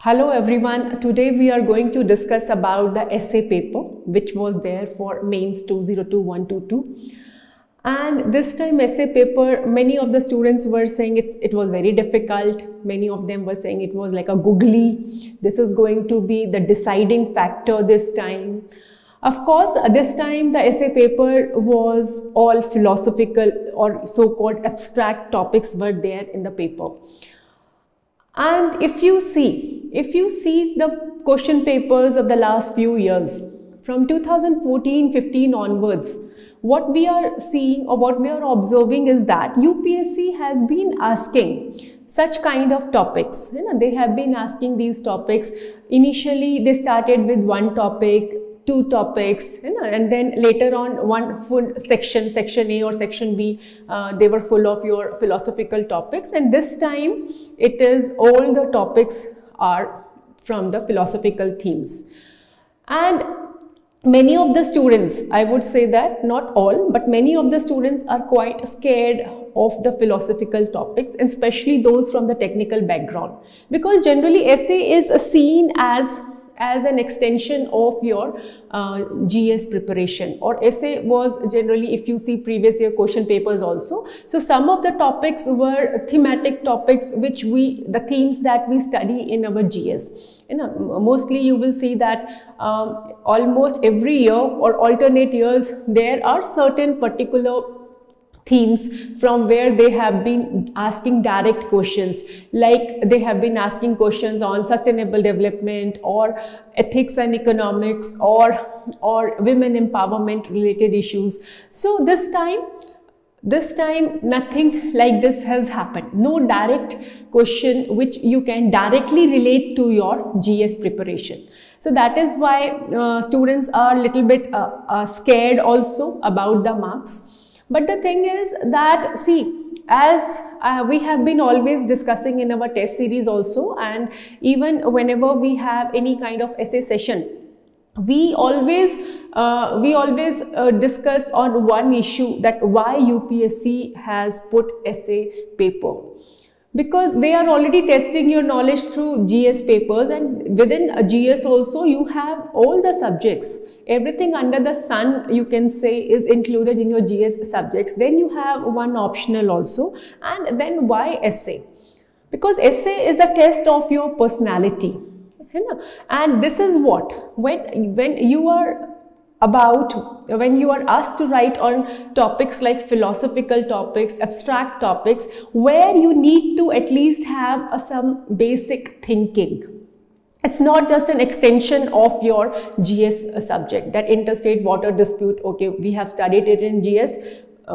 Hello everyone, today we are going to discuss about the essay paper which was there for mains 202122, and this time essay paper, many of the students were saying it was very difficult. Many of them were saying it was like a googly. This is going to be the deciding factor this time. Of course, this time the essay paper was all philosophical or so-called abstract topics were there in the paper. And if you see the question papers of the last few years, from 2014-15 onwards, what we are seeing or what we are observing is that UPSC has been asking such kind of topics. They have been asking these topics. Initially, they started with one topic, two topics, and then later on one full section A or section B, they were full of your philosophical topics, and this time it is all the topics are from the philosophical themes. And many of the students, I would say that not all, but many of the students are quite scared of the philosophical topics, especially those from the technical background, because generally essay is seen as an extension of your GS preparation, or essay was generally, if you see previous year question papers also, so some of the topics were thematic topics which the themes that we study in our GS. Mostly you will see that almost every year or alternate years there are certain particular themes from where they have been asking direct questions, like they have been asking questions on sustainable development or ethics and economics or women empowerment related issues. So this time nothing like this has happened. No direct question which you can directly relate to your GS preparation. So that is why students are a little bit scared also about the marks. But the thing is that, see, as we have been always discussing in our test series also, and even whenever we have any kind of essay session, we always discuss on one issue, that why UPSC has put essay paper. Because they are already testing your knowledge through GS papers, and within a GS also you have all the subjects. Everything under the sun, you can say, is included in your GS subjects. Then you have one optional also. And then why essay? Because essay is the test of your personality. And this is what, when you are asked to write on topics like philosophical topics, abstract topics, where you need to at least have some basic thinking. It's not just an extension of your GS subject, that interstate water dispute, okay, we have studied it in GS,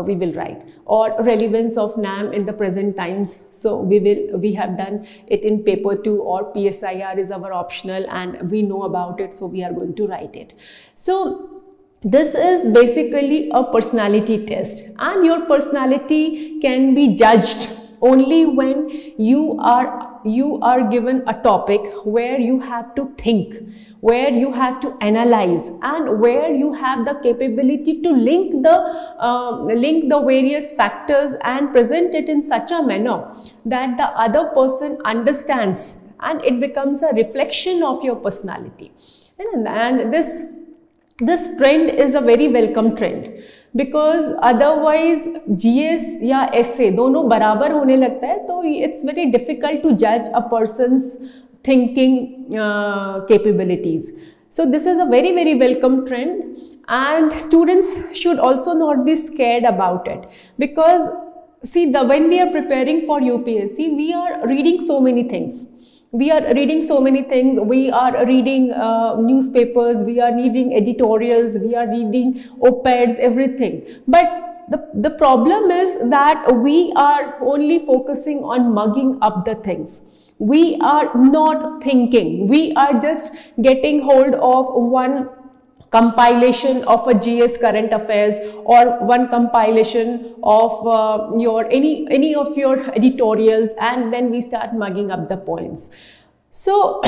we will write, or relevance of NAM in the present times, so we have done it in paper 2, or PSIR is our optional and we know about it, so we are going to write it. So this is basically a personality test, and your personality can be judged only when you are given a topic where you have to think, where you have to analyze, and where you have the capability to link the various factors and present it in such a manner that the other person understands, and it becomes a reflection of your personality. And this trend is a very welcome trend, because otherwise GS या essay दोनों बराबर होने लगता है, तो it's very difficult to judge a person's thinking capabilities. So this is a very, very welcome trend, and students should also not be scared about it, because see, when we are preparing for UPSC, we are reading so many things. We are reading newspapers, we are reading editorials, we are reading op-eds, everything. But the problem is that we are only focusing on mugging up the things. We are not thinking. We are just getting hold of one compilation of a GS current affairs, or one compilation of any of your editorials, and then we start mugging up the points. So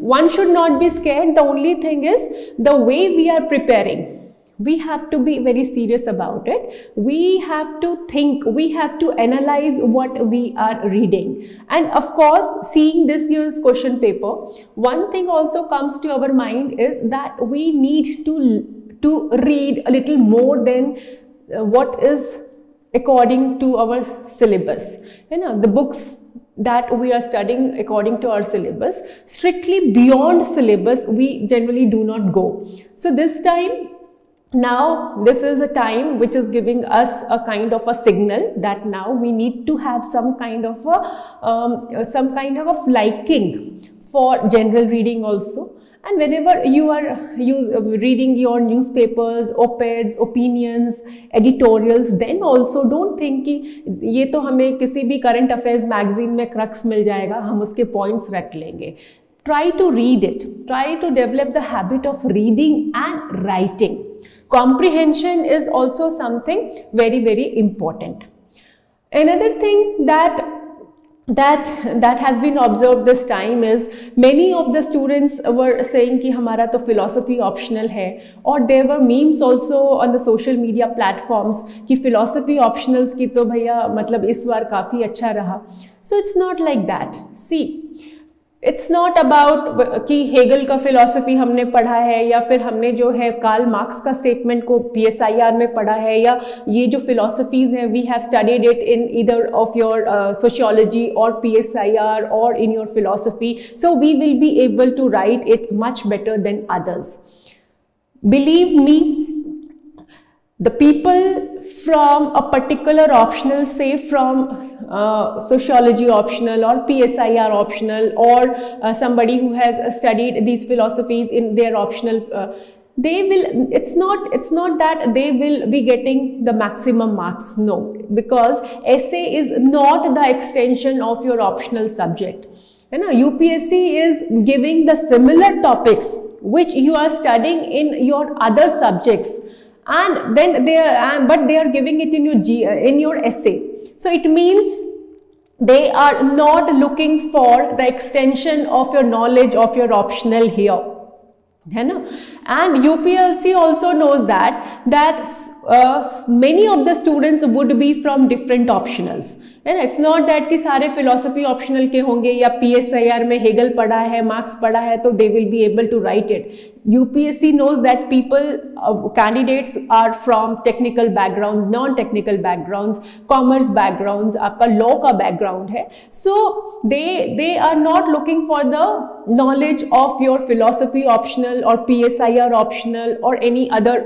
one should not be scared. The only thing is the way we are preparing. We have to be very serious about it. We have to think, we have to analyze what we are reading. And of course, seeing this year's question paper, one thing also comes to our mind is that we need to read a little more than what is according to our syllabus. You know, the books that we are studying according to our syllabus, strictly beyond syllabus, we generally do not go. So this time, now this is a time which is giving us a kind of a signal that now we need to have some kind of a liking for general reading also. And whenever you are reading your newspapers, op-eds, opinions, editorials, then also don't think कि ये तो हमें किसी भी current affairs magazine में crux मिल जाएगा, हम उसके points रट लेंगे. Try to read it. Try to develop the habit of reading and writing. Comprehension is also something very, very important. Another thing that has been observed this time is many of the students were saying कि हमारा तो philosophy optional है, और there were memes also on the social media platforms कि philosophy optionals की तो भैया मतलब इस बार काफ़ी अच्छा रहा. So it's not like that. See, it's not about कि हेगल का फिलॉसफी हमने पढ़ा है या फिर हमने जो है कार्ल मार्क्स का स्टेटमेंट को PSIR में पढ़ा है, या ये जो फिलॉसफीज हैं we have studied it in either of your sociology और PSIR और in your philosophy, so we will be able to write it much better than others. Believe me, the people from a particular optional, say from sociology optional or PSIR optional, or somebody who has studied these philosophies in their optional, they will, it's not that they will be getting the maximum marks. No, because essay is not the extension of your optional subject. You know, UPSC is giving the similar topics which you are studying in your other subjects, and then but they are giving it in your essay. So it means they are not looking for the extension of your knowledge of your optional here, है ना? And UPSC also knows that many of the students would be from different optionals. And it's not that कि सारे philosophy optional के होंगे या PSIR में Hegel पढ़ा है, मार्क्स पढ़ा है, तो they will be able to write it. UPSC knows that people, candidates are from technical backgrounds, non-technical backgrounds, commerce backgrounds, आपका law का background है. So they are not looking for the knowledge of your philosophy optional or PSIR optional or any other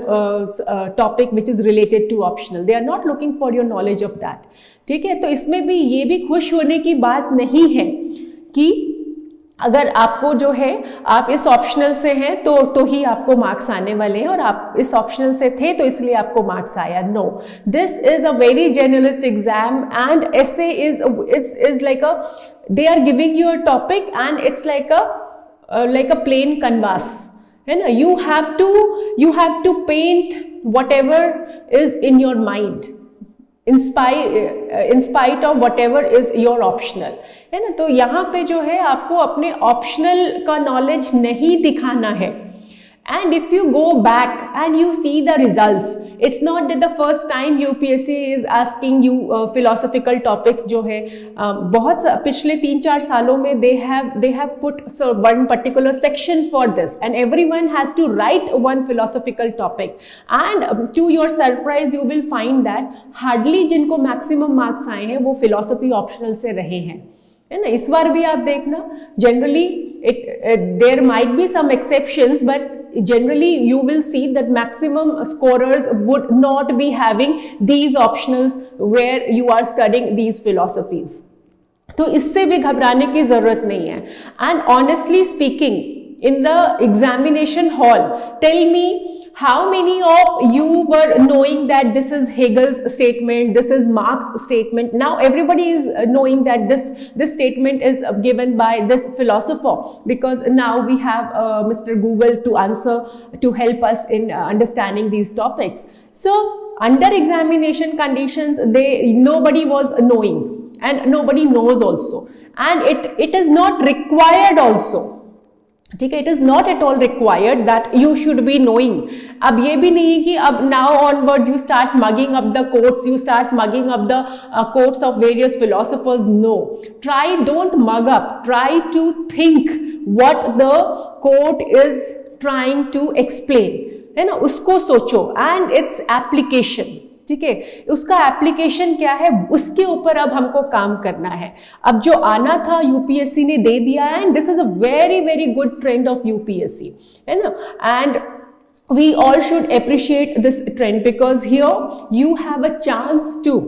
topic which is related to optional. They are not looking for your knowledge of that. ठीक है, तो इसमें भी ये भी खुश होने की बात नहीं है कि अगर आपको जो है आप इस ऑप्शनल से हैं तो ही आपको मार्क्स आने वाले हैं, और आप इस ऑप्शनल से थे तो इसलिए आपको मार्क्स आया. No, this is a very journalist exam and essay is like a, they are giving you a topic and it's like a plain canvas, है ना? You have to paint whatever is in your mind in spite of whatever is your optional, है ना? तो यहाँ पे जो है आपको अपने ऑप्शनल का नॉलेज नहीं दिखाना है. And if you go back and you see the results, it's not that the first time UPSC is asking you philosophical topics जो है बहुत पिछले 3-4 सालों में they have put one particular section for this, and everyone has to write one philosophical topic. And to your surprise you will find that hardly जिनको maximum marks आए हैं वो philosophy optional से रहे हैं, है ना? इस बार भी आप देखना, generally there might be some exceptions, but generally you will see that maximum scorers would not be having these optionals where you are studying these philosophies. तो इससे भी घबराने की जरूरत नहीं है. And honestly speaking, in the examination hall, tell me how many of you were knowing that this is Hegel's statement, this is Marx's statement. Now everybody is knowing that this statement is given by this philosopher, because now we have Mr. Google to answer, to help us in understanding these topics. So under examination conditions, nobody was knowing, and nobody knows also, and it is not required also. ठीक है, it is not at all required that you should be knowing. अब ये भी नहीं कि अब now onward you start mugging up the quotes, you start mugging up the quotes of various philosophers. No, try, don't mug up, try to think what the quote is trying to explain, है ना, उसको सोचो and its application. ठीक है, उसका application क्या है, उसके ऊपर अब हमको काम करना है. अब जो आना था यूपीएससी ने दे दिया है, and this is a very very good trend of UPSC, है ना. And we all should appreciate this trend because here you have a chance to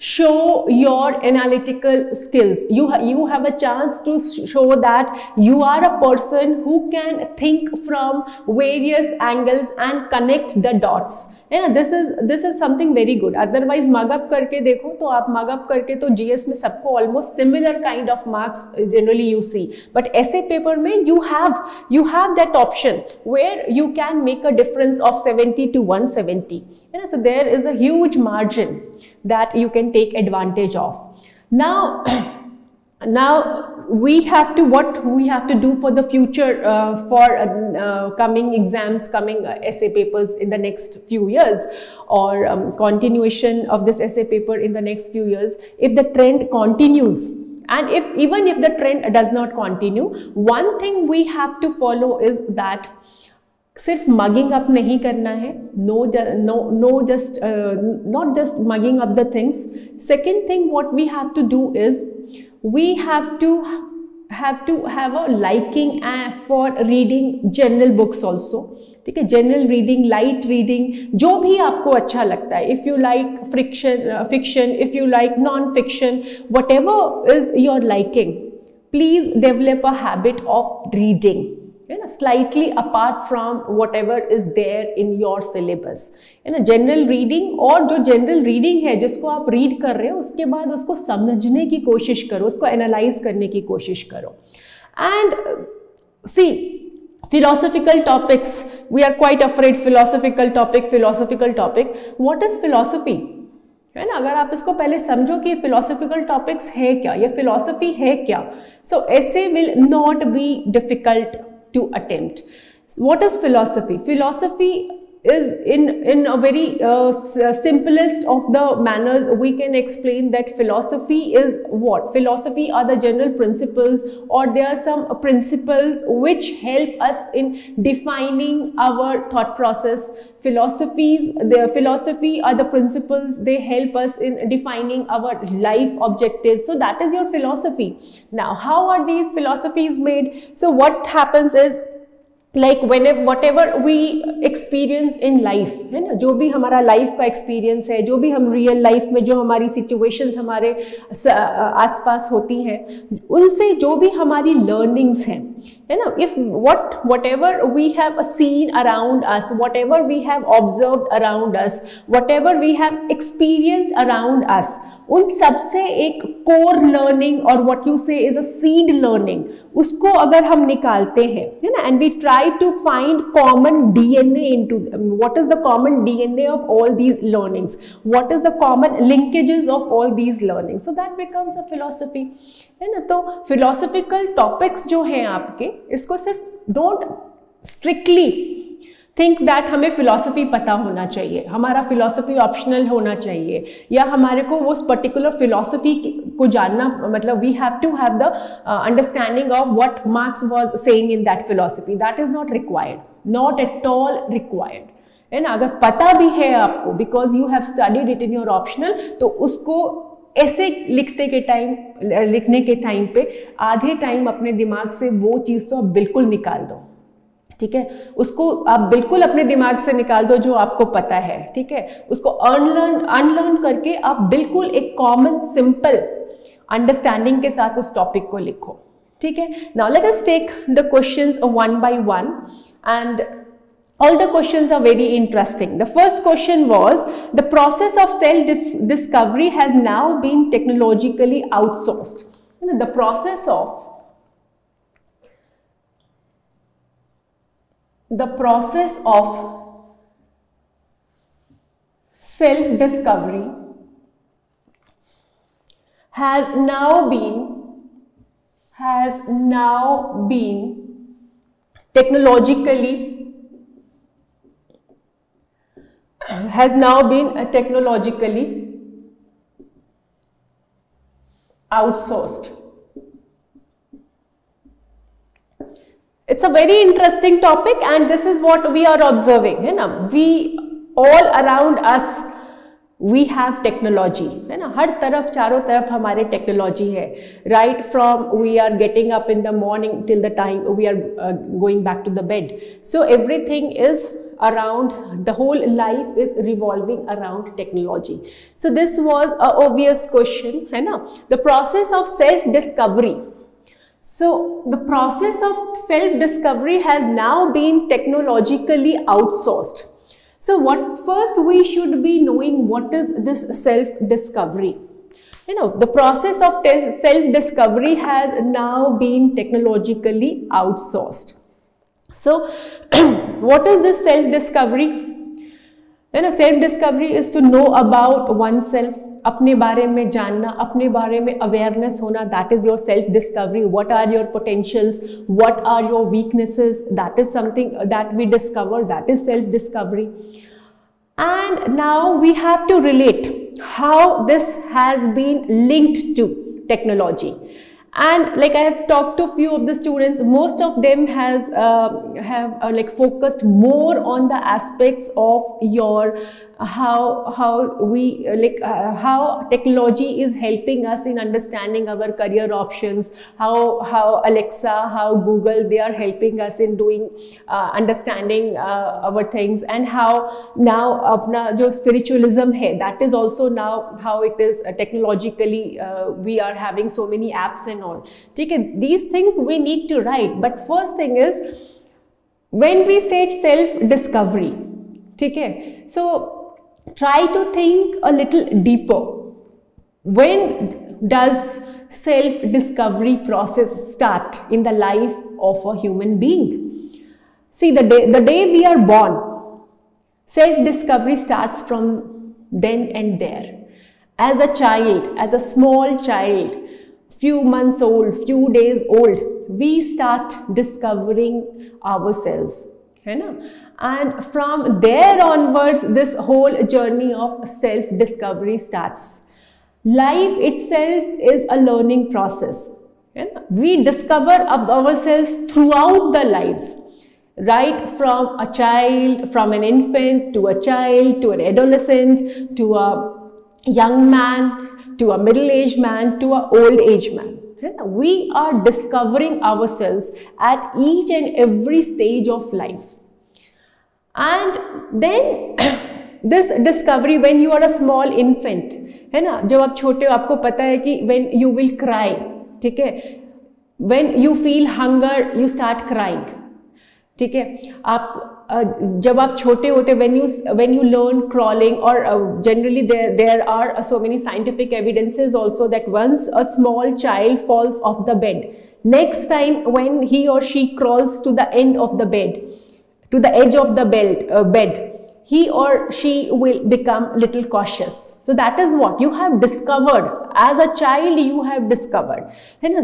show your analytical skills. You have a chance to show that you are a person who can think from various angles and connect the dots, है ना. This is something very good. Otherwise mug up करके देखो तो आप mug up करके तो GS में सबको almost similar kind of marks generally you see, but ऐसे पेपर में you have that option where you can make a difference of 70 to 170, है ना. So there is a huge margin that you can take advantage of. Now we have to, what we have to do for the future, for coming exams, coming essay papers in the next few years, or continuation of this essay paper in the next few years. If the trend continues, and even if the trend does not continue, one thing we have to follow is that सिर्फ mugging up नहीं करना है. Not just mugging up the things. Second thing what we have to do is we have to have a liking for reading general books also. ठीक है, general reading, light reading, जो भी आपको अच्छा लगता है. If you like fiction, if you like non fiction, whatever is your liking, please develop a habit of reading, है ना, slightly apart from whatever is there in your syllabus, है ना. जनरल रीडिंग, और जो general reading है जिसको आप read कर रहे हो उसके बाद उसको समझने की कोशिश करो, उसको एनालाइज करने की कोशिश करो. And see, philosophical topics, we are quite afraid philosophical topic. What is philosophy, है ना. अगर आप इसको पहले समझो कि फिलोसॉफिकल टॉपिक्स है क्या, ये फिलोसफी है क्या, सो ऐसे will not be difficult to attempt. What is philosophy? Philosophy is in a very simplest of the manners we can explain that philosophy is what? Philosophy are the general principles, or there are some principles which help us in defining our thought process. Philosophy are the principles, they help us in defining our life objectives. So that is your philosophy. Now how are these philosophies made? So what happens is, like whatever we experience in life, है ना, जो भी हमारा life का experience है, जो भी हम रियल लाइफ में जो हमारी सिचुएशंस हमारे आसपास होती हैं, उनसे जो भी हमारी लर्निंग्स हैं, है ना. If whatever we have seen around us, whatever we have observed around us, whatever we have experienced around us, उन सबसे एक कोर लर्निंग, और what you say is a seed learning, उसको अगर हम निकालते हैं, है ना, and we try to find common DNA into what is the common DNA of all these learnings, what is the common linkages of all these learnings, so that becomes a philosophy, है ना. तो philosophical topics जो हैं आपके, इसको सिर्फ don't strictly think that हमें philosophy पता होना चाहिए, हमारा फिलॉसफी ऑप्शनल होना चाहिए, या हमारे को उस पर्टिकुलर फिलॉसफी को जानना, मतलब we have to have the understanding of what Marx was saying in that philosophy. That is not required, not at all required, है ना. अगर पता भी है आपको, because you have studied it in your optional, तो उसको ऐसे लिखने के टाइम पे आधे टाइम अपने दिमाग से वो चीज़ तो आप बिल्कुल निकाल दो. ठीक है, उसको आप बिल्कुल अपने दिमाग से निकाल दो जो आपको पता है. ठीक है, उसको अनलर्न करके आप बिल्कुल एक कॉमन सिंपल अंडरस्टैंडिंग के साथ उस टॉपिक को लिखो. ठीक है, now let us take the questions one by one, and all the questions are very interesting. The first question was, the process of self discovery has now been technologically outsourced. The process of self discovery has now been technologically outsourced. It's a very interesting topic, and this is what we are observing, है ना? We all around us we have technology, है ना? हर तरफ चारों तरफ हमारे technology है. Right from we are getting up in the morning till the time we are going back to the bed. So everything is around, the whole life is revolving around technology. So this was an obvious question, है ना? The process of self-discovery. So the process of self-discovery has now been technologically outsourced. So what first we should be knowing, what is this self-discovery? You know, the process of self-discovery has now been technologically outsourced. So what is this self-discovery? You know, self-discovery is to know about oneself, अपने बारे में जानना, अपने बारे में awareness होना, that is your self-discovery. What are your potentials? What are your weaknesses? That is something that we discover, that is self-discovery. And now we have to relate how this has been linked to technology. And like I have talked to a few of the students, most of them have like focused more on the aspects of your how technology is helping us in understanding our career options, how Alexa, how Google, they are helping us in doing understanding our things, and how now apna jo spiritualism hai, that is also now how it is technologically we are having so many apps and all. Okay, these things we need to write, but first thing is when we say self-discovery, okay, so try to think a little deeper. When does self-discovery process start in the life of a human being? See, the day we are born, self-discovery starts from then and there. As a child, as a small child, few months old, few days old, we start discovering ourselves, है ना? And from there onwards, this whole journey of self-discovery starts. Life itself is a learning process. है ना? We discover ourselves throughout the lives, right from a child, from an infant to a child, to an adolescent, to a young man, to a middle-aged man, to an old-aged man. We are discovering ourselves at each and every stage of life. And then this discovery, when you are a small infant, है ना, जब आप छोटे हो आपको पता है कि when you will cry, ठीक है, when you feel hunger, you start crying, ठीक है, आप जब आप छोटे होते, when you learn crawling, or generally there are so many scientific evidences also that once a small child falls off the bed, next time when he or she crawls to the end of the bed, to the edge of the bed, he or she will become little cautious. So that is what you have discovered as a child. You have discovered, है ना,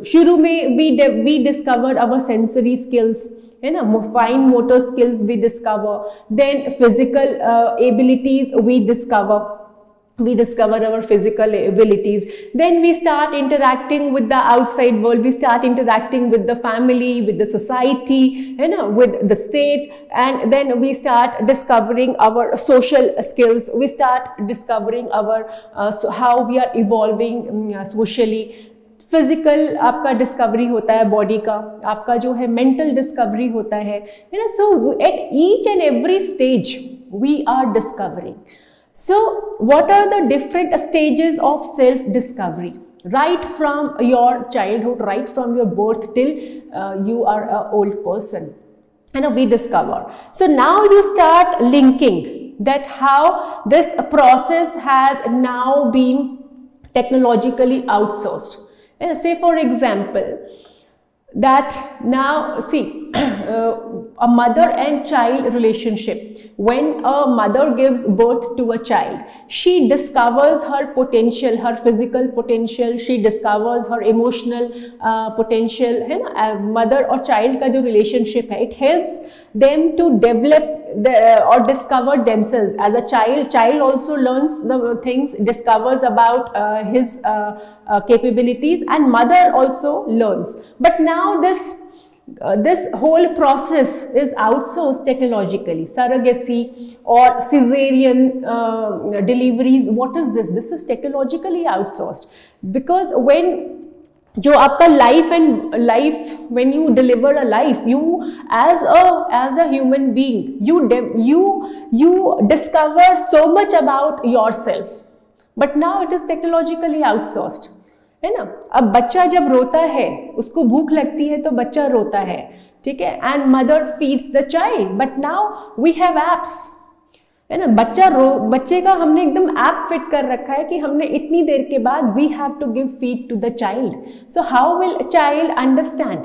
शुरू में we discover our sensory skills, है ना, fine motor skills we discover, then physical abilities we discover our physical abilities, then we start interacting with the outside world, we start interacting with the family, with the society, you know, with the state, and then we start discovering our social skills, we start discovering our how we are evolving socially. Physical आपका discovery होता है body का, आपका जो है mental discovery होता है ना. So at each and every stage we are discovering. So what are the different stages of self-discovery? Right from your childhood, right from your birth till you are an old person, and we discover. So now you start linking that how this process has now been technologically outsourced. Say for example, that now see a mother and child relationship. When a mother gives birth to a child, she discovers her potential, her physical potential, she discovers her emotional potential, है ना. Mother और child का जो relationship है, it helps them to develop or discover themselves. As a child also learns the things, discovers about his capabilities, and mother also learns. But now this whole process is outsourced technologically. Surrogacy or cesarean deliveries, what is this? This is technologically outsourced, because when जो आपका life when you deliver a life, you as a human being, you discover so much about yourself, but now it is technologically outsourced, है ना. अब बच्चा जब रोता है, उसको भूख लगती है तो बच्चा रोता है, ठीक है, and mother feeds the child, but now we have apps, है ना. बच्चे का हमने एकदम ऐप फिट कर रखा है कि हमने इतनी देर के बाद we have to give feed to the child. So how will child understand,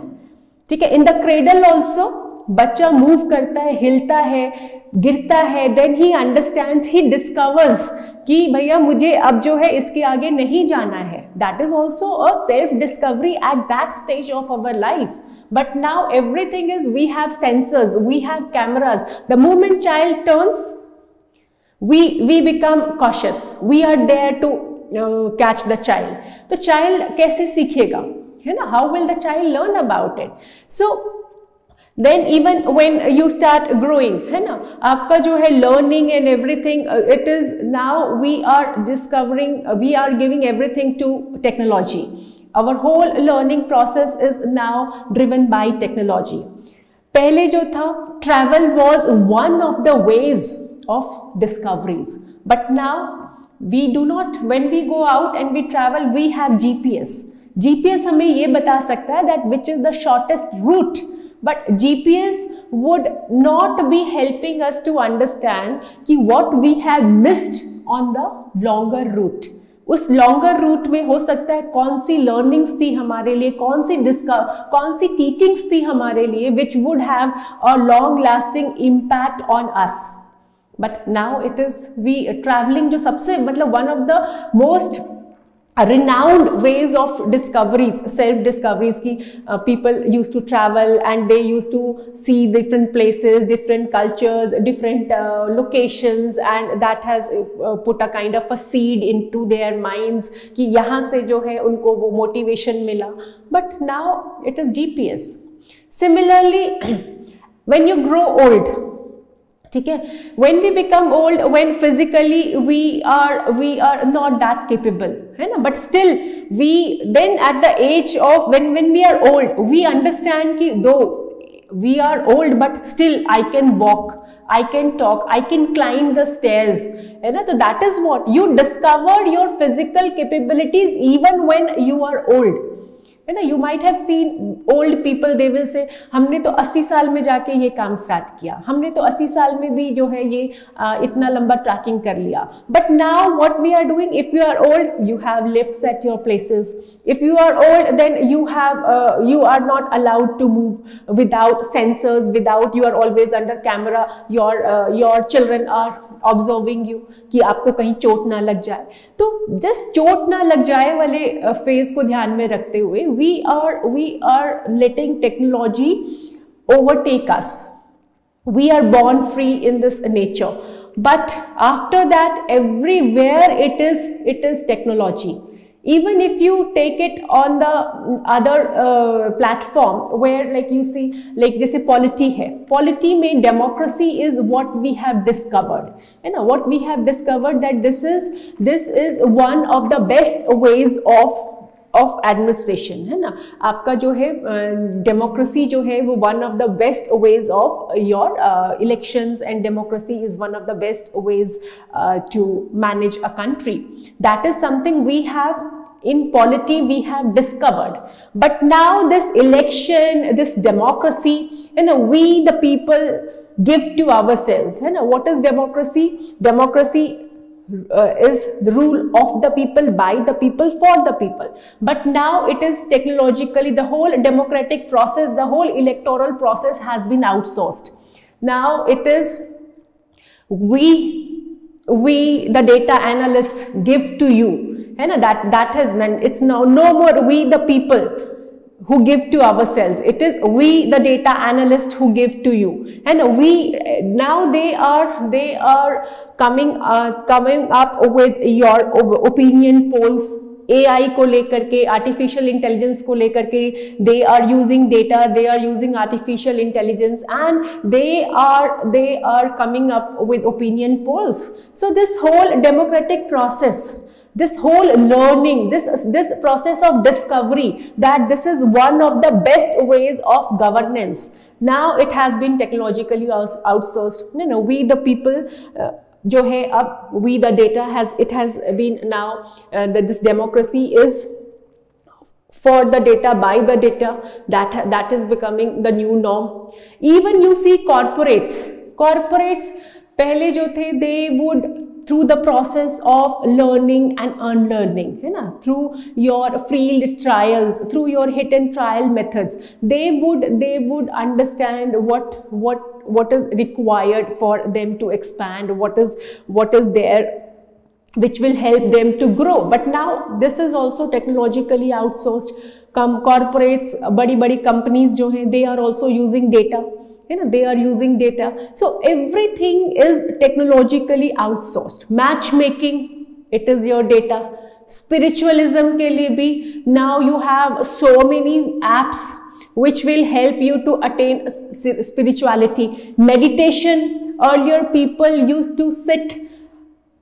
ठीक है. इन द क्रेडल ऑल्सो बच्चा मूव करता है, हिलता है, गिरता है, then he understands, he discovers कि भैया मुझे अब जो है इसके आगे नहीं जाना है. That is also a self discovery at that stage of our life. But now everything is, we have sensors, we have cameras. The moment child turns, we become cautious, we are there to catch the child. तो child कैसे सीखेगा, है ना. How will the child learn about it? So then even when you start growing, है ना, आपका जो है learning and everything, it is now we are discovering, we are giving everything to technology. Our whole learning process is now driven by technology. पहले जो था, travel was one of the ways of discoveries, but now we do not, when we go out and we travel, we have GPS हमें ये बता सकता है that which is the shortest route, but GPS would not be helping us to understand कि what we have missed on the longer route. उस longer root में हो सकता है कौन सी लर्निंग्स थी हमारे लिए, कौन सी टीचिंग्स थी हमारे लिए, which would have a long lasting impact on us. But now it is we travelling, जो सबसे मतलब one of the most renowned ways of discoveries, self discoveries ki people used to travel and they used to see different places, different cultures, different locations, and that has put a kind of a seed into their minds कि यहाँ से जो है उनको वो motivation मिला. But now it is GPS. Similarly, when you grow old, ठीक है, when we become old, when physically we are not that capable, है ना, but still we then at the age of when we are old, we understand कि though we are old but still I can walk, I can talk, I can climb the stairs, है ना. तो that is what you discover your physical capabilities even when you are old, है ना. You might have seen old people, they will say हमने तो 80 साल में जाके ये काम स्टार्ट किया, हमने तो 80 साल में भी जो है ये इतना लंबा ट्रैकिंग कर लिया. But now what we are doing, if you are old, you have lifts at your places. If you are old, then you are not allowed to move without sensors, without, you are always under camera, your children are observing you कि आपको कहीं चोट ना लग जाए. तो just चोट ना लग जाए वाले फेज को ध्यान में रखते हुए we are letting technology overtake us. We are born free in this nature, but after that everywhere it is technology. Even if you take it on the other platform where like you see, like जैसे polity है, polity में democracy is what we have discovered, you know, what we have discovered that this is one of the best ways of administration, है ना. आपका जो है democracy जो है वो one of the best ways of your elections, and democracy is one of the best ways to manage a country. That is something we have in polity, we have discovered. But now this election, this democracy, you know, we the people give to ourselves, you know. What is democracy? Democracy is the rule of the people, by the people, for the people. But now it is technologically, the whole democratic process, the whole electoral process has been outsourced. Now it is we the data analysts give to you, and that has, it's now no more we the people who give to ourselves. It is we the data analysts who give to you, and we now they are coming up with your opinion polls, AI को लेकर के, artificial intelligence को लेकर के, they are using data, they are using artificial intelligence, and they are coming up with opinion polls. So this whole democratic process, this whole learning, this process of discovery, that this is one of the best ways of governance, now it has been technologically outsourced. We the people जो है अब we the data has been now that this democracy is for the data, by the data, that is becoming the new norm. Even you see corporates पहले जो थे, they would, through the process of learning and unlearning, है ना, through your field trials, through your hit and trial methods, they would understand what is required for them to expand, what is there which will help them to grow. But now this is also technologically outsourced. Corporates, बड़ी companies जो हैं, they are also using data, they are using data. So everything is technologically outsourced. Matchmaking, it is your data. Spiritualism के लिए भी now you have so many apps which will help you to attain spirituality. Meditation, earlier people used to sit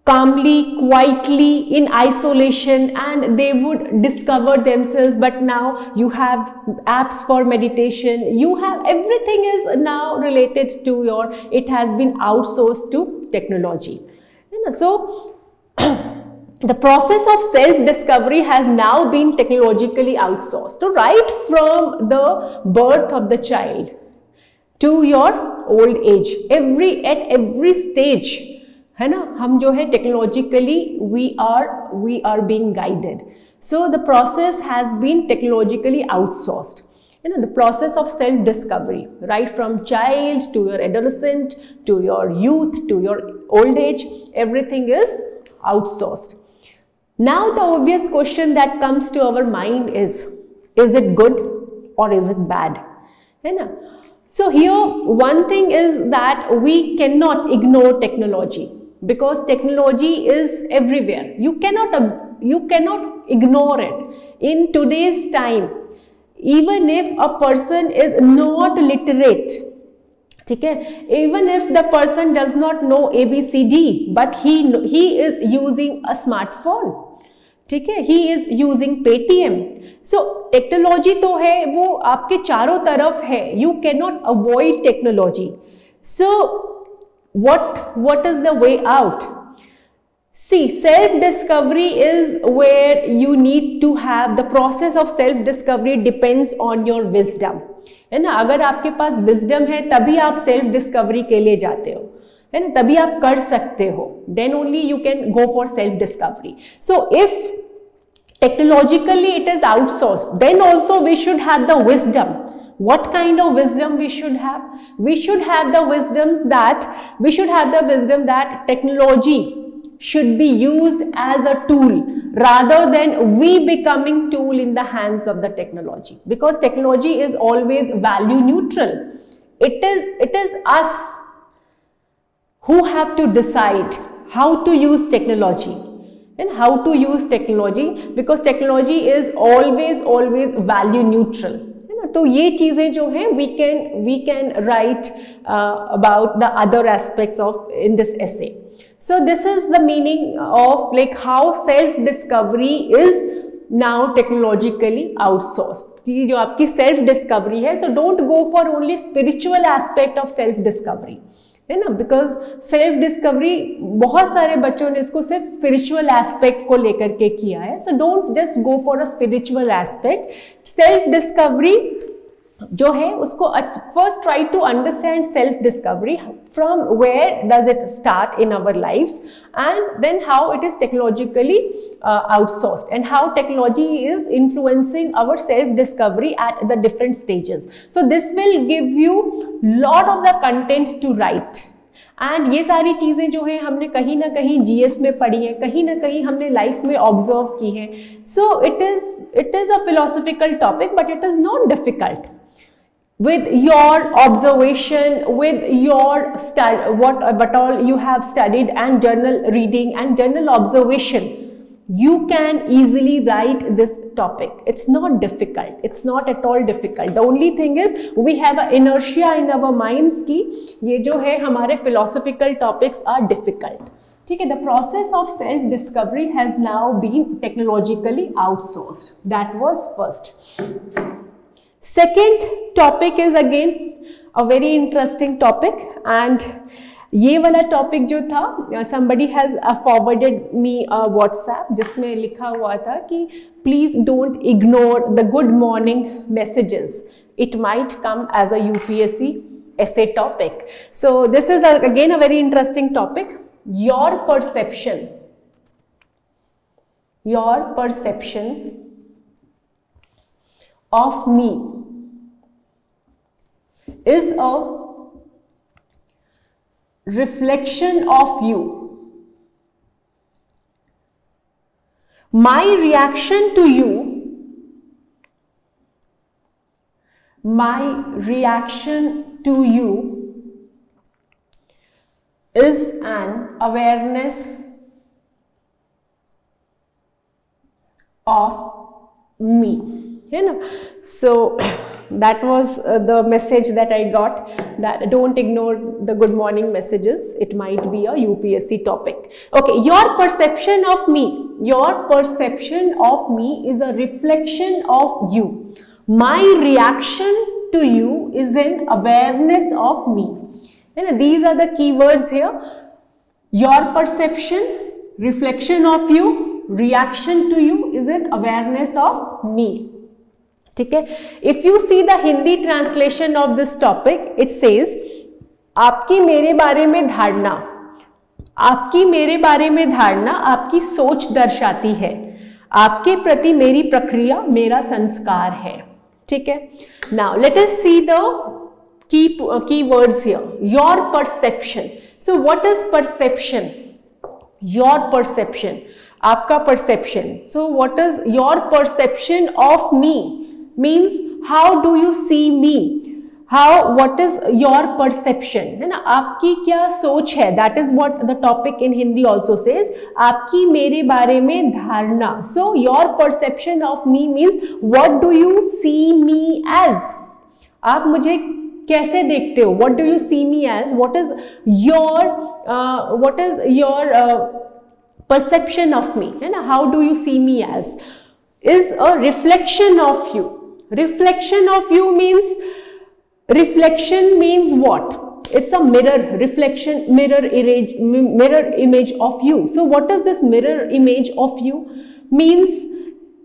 calmly, quietly, in isolation, and they would discover themselves. But now you have apps for meditation, you have everything is now related to your, it has been outsourced to technology. So the process of self-discovery has now been technologically outsourced. So right from the birth of the child to your old age, at every stage, है ना, हम जो है technologically we are being guided. So the process has been technologically outsourced. The process of self-discovery, right from child to your adolescent to your youth to your old age, everything is outsourced. Now the obvious question that comes to our mind is it good or is it bad? है ना? So here one thing is that we cannot ignore technology, because technology is everywhere. You cannot ignore it. In today's time, even if a person is not literate, ठीक है, even if the person does not know ABCD, but he is using a smartphone, ठीक है, he is using Paytm. So technology तो है, वो आपके चारों तरफ है. You cannot avoid technology. So what is the way out? See, self-discovery is where you need to have, the process of self-discovery depends on your wisdom, है ना. अगर आपके पास wisdom है तभी आप self-discovery के लिए जाते हो, है ना, तभी आप कर सकते हो. Then only you can go for self-discovery. So if technologically it is outsourced, then also we should have the wisdom. What kind of wisdom we should have? We should have the wisdom that technology should be used as a tool rather than we becoming tool in the hands of the technology, because technology is always value neutral. It is us who have to decide how to use technology, because technology is always value neutral. तो ये चीजें जो हैं we can write about the other aspects of in this essay. So this is the meaning of like how self discovery is now technologically outsourced. कि जो आपकी self discovery है, so don't go for only spiritual aspect of self discovery, है ना, because self discovery बहुत सारे बच्चों ने इसको सिर्फ spiritual aspect को लेकर के किया है. So don't just go for a spiritual aspect. Self discovery जो है उसको first try to understand self discovery, from where does it start in our lifes, and then how it is technologically outsourced and how technology is influencing our self discovery at the different stages. So this will give you lot of the content to write. And ये सारी चीज़ें जो है हमने कहीं ना कहीं GS में पढ़ी हैं, कहीं ना कहीं हमने लाइफ में ऑब्जर्व की हैं. So it is a philosophical topic, but it is not difficult. With your observation, with your what all you have studied and journal reading and journal observation, you can easily write this topic. It's not difficult. It's not at all difficult. The only thing is we have an inertia in our minds कि ये जो है हमारे philosophical topics are difficult. ठीक है. The process of self discovery has now been technologically outsourced. That was first. Second topic is again a very interesting topic, and ये वाला topic जो था, somebody has forwarded me a WhatsApp जिसमें लिखा हुआ था कि please don't ignore the good morning messages. It might come as a UPSC essay topic. So this is again a very interesting topic. Your perception of me is a reflection of you. My reaction to you is an awareness of me. You know, so that was the message that I got, that don't ignore the good morning messages. It might be a UPSC topic. Okay, your perception of me is a reflection of you. My reaction to you is an awareness of me. You know, these are the keywords here. Your perception, reflection of you, reaction to you is an awareness of me. ठीक है. If you see the Hindi translation of this topic, it says आपकी मेरे बारे में धारणा आपकी सोच दर्शाती है. आपके प्रति मेरी प्रक्रिया मेरा संस्कार है. ठीक है. Now let us see the key words here. Your perception. So what is perception? Your perception, आपका perception. So what is your perception of me? means how do you see me? What is your perception? है ना, आपकी क्या सोच है? That is what the topic in Hindi also says. आपकी मेरे बारे में धारणा. So your perception of me means what do you see me as? आप मुझे कैसे देखते हो? What do you see me as? What is your perception of me? है ना, how do you see me as? Is a reflection of you. Reflection of you means what? It's a mirror reflection, mirror image of you. So what is this mirror image of you? Means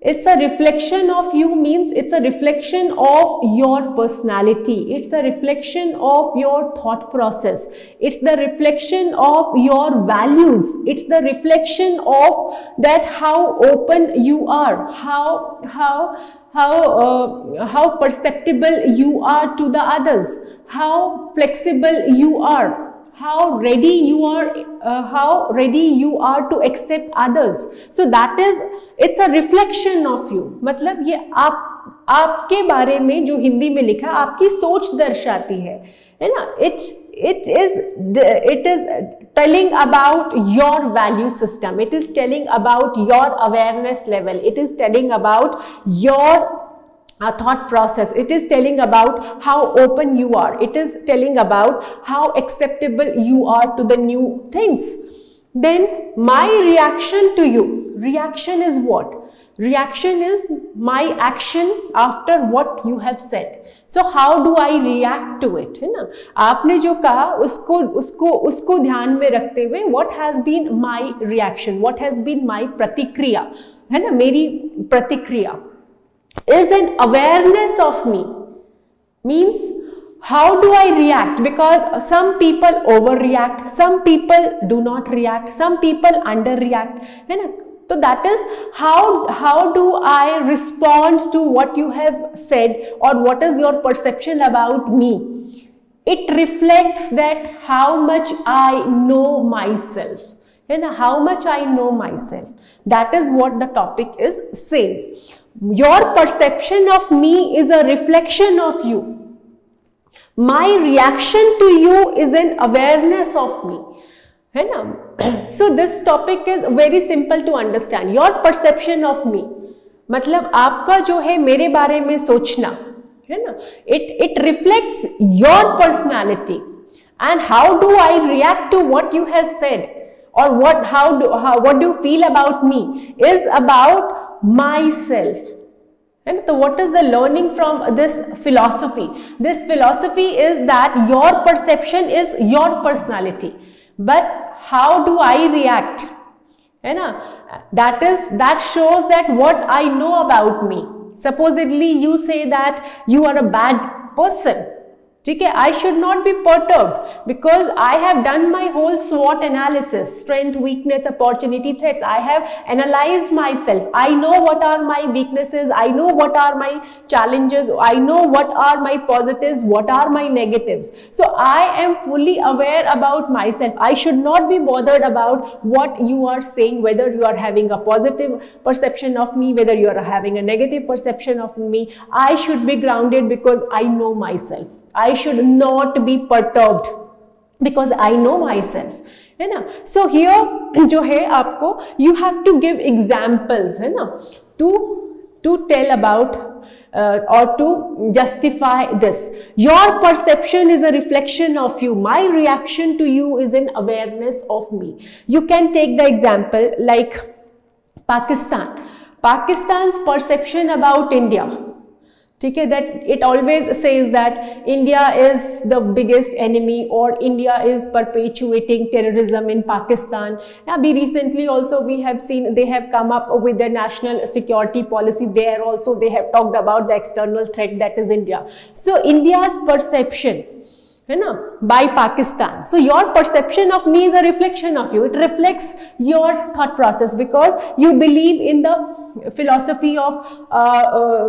it's a reflection of you, means it's a reflection of your personality. It's a reflection of your thought process. It's the reflection of your values. It's the reflection of that how open you are, how perceptible you are to the others, how flexible you are, how ready you are to accept others. So that is, it's a reflection of you. मतलब ये आपके बारे में जो हिंदी में लिखा आपकी सोच दर्शाती है ना. It is telling about your value system. It is telling about your awareness level. It is telling about your thought process. It is telling about how open you are. It is telling about how acceptable you are to the new things. Then my reaction to you. Reaction is what? Reaction is my action after what you have said. So how do I react to it? है ना, आपने जो कहा उसको ध्यान में रखते हुए what has been my reaction, what has been my प्रतिक्रिया, है ना, मेरी प्रतिक्रिया is an awareness of me. means how do I react, because some people overreact, some people do not react, some people underreact. So that is how do I respond to what you have said, or what is your perception about me. It reflects that how much I know myself, how much I know myself. That is what the topic is saying. Your perception of me is a reflection of you. My reaction to you is an awareness of me. So this topic is very simple to understand. Your perception of me, मतलब आपका जो है मेरे बारे में सोचना, है ना, it reflects your personality. And how do I react to what you have said, or what do you feel about me, is about myself. And so what is the learning from this philosophy? This philosophy is that your perception is your personality, but how do I react? That shows that what I know about me. Supposedly you say that you are a bad person. I should not be perturbed, because I have done my whole SWOT analysis, strength, weakness, opportunity, threats. I have analyzed myself. I know what are my weaknesses. I know what are my challenges. I know what are my positives, what are my negatives. So I am fully aware about myself. I should not be bothered about what you are saying, whether you are having a positive perception of me, whether you are having a negative perception of me. I should be grounded because I know myself. I should not be perturbed because I know myself. So here जो है आपको, you have to give examples, है ना, to tell about or to justify this. Your perception is a reflection of you. My reaction to you is an awareness of me. You can take the example like Pakistan. Pakistan's perception about India. That it always says that India is the biggest enemy, or India is perpetuating terrorism in Pakistan. Recently also we have seen they have come up with their national security policy. There also they have talked about the external threat, that is India. So India's perception by Pakistan. So your perception of me is a reflection of you. It reflects your thought process, because you believe in the philosophy of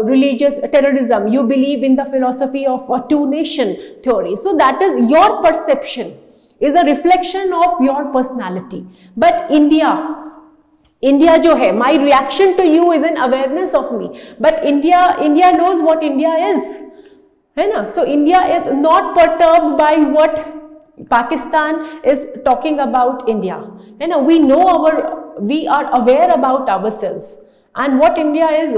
religious terrorism. You believe in the philosophy of a two-nation theory. So that is your perception, is a reflection of your personality. But India जो है, my reaction to you is an awareness of me. But India knows what India is. So India is not perturbed by what Pakistan is talking about India. We are aware about ourselves. And what India is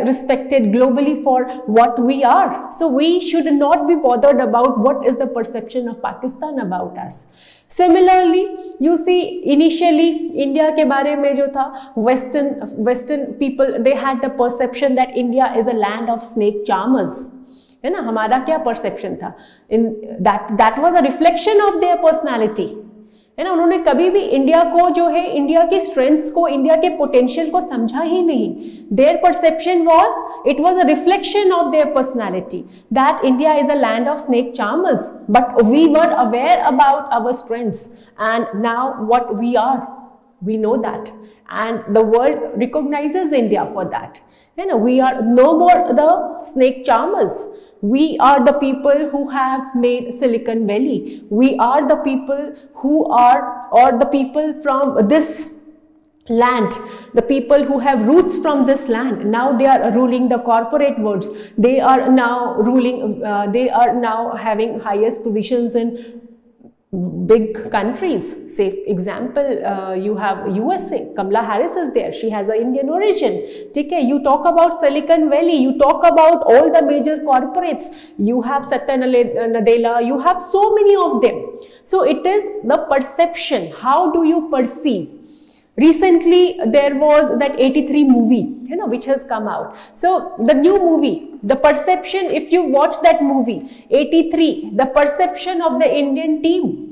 respected globally for what we are. So we should not be bothered about what is the perception of Pakistan about us. Similarly, you see, initially India के बारे में जो था, Western people, they had the perception that India is a land of snake charmers. है ना, हमारा क्या perception था? That was a reflection of their personality. है ना, उन्होंने कभी भी इंडिया को जो है, इंडिया की स्ट्रेंथ्स को, इंडिया के पोटेंशियल को समझा ही नहीं. Their perception was, it was a reflection of their personality, that India is a land of snake charmers. But we were aware about our strengths, and now what we are, we know that, and the world recognizes India for that. You know, we are no more the snake charmers. We are the people who have made Silicon Valley. We are the people who are, or the people from this land, the people who have roots from this land. Now they are ruling the corporate worlds. They are now ruling, they are now having highest positions in big countries. Say example, you have USA, Kamala Harris is there, she has an Indian origin. Okay, you talk about Silicon Valley, you talk about all the major corporates, you have Satya Nadella, you have so many of them. So it is the perception, how do you perceive? Recently there was that 83 movie, you know, which has come out. So the new movie, the perception, if you watch that movie 83, the perception of the Indian team,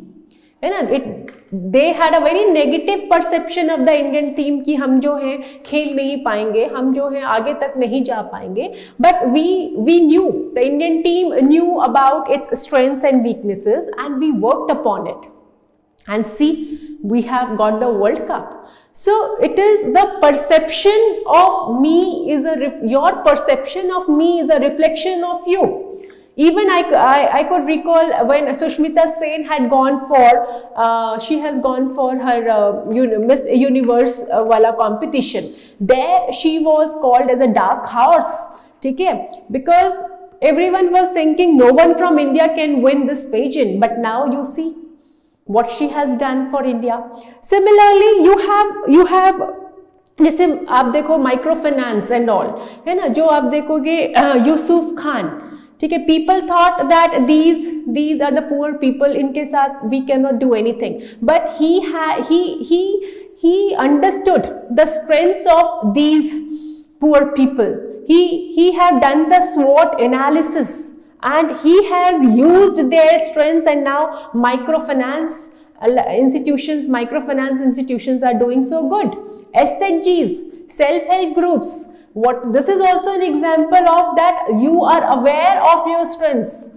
you know, they had a very negative perception of the Indian team कि हम जो हैं खेल नहीं पाएंगे, हम जो हैं आगे तक नहीं जा पाएंगे. But we knew, the Indian team knew about its strengths and weaknesses, and we worked upon it. And see, we have got the World Cup. So it is the perception of me is your perception of me is a reflection of you. Even I could recall when Sushmita Sen had gone for, she has gone for her Miss Universe wala competition. There she was called as a dark horse, okay? Because everyone was thinking no one from India can win this pageant, but now you see what she has done for India. Similarly, you have जैसे आप देखो microfinance and all, है ना, जो आप देखोगे यूसुफ खान, ठीक है, people thought that these are the poor people, इनके साथ we cannot do anything, but he understood the strengths of these poor people. He have done the SWOT analysis, and he has used their strengths, and now microfinance institutions are doing so good. SHGs, self-help groups, this is also an example of that you are aware of your strengths.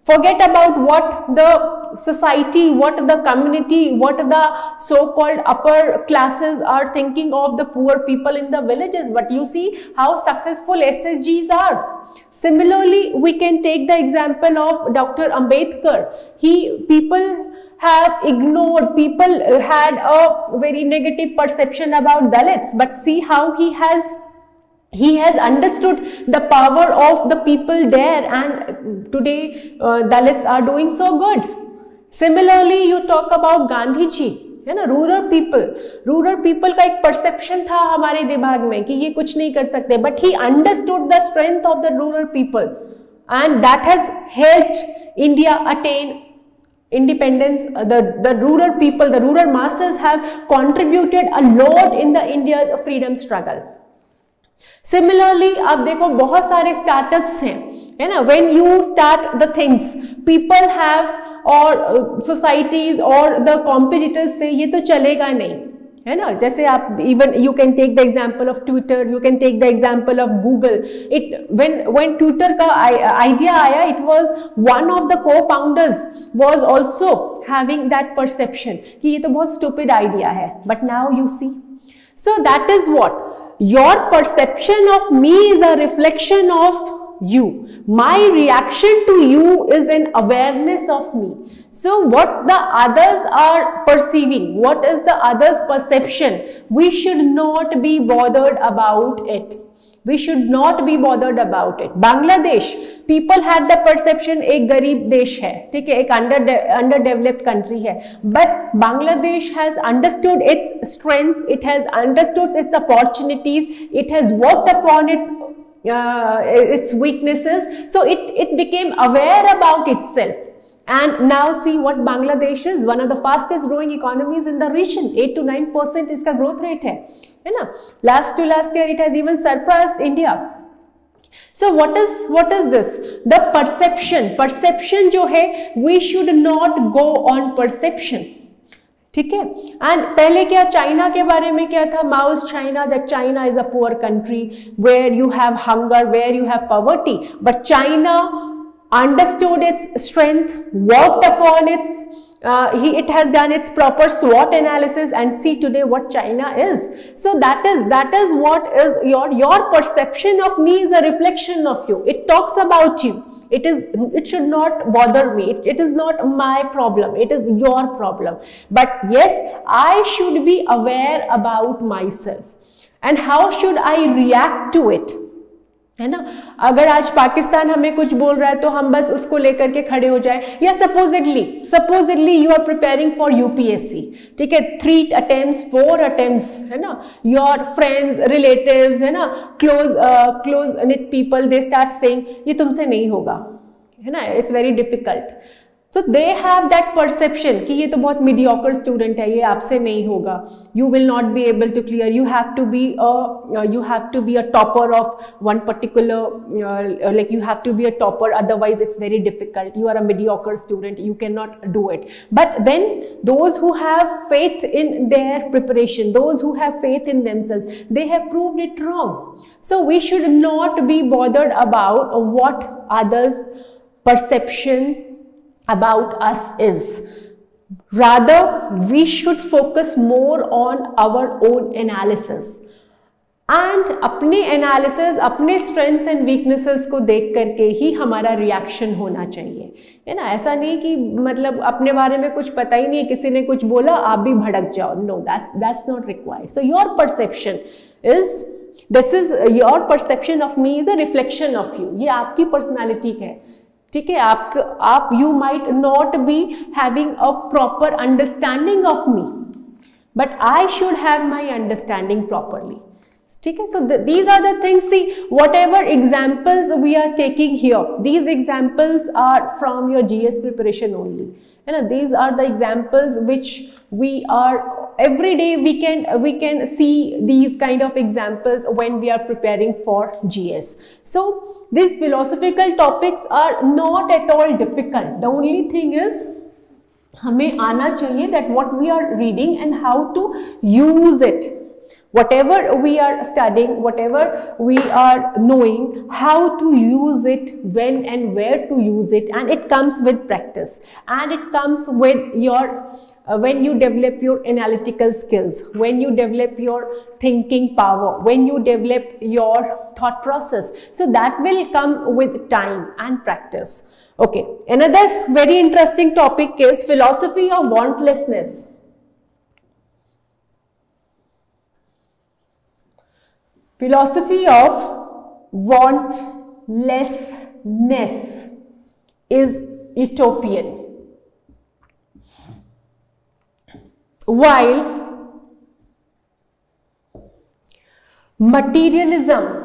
Forget about what the society, what the community, what the so-called upper classes are thinking of the poor people in the villages, but you see how successful SSGs are. Similarly, we can take the example of Dr. Ambedkar. People have ignored, people had a very negative perception about Dalits, but see how he has understood the power of the people there, and today Dalits are doing so good. Similarly, you talk about Gandhi ji, है ना, rural people का एक perception था हमारे दिमाग में कि ये कुछ नहीं कर सकते, but he understood the strength of the rural people, and that has helped India attain independence. The rural people, the rural masses have contributed a lot in the India's freedom struggle. Similarly, आप देखो बहुत सारे startups हैं, है ना, when you start the things, people have और societies और the competitors से ये तो चलेगा नहीं, है ना, जैसे आप even you can take the example of Twitter, you can take the example of Google. When Twitter का idea आया, it was one of the co-founders was also having that perception कि ये तो बहुत stupid idea है, but now you see. So that is what your perception of me is a reflection of you. My reaction to you is an awareness of me. So what the others are perceiving, what is the others' perception, we should not be bothered about it. We should not be bothered about it. Bangladesh, people had the perception एक गरीब देश है, ठीक है, एक underdeveloped country है, but Bangladesh has understood its strengths, it has understood its opportunities, it has worked upon its weaknesses, so it became aware about itself. And now see what Bangladesh is, one of the fastest growing economies in the region. 8 to 9% इसका growth rate है ना? Last year it has even surpassed India. So what is this? The perception जो है, we should not go on perception. ठीक है, and पहले क्या China के बारे में क्या था, Mao's China, that China is a poor country where you have hunger, where you have poverty, but China understood its strength, worked upon it has done its proper SWOT analysis, and see today what China is. So that is what is your perception of me is a reflection of you. It talks about you. It should not bother me. It is not my problem. It is your problem. But yes, I should be aware about myself. And how should I react to it? है ना, अगर आज पाकिस्तान हमें कुछ बोल रहा है तो हम बस उसको लेकर के खड़े हो जाए, या supposedly you are preparing for UPSC, ठीक है, 3 attempts 4 attempts, है ना, योर फ्रेंड्स रिलेटिव्स, है ना, close knit people, they start saying ये तुमसे नहीं होगा, है ना, it's very difficult. So they have that perception कि ये तो बहुत mediocre student है, ये आपसे नहीं होगा, you will not be able to clear, you have to be a topper of one particular like you have to be a topper, otherwise it's very difficult, you are a mediocre student, you cannot do it. But then those who have faith in their preparation, those who have faith in themselves, they have proved it wrong. So we should not be bothered about what others' perception about us is. Rather, we should focus more on our own analysis. And अपने analysis, अपने strengths and weaknesses को देख करके ही हमारा reaction होना चाहिए, है ना. ऐसा नहीं कि मतलब अपने बारे में कुछ पता ही नहीं है, किसी ने कुछ बोला आप भी भड़क जाओ. No, that's not required. So your perception is, this is your perception of me is a reflection of you. ये आपकी personality है, ठीक है. आप you might not be having a proper understanding of me, but I should have my understanding properly, ठीक है. So these are the things. See, whatever examples we are taking here, these examples are from your GS preparation only, and these are the examples which we are every day we can see these kind of examples when we are preparing for GS. So these philosophical topics are not at all difficult. The only thing is हमें आना चाहिए that what we are reading and how to use it. Whatever we are studying, whatever we are knowing, how to use it, when and where to use it, and it comes with practice, and it comes with your when you develop your analytical skills, when you develop your thinking power, when you develop your thought process. So that will come with time and practice. Okay, another very interesting topic is philosophy of wantlessness. Philosophy of wantlessness is utopian, while materialism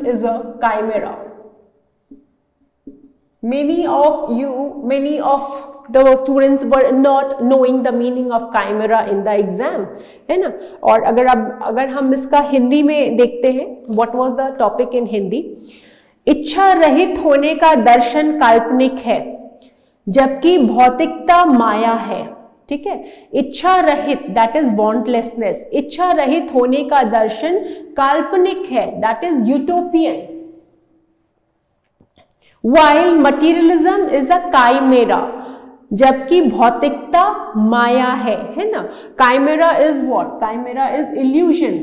is a chimera. Many of the students were not knowing the meaning of chimera in the exam, है ना. और अगर हम इसका हिंदी में देखते हैं, what was the topic in Hindi? इच्छा रहित होने का दर्शन काल्पनिक है, जबकि भौतिकता माया है, ठीक है. इच्छा रहित, that is wantlessness, इच्छा रहित होने का दर्शन काल्पनिक है, that is utopian. While materialism is a chimera, जबकि भौतिकता माया है ना. Chimera is what? Chimera is illusion,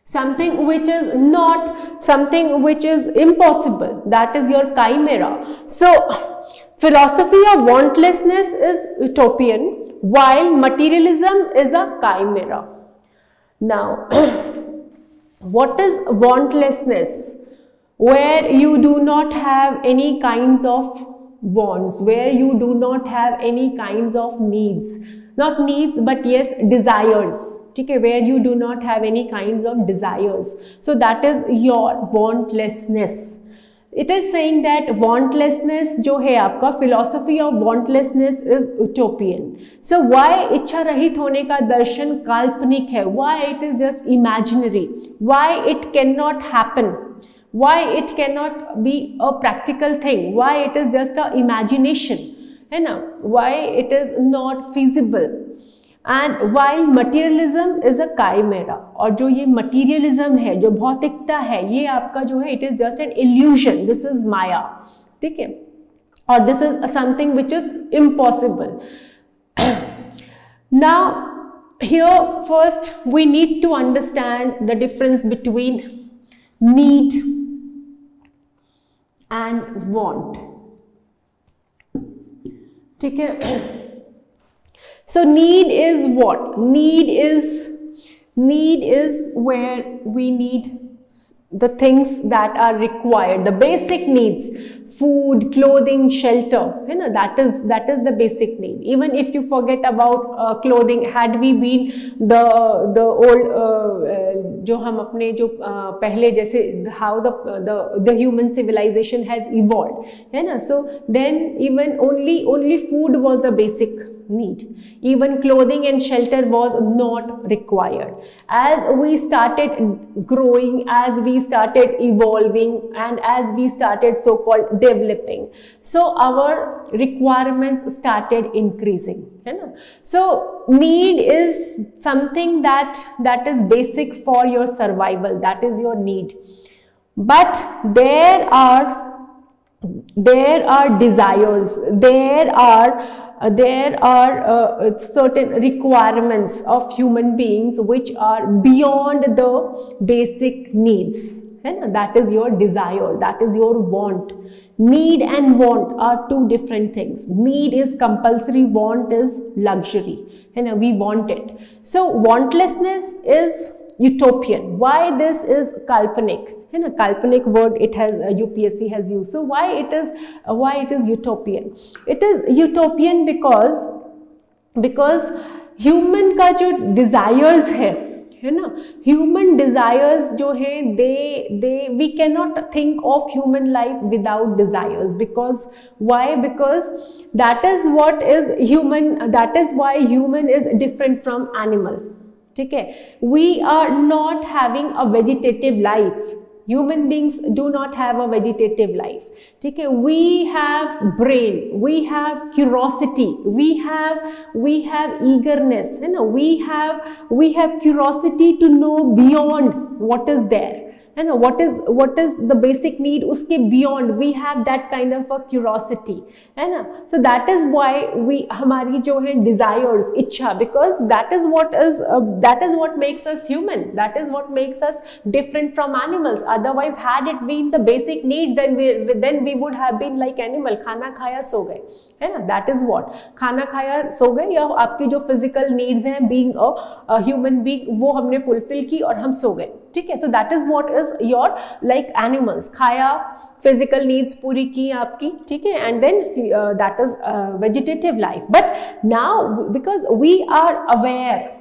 something which is not, something which is impossible, that is your chimera. So philosophy of wantlessness is utopian, while materialism is a chimera. Now what is wantlessness? Where you do not have any kinds of wants, where you do not have any kinds of needs, not needs but yes desires, okay, where you do not have any kinds of desires. So that is your wantlessness. It is saying that wantlessness जो है आपका, philosophy of wantlessness is utopian. So why इच्छा रहित होने का दर्शन काल्पनिक है? Why it is just imaginary? Why it cannot happen? Why it cannot be a practical thing? Why it is just a imagination, है ना? Why it is not feasible? And while materialism is a chimera, और जो ये materialism है, जो भौतिकता है, ये आपका जो है it is just an illusion. This is maya, ठीक है? Or this is something which is impossible. Now here first we need to understand the difference between need and want, ठीक है. So need is what? Need is where we need the things that are required, the basic needs, food, clothing, shelter, you know, that is the basic need. Even if you forget about clothing, had we been the old जो हम अपने जो पहले जैसे how the human civilization has evolved, है ना, so then even only food was the basic need. Even clothing and shelter was not required. As we started growing, as we started evolving, and as we started so-called developing, so our requirements started increasing, you know. So need is something that is basic for your survival, that is your need. But there are desires, there are certain requirements of human beings which are beyond the basic needs. That is your desire, that is your want. Need and want are two different things. Need is compulsory, want is luxury. We want it. So wantlessness is utopian. Why this is kalpanic? Kalpanic word it has UPSC has used. So why it is utopian? It is utopian because human का जो desires है ना, human desires जो है they we cannot think of human life without desires. Because why? Because that is what is human, that is why human is different from animal. ठीक है, we are not having a vegetative life. Human beings do not have a vegetative life. Okay, we have brain, we have curiosity, we have eagerness, you know, we have curiosity to know beyond what is there. You know, what is the basic need, uske beyond we have that kind of a curiosity, है ना. So that is why we हमारी जो है desires, इच्छा, because that is what makes us human, that is what makes us different from animals. Otherwise, had it been the basic need, then we would have been like animal. खाना खाया सो गए, है ना. That is what, खाना खाया सो गए, या आपकी जो physical needs हैं being a human being, वो हमने fulfill की और हम सो गए. ठीक है, so that is what is your like animals. खाया, physical needs पूरी की आपकी, ठीक है, and then that is vegetative life. But now because we are aware,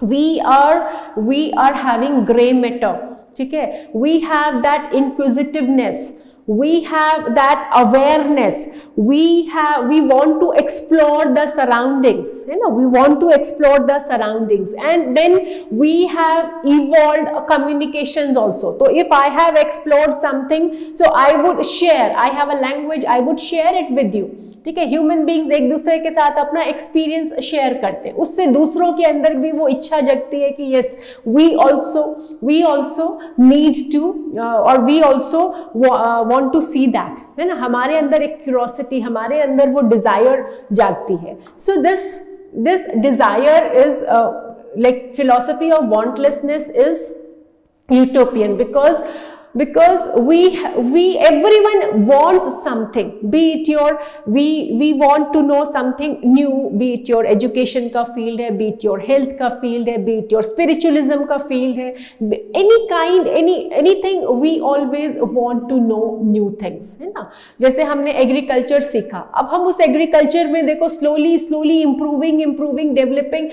we are having gray matter, ठीक है, we have that inquisitiveness, we have that awareness, we want to explore the surroundings, you know, we want to explore the surroundings, and then we have evolved communications also. So if I have explored something, so I would share, I have a language, I would share it with you. ठीक है, human beings एक दूसरे के साथ अपना experience share करते हैं, उससे दूसरों के अंदर भी वो इच्छा जगती है कि yes we also need to और we also want to see that, है ना. हमारे अंदर एक क्यूरोसिटी, हमारे अंदर वो डिजायर जागती है. So this desire is like philosophy of wantlessness is utopian because everyone wants something, be it your we want to know something new, be it your education का field है, be it your health का field है, be it your spiritualism का field है, anything, we always want to know new things, है ना. जैसे हमने एग्रीकल्चर सीखा, अब हम उस एग्रीकल्चर में देखो slowly improving, developing,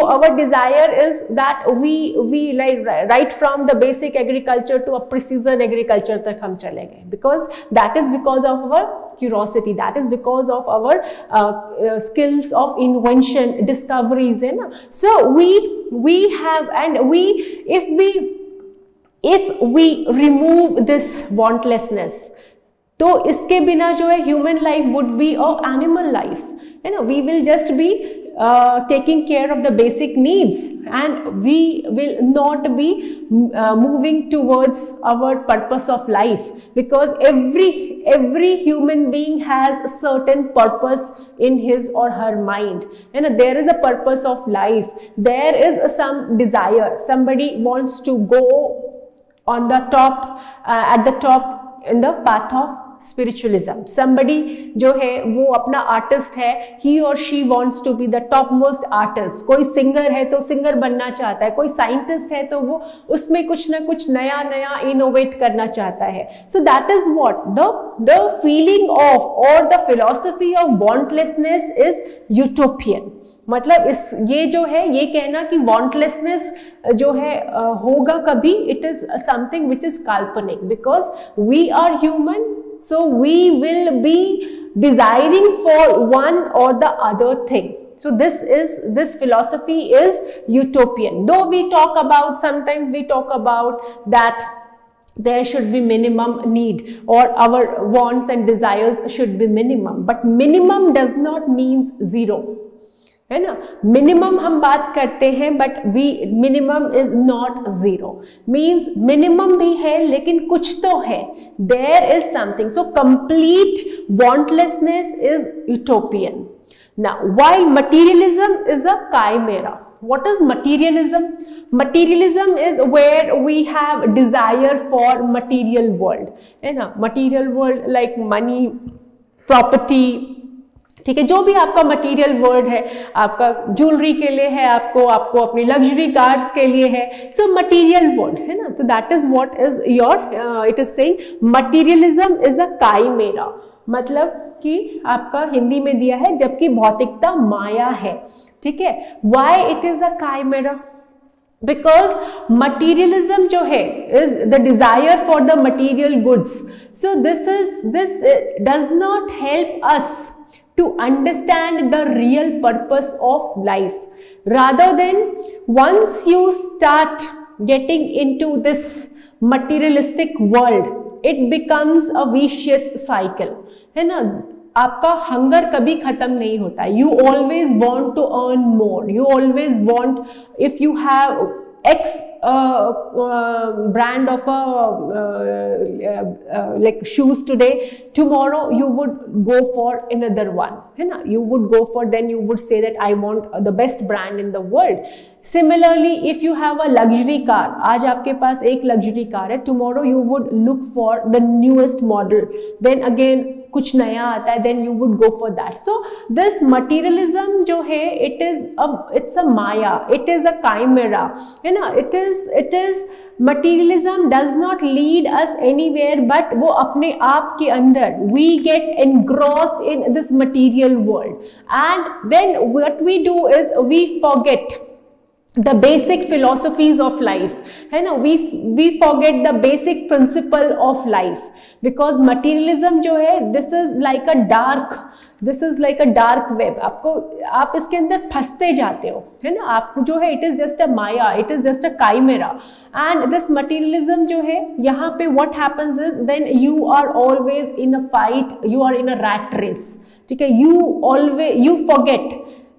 our desire is that we like right from the basic agriculture to a precision agriculture तक हम चले गए, because that is because of our curiosity, that is because of our skills of invention, discoveries, है ना. So we have, and if we remove this wantlessness, तो इसके बिना जो है human life would be a animal life, है ना. We will just be taking care of the basic needs, and we will not be moving towards our purpose of life, because every human being has a certain purpose in his or her mind, and there is a purpose of life, there is some desire. Somebody wants to go on the top, at the top in the path of spiritualism. Somebody जो है वो अपना artist है, he और she wants to be the top most artist. कोई singer है तो singer बनना चाहता है, कोई साइंटिस्ट है तो वो उसमें कुछ ना कुछ नया नया इनोवेट करना चाहता है। So that is what the feeling of or the philosophy of wantlessness is utopian. मतलब इस ये जो है ये कहना कि वांटलेसनेस जो है होगा कभी, it is something which is काल्पनिक, because we are human, so we will be desiring for one or the other thing. So this philosophy is utopian. Though we talk about, sometimes we talk about that there should be minimum need or our wants and desires should be minimum, but minimum does not means zero. है ना, minimum हम बात करते हैं but minimum is not zero, means minimum भी है लेकिन कुछ तो है, there is something. So complete wantlessness is utopian. Now while materialism is a chimera. What is materialism? Materialism is where we have desire for material world, है ना, material world like money, property, ठीक है, जो भी आपका material world है, आपका jewellery के लिए है, आपको अपनी लग्जरी कार्स के लिए है, सो मटेरियल वर्ल्ड है ना. तो that is what is your, it is saying materialism is a chimera. मतलब कि आपका हिंदी में दिया है जबकि भौतिकता माया है. ठीक है, why it is a chimera? Because materialism जो है is the desire for the material goods. So this does not help us to understand the real purpose of life. Rather than once you start getting into this materialistic world, it becomes a vicious cycle. है ना, आपका hunger कभी खत्म नहीं होता. You always want to earn more. You always want, if you have X brand of like shoes today, tomorrow you would go for another one, है ना, you would go for, then you would say that I want the best brand in the world. Similarly, if you have a luxury car, आज आपके पास एक luxury car है, tomorrow you would look for the newest model, then again कुछ नया आता है, then you would go for that. So this materialism जो है it's a maya, it is a chimera, है ना. it is materialism does not lead us anywhere, but वो अपने आप के अंदर we get engrossed in this material world, and then what we do is we forget the basic philosophies of life, है ना. we forget the basic principle of life, because materialism जो है this is like a dark web. आप इसके अंदर फंसते जाते हो, है ना. आप जो है it is just a maya, it is just a chimera, and this materialism जो है यहाँ पे what happens is then you are always in a fight, you are in a rat race. ठीक है, you forget,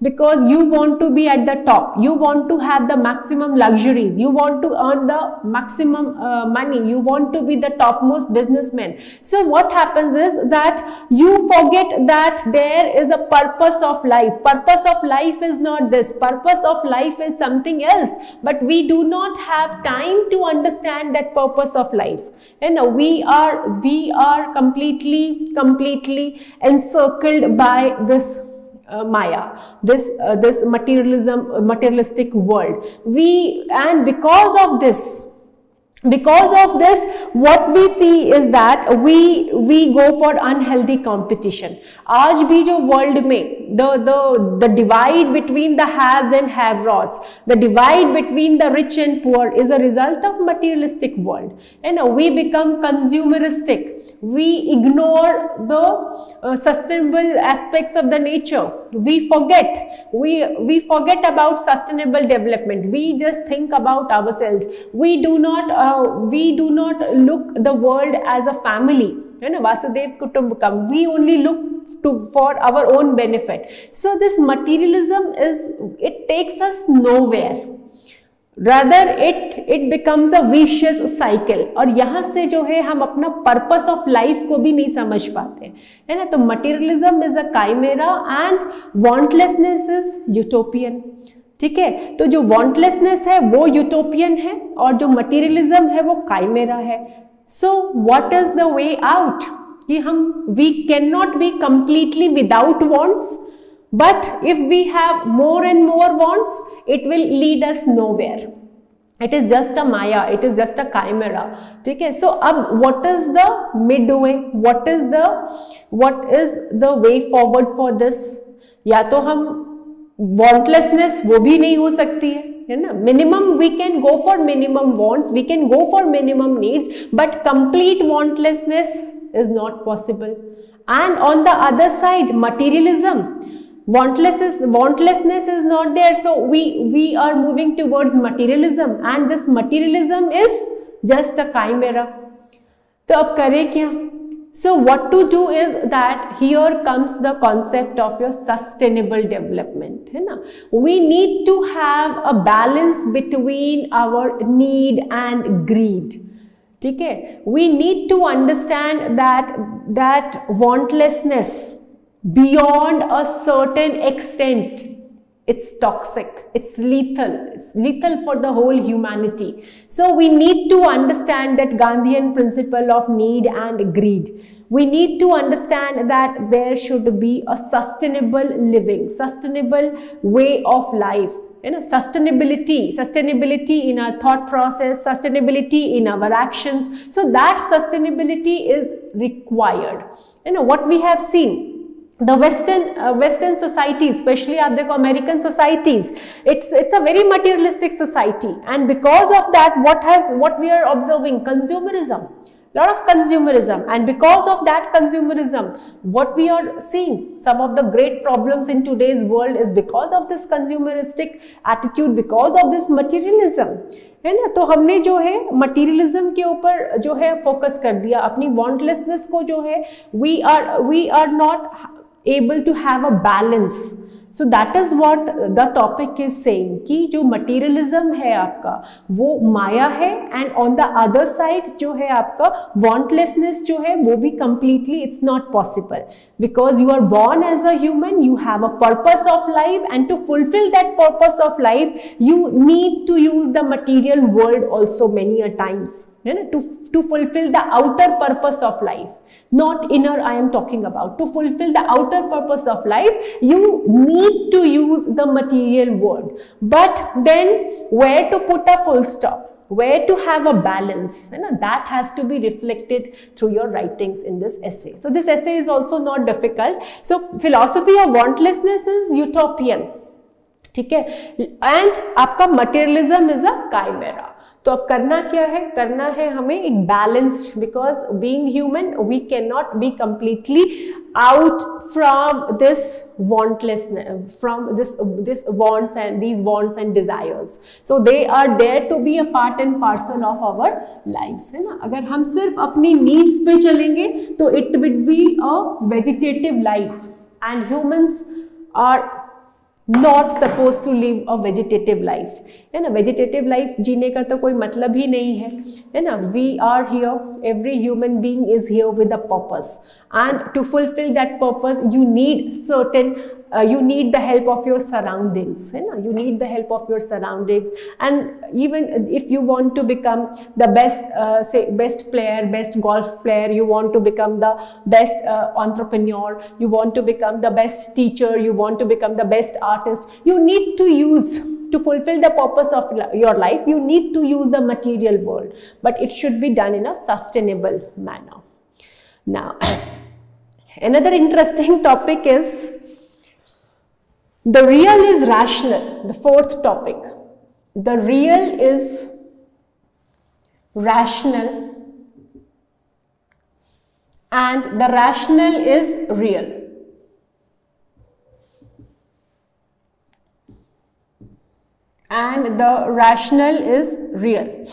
because you want to be at the top, you want to have the maximum luxuries, you want to earn the maximum money, you want to be the topmost businessman. So what happens is that you forget that there is a purpose of life. Purpose of life is not this, purpose of life is something else, but we do not have time to understand that purpose of life. And we are completely encircled by this maya, this materialistic world. And because of this what we see is that we go for unhealthy competition. आज भी जो world में the divide between the haves and have-nots, the divide between the rich and poor is a result of materialistic world. And we become consumeristic. We ignore the sustainable aspects of the nature. We forget about sustainable development. We just think about ourselves. We do not look the world as a family, है ना, Vasudev Kutumbakam. We only look for our own benefit. So this materialism it takes us nowhere. Rather it becomes a vicious cycle. और यहाँ से जो है हम अपना purpose of life को भी नहीं समझ पाते, है ना. तो materialism is a chimera and wantlessness is utopian. ठीक है, तो जो wantlessness है वो utopian है और जो materialism है वो chimera है. So what is the way out? कि हम we cannot be completely without wants, but if we have more and more wants, it will lead us nowhere. It is just a maya, it is just a chimera. ठीक है, so अब what is the midway, what is the way forward for this? या तो हम wantlessness वो भी नहीं हो सकती है ना, minimum we can go for minimum wants, we can go for minimum needs, but complete wantlessness is not possible. And on the other side, materialism, wantlessness is not there, so we are moving towards materialism, and this materialism is just a chimera. तो अब करें क्या? So what to do is that here comes the concept of your sustainable development, है ना? We need to have a balance between our need and greed. ठीक है? We need to understand that wantlessness beyond a certain extent, it's toxic, it's lethal for the whole humanity. So we need to understand that Gandhian principle of need and greed. We need to understand that there should be a sustainable living, sustainable way of life, you know, sustainability in our thought process, sustainability in our actions. So that sustainability is required. You know what we have seen, the western societies, especially आप देखो American societies, it's a very materialistic society, and because of that what we are observing, consumerism, lot of consumerism, and because of that consumerism what we are seeing, some of the great problems in today's world is because of this consumeristic attitude, because of this materialism, है ना? तो हमने जो है materialism के ऊपर जो है फोकस कर दिया, अपनी वांटलेसनेस को जो है we are not able to have a balance. So that is what the topic is saying कि जो materialism है आपका वो माया है, and on the other side जो है आपका wantlessness जो है वो भी completely it's not possible, because you are born as a human, you have a purpose of life, and to fulfill that purpose of life you need to use the material world also many a times, you know, to fulfill the outer purpose of life. Not inner, I am talking about. To fulfill the outer purpose of life, you need to use the material world. But then, where to put a full stop? Where to have a balance? You know, that has to be reflected through your writings in this essay. So, this essay is also not difficult. So, philosophy of wantlessness is utopian. ठीक है? And आपका materialism is a chimera. तो अब करना क्या है? करना है हमें एक balanced, because being human we can not be completely out from this wantlessness, from this wants and these wants and desires. So they are there to be a part and parcel of our lives, है ना? अगर हम सिर्फ अपनी needs पे चलेंगे तो it would be a vegetative life, and humans are not supposed to live a vegetative life, है ना? vegetative life जीने का तो कोई मतलब ही नहीं है ना? We are here, every human being is here with a purpose, and to fulfill that purpose you need certain you need the help of your surroundings, है ना? You need the help of your surroundings, and even if you want to become the best say best player, best golf player, you want to become the best entrepreneur, you want to become the best teacher, you want to become the best artist, you need to use, to fulfill the purpose of your life, you need to use the material world, but it should be done in a sustainable manner. Now, another interesting topic is the real is rational. The fourth topic. The real is rational and the rational is real. And the rational is real.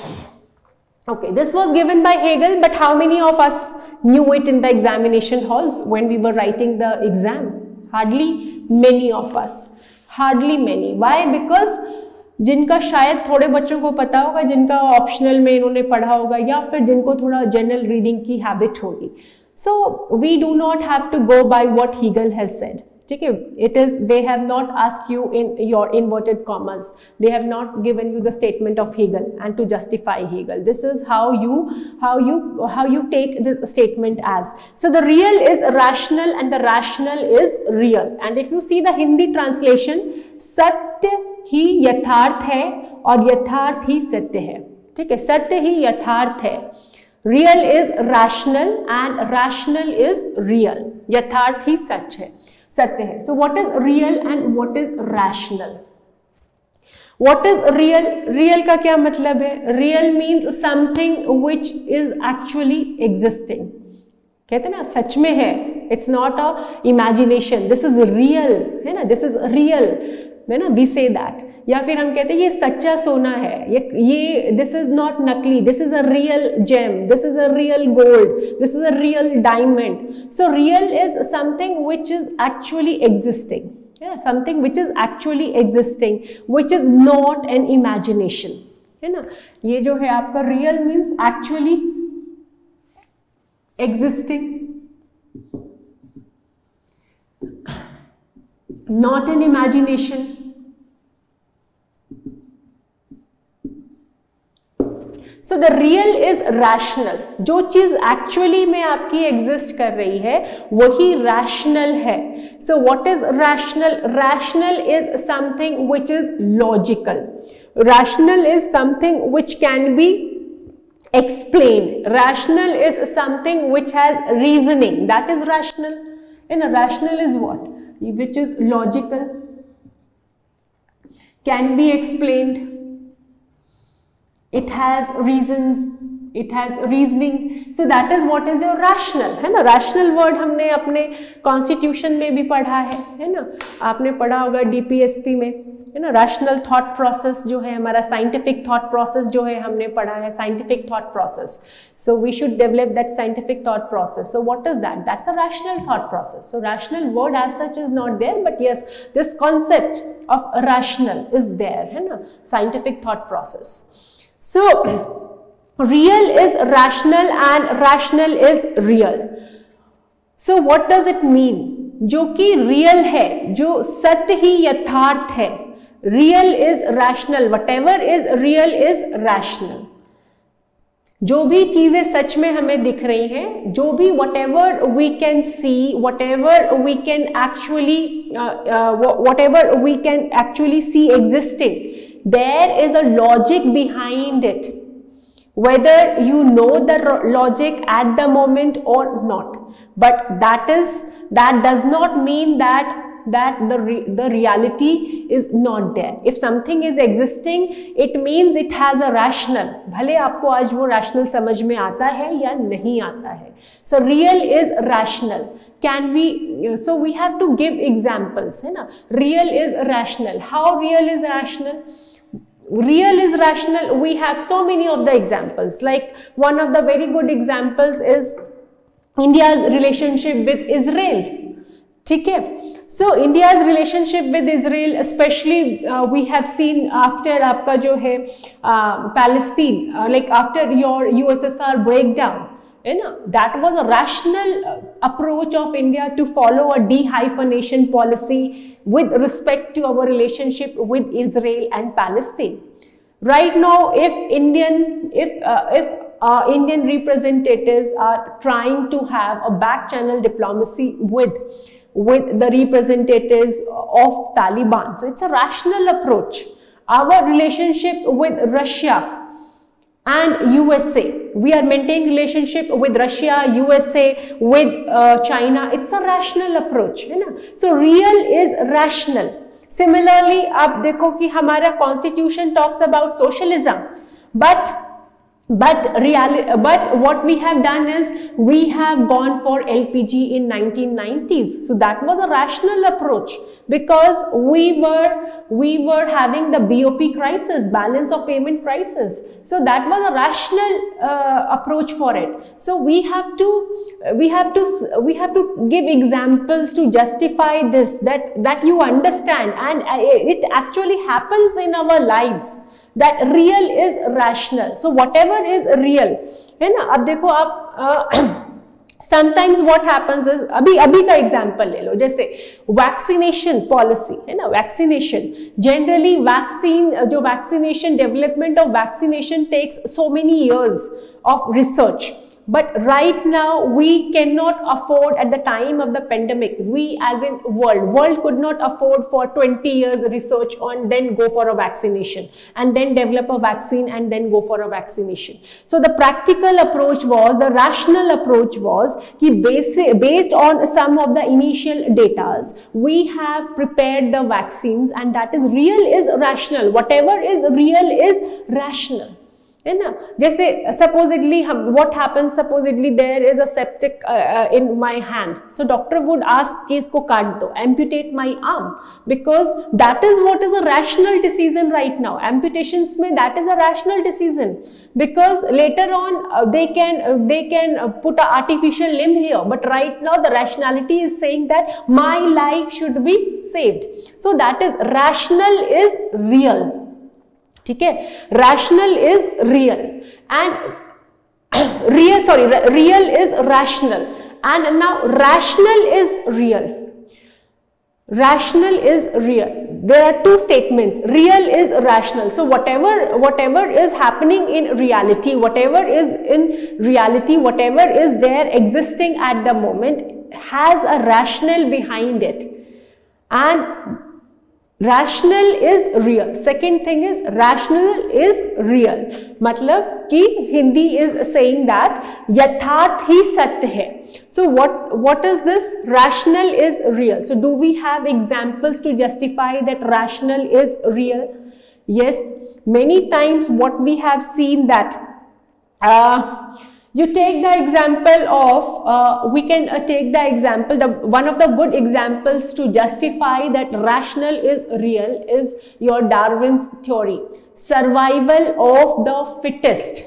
Okay, this was given by Hegel, but how many of us knew it in the examination halls when we were writing the exam? Hardly many of us. Hardly many. Why? Because जिनका शायद थोड़े बच्चों को पता होगा, जिनका optional में इन्होंने पढ़ा होगा, या फिर जिनको थोड़ा जनरल रीडिंग की हैबिट होगी. So we do not have to go by what Hegel has said. ठीक है, it is, they have not asked you in your inverted commas, they have not given you the statement of Hegel and to justify Hegel. This is how you take this statement as. So the real is rational and the rational is real. And if you see the Hindi translation, सत्य ही यथार्थ है और यथार्थ ही सत्य है, ठीक है, सत्य ही यथार्थ है, real is rational and rational is real, यथार्थ ही सच है, सत्य है. So what is real and what is rational? What is real? Real का क्या मतलब है? Real means something which is actually existing. कहते हैं ना सच में है, it's not a imagination, this is real, है ना, this is real, है ना, we say that. या फिर हम कहते हैं ये सच्चा सोना है, ये this is not नकली, this is a real gem, this is a real gold, this is a real diamond. So real is something which is actually existing, yeah, something which is actually existing, which is not an imagination, है ना. ये जो है आपका real means actually existing, not an imagination. So the real is rational. जो चीज actually में आपकी exist कर रही है वही rational है. So what is rational? Rational is something which is logical. Rational is something which can be explained. Rational is something which has reasoning. That is rational. And a rational is what? Which is logical, can be explained. It has reason, it has reasoning. So that is what is your rational, है ना. rational word हमने अपने constitution में भी पढ़ा है ना, आपने पढ़ा होगा DPSP में, है ना. rational thought process जो है हमारा scientific thought process जो है हमने पढ़ा है, scientific thought process. So we should develop that scientific thought process. So what is that? That's a rational thought process. So rational word as such is not there, but yes, this concept of rational is there, है ना, scientific thought process. So real is rational and rational is real. So what does it mean? जो कि real है, जो सत्य ही यथार्थ है, real is rational, whatever is real is rational. जो भी चीजें सच में हमें दिख रही हैं, जो भी whatever we can see, whatever we can actually see existing, there is a logic behind it, whether you know the logic at the moment or not. But that does not mean that the reality is not there. If something is existing, it means it has a rational. भले आपको आज वो rational समझ में आता है या नहीं आता है. So real is rational. Can we? So we have to give examples, है ना. Real is rational. How real is rational? Real is rational. We have so many of the examples. Like one of the very good examples is India's relationship with Israel. ठीक है. So India's relationship with Israel, especially we have seen after आपका जो है Palestine, like after your USSR breakdown, है ना, that was a rational approach of India to follow a de-hyphenation policy with respect to our relationship with Israel and Palestine. Right now, if Indian representatives are trying to have a back channel diplomacy with the representatives of Taliban, so it's a rational approach. Our relationship with Russia and USA, we are maintaining relationship with Russia, USA, with China. It's a rational approach, है ना. So real is rational. Similarly, आप देखो कि हमारा constitution talks about socialism, but what we have done is we have gone for LPG in 1990s. So that was a rational approach because we were having the BOP crisis, balance of payment crisis. So that was a rational approach for it. So we have to give examples to justify this, that you understand, and it actually happens in our lives. That real is rational. So whatever is real, है ना. अब देखो आप sometimes what happens is, अभी का example ले लो, जैसे vaccination policy है ना, वैक्सीनेशन जनरली जो vaccination development of vaccination takes so many years of research. But right now we cannot afford, at the time of the pandemic, we as in world could not afford for 20 years research on then go for a vaccination and then develop a vaccine and then go for a vaccination. So the practical approach was, the rational approach was ki based on some of the initial datas we have prepared the vaccines, and that is real is rational, whatever is real is rational, है ना. जैसे supposedly what happens, supposedly there is a septic in my hand, so doctor would ask कि इसको काट दो, amputate my arm, because that is what is a rational decision right now. Amputations में that is a rational decision, because later on they can put an artificial limb here, but right now the rationality is saying that my life should be saved. So that is rational is real. ठीक है, rational is real and real is rational, and now rational is real. Rational is real. There are two statements. Real is rational. So whatever is happening in reality, whatever is there existing at the moment has a rational behind it, and rational is real. Second thing is rational is real, मतलब कि Hindi is saying that यथार्थ ही सत्य है. So what is this? Rational is real. So do we have examples to justify that rational is real? Yes, many times what we have seen that you take the example of, we can take the example, one of the good examples to justify that rational is real is your Darwin's theory, survival of the fittest.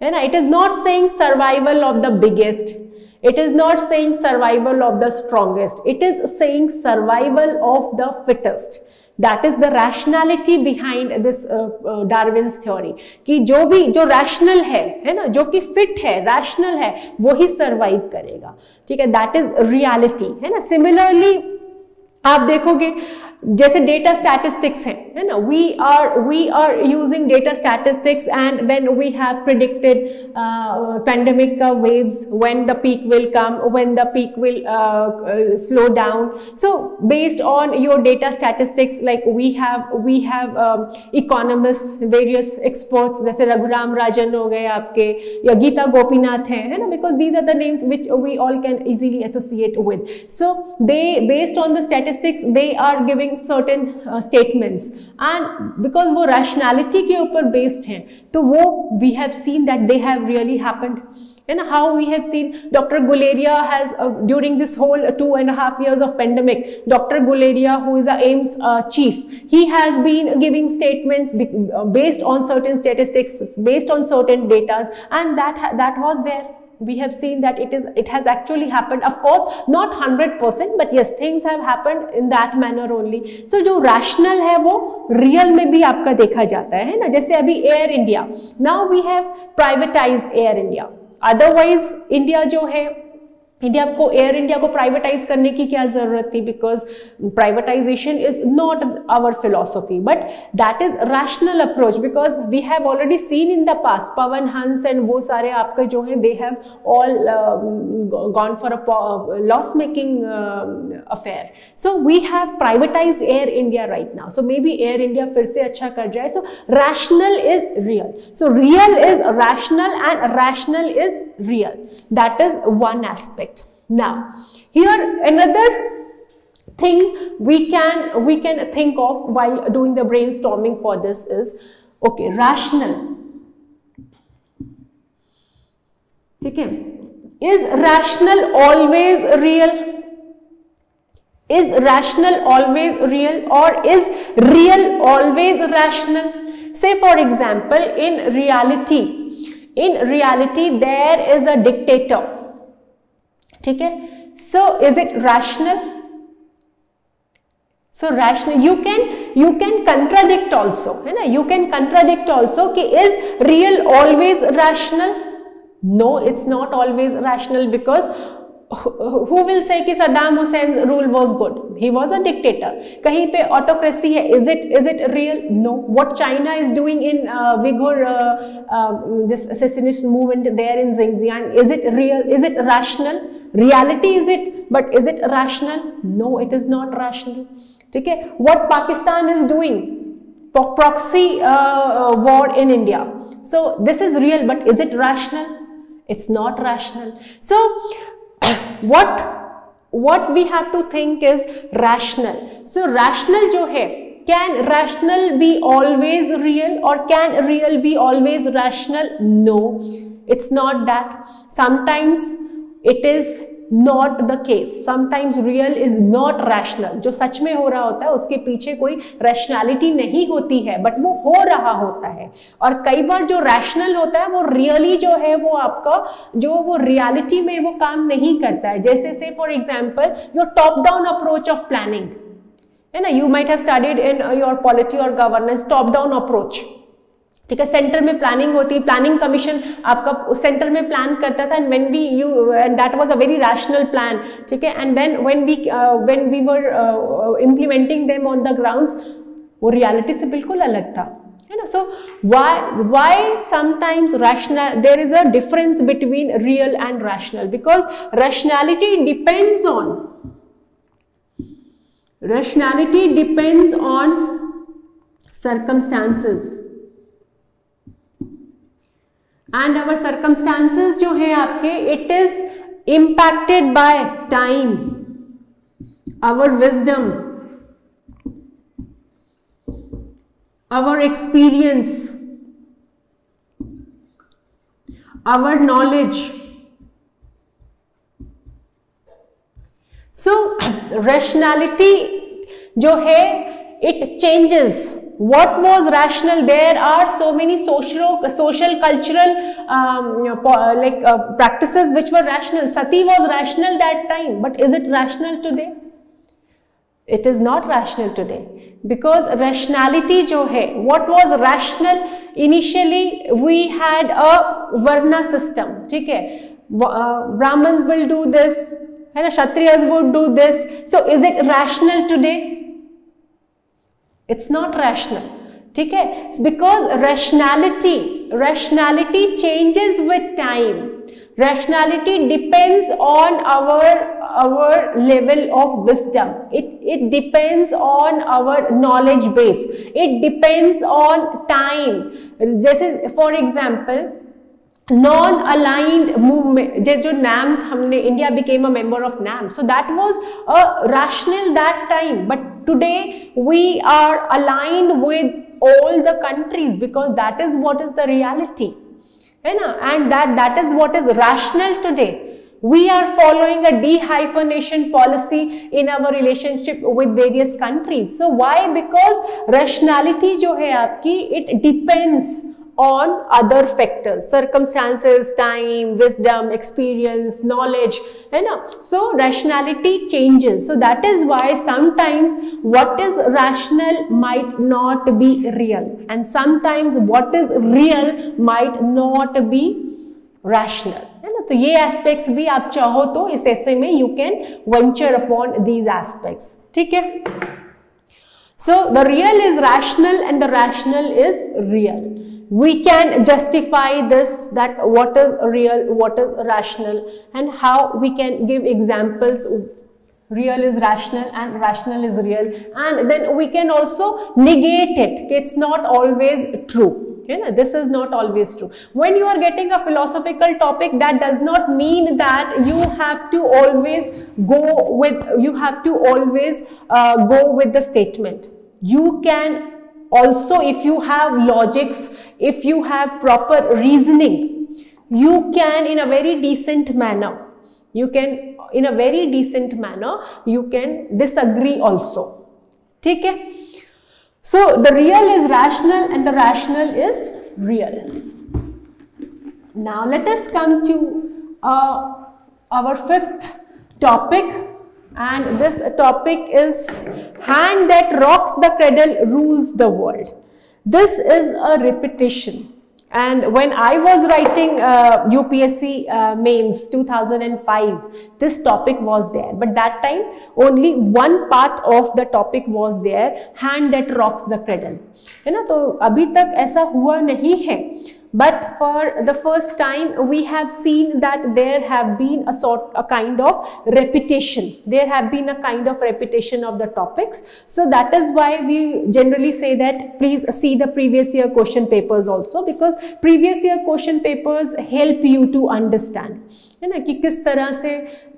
And it is not saying survival of the biggest, it is not saying survival of the strongest, it is saying survival of the fittest. That is the rationality behind this Darwin's theory, कि जो rational है ना, जो कि fit है, rational है, वो ही survive करेगा. ठीक है, that is reality, है ना. Similarly आप देखोगे जैसे डेटा स्टैटिस्टिक्स है ना, we are using data statistics and then we have predicted pandemic waves, when the peak will come, when the peak will slow down. So based on your data statistics, like we have economists, various experts, जैसे रघुराम राजन हो गए आपके, या गीता गोपीनाथ है ना, because these are the names which we all can easily associate with. So they, based on the statistics, they are giving certain statements, and because वो rationality के ऊपर based हैं, तो वो we have seen that they have really happened. And how we have seen Dr. Guleria has during this whole 2.5 years of pandemic, Dr. Guleria, who is a AIMS chief, he has been giving statements based on certain statistics, based on certain data, and that was there. We have seen that it has actually happened. Of course not 100%, but yes, things have happened in that manner only. So जो rational है वो real में भी आपका देखा जाता है ना. जैसे अभी Air India, now we have privatized Air India. Otherwise India जो है, इंडिया को, एयर इंडिया को प्राइवेटाइज करने की क्या जरूरत थी, because privatization is not our philosophy, but that is rational approach, because we have already seen in the past Pawan Hans and वो सारे आपके जो हैं, they have all gone for a loss making affair. So we have privatized Air India right now, so may be Air India फिर से अच्छा कर जाए. So rational is real, so real is rational and rational is real. That is one aspect. Now here another thing we can think of while doing the brainstorming for this is, okay, rational, ठीक है, is rational always real? Is rational always real, or is real always rational? Say for example, in reality there is a dictator, ठीक है, so is it rational? So rational, you can contradict also, है ना, you can contradict also कि is real always rational? No, it's not always rational, because who will say कि Saddam Hussein's rule was good? He was a dictator. कहीं पे autocracy है. Is it real? No. What China is doing in Uyghur this assassination movement there in Xinjiang, is it real? Is it rational? Reality is it, but is it rational? No, it is not rational. ठीक है. What Pakistan is doing, proxy war in India. So this is real, but is it rational? It's not rational. So what we have to think is rational. So rational जो है, can rational be always real, or can real be always rational? No, it's not that. Sometimes it is not the case. Sometimes real is not rational. जो सच में हो रहा होता है उसके पीछे कोई rationality नहीं होती है, but वो हो रहा होता है. और कई बार जो rational होता है वो really जो है वो आपका जो वो reality में वो काम नहीं करता है. जैसे say for example your top down approach of planning, है ना, you might have studied in your polity or governance top down approach. ठीक है. सेंटर में प्लानिंग होती है, प्लानिंग कमीशन आपका उस सेंटर में प्लान करता था, and when we and that was a very rational plan. ठीक है. And then when we were implementing them on the grounds, वो रियलिटी से बिल्कुल अलग था, है ना. So why sometimes rational, there is a difference between real and rational, because rationality depends on circumstances, and our circumstances जो है आपके, it is impacted by time, our wisdom, our experience, our knowledge. So rationality जो है it changes. What was rational? There are so many social cultural practices which were rational. Sati was rational that time, but is it rational today? It is not rational today, because rationality jo hai, what was rational initially? We had a varna system. ठीक है. Brahmins will do this, है ना, Kshatriyas would do this. So is it rational today? It's not rational. ठीक है. Because rationality changes with time. Rationality depends on our level of wisdom. It depends on our knowledge base. It depends on time. जैसे for example non aligned movement, जो NAM हमने, India became a member of NAM, so that was rational that time, but today we are aligned with all the countries, because that is what is the reality, है ना, and that is what is rational today. We are following a de-hyphenation policy in our relationship with various countries. So why? Because rationality जो है आपकी, it depends on other factors, circumstances, time, wisdom, experience, knowledge, है ना. So rationality changes. So that is why sometimes what is rational might not be real, and sometimes what is real might not be rational, है ना. तो ये aspects भी आप चाहो तो इस essay में you can venture upon these aspects. ठीक है. So the real is rational and the rational is real. We can justify this, that what is real, what is rational, and how we can give examples. Real is rational and rational is real, and then we can also negate it. It's not always true. This is not always true. When you are getting a philosophical topic, that does not mean that you have to always go with the statement. You can also, if you have logics, if you have proper reasoning, you can in a very decent manner, you can disagree also. ठीक है. So the real is rational and the rational is real. Now let us come to our fifth topic, and this topic is hand that rocks the cradle rules the world. This is a repetition. And when I was writing UPSC mains 2005, this topic was there, but that time only one part of the topic was there, hand that rocks the cradle, है ना. तो अभी तक ऐसा हुआ नहीं है, but for the first time we have seen that there have been a kind of repetition. There have been a kind of repetition of the topics. So that is why we generally say that please see the previous year question papers also, because previous year question papers help you to understand, है ना, कि किस तरह से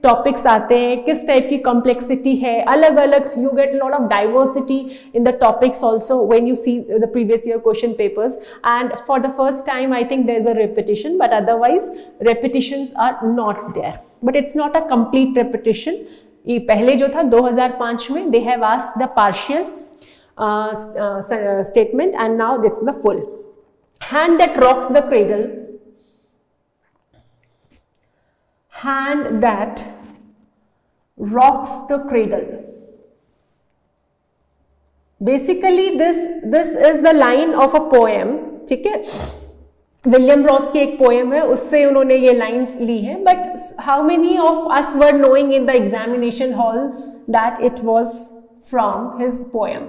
topics आते हैं, किस type की कॉम्प्लेक्सिटी है, अलग अलग, you get lot of diversity in the topics also when you see the previous year question papers. And for the first time I think there is a repetition, but otherwise repetitions are not there, but it's not a complete repetition. ये पहले जो था 2005 में, they have asked the partial statement and now it's the full. Hand that rocks the cradle, hand that rocks the cradle. Basically this is the line of a poem, ठीक है. William Ross की एक poem है, उससे उन्होंने ये lines ली है. But how many of us were knowing in the examination hall that it was from his poem.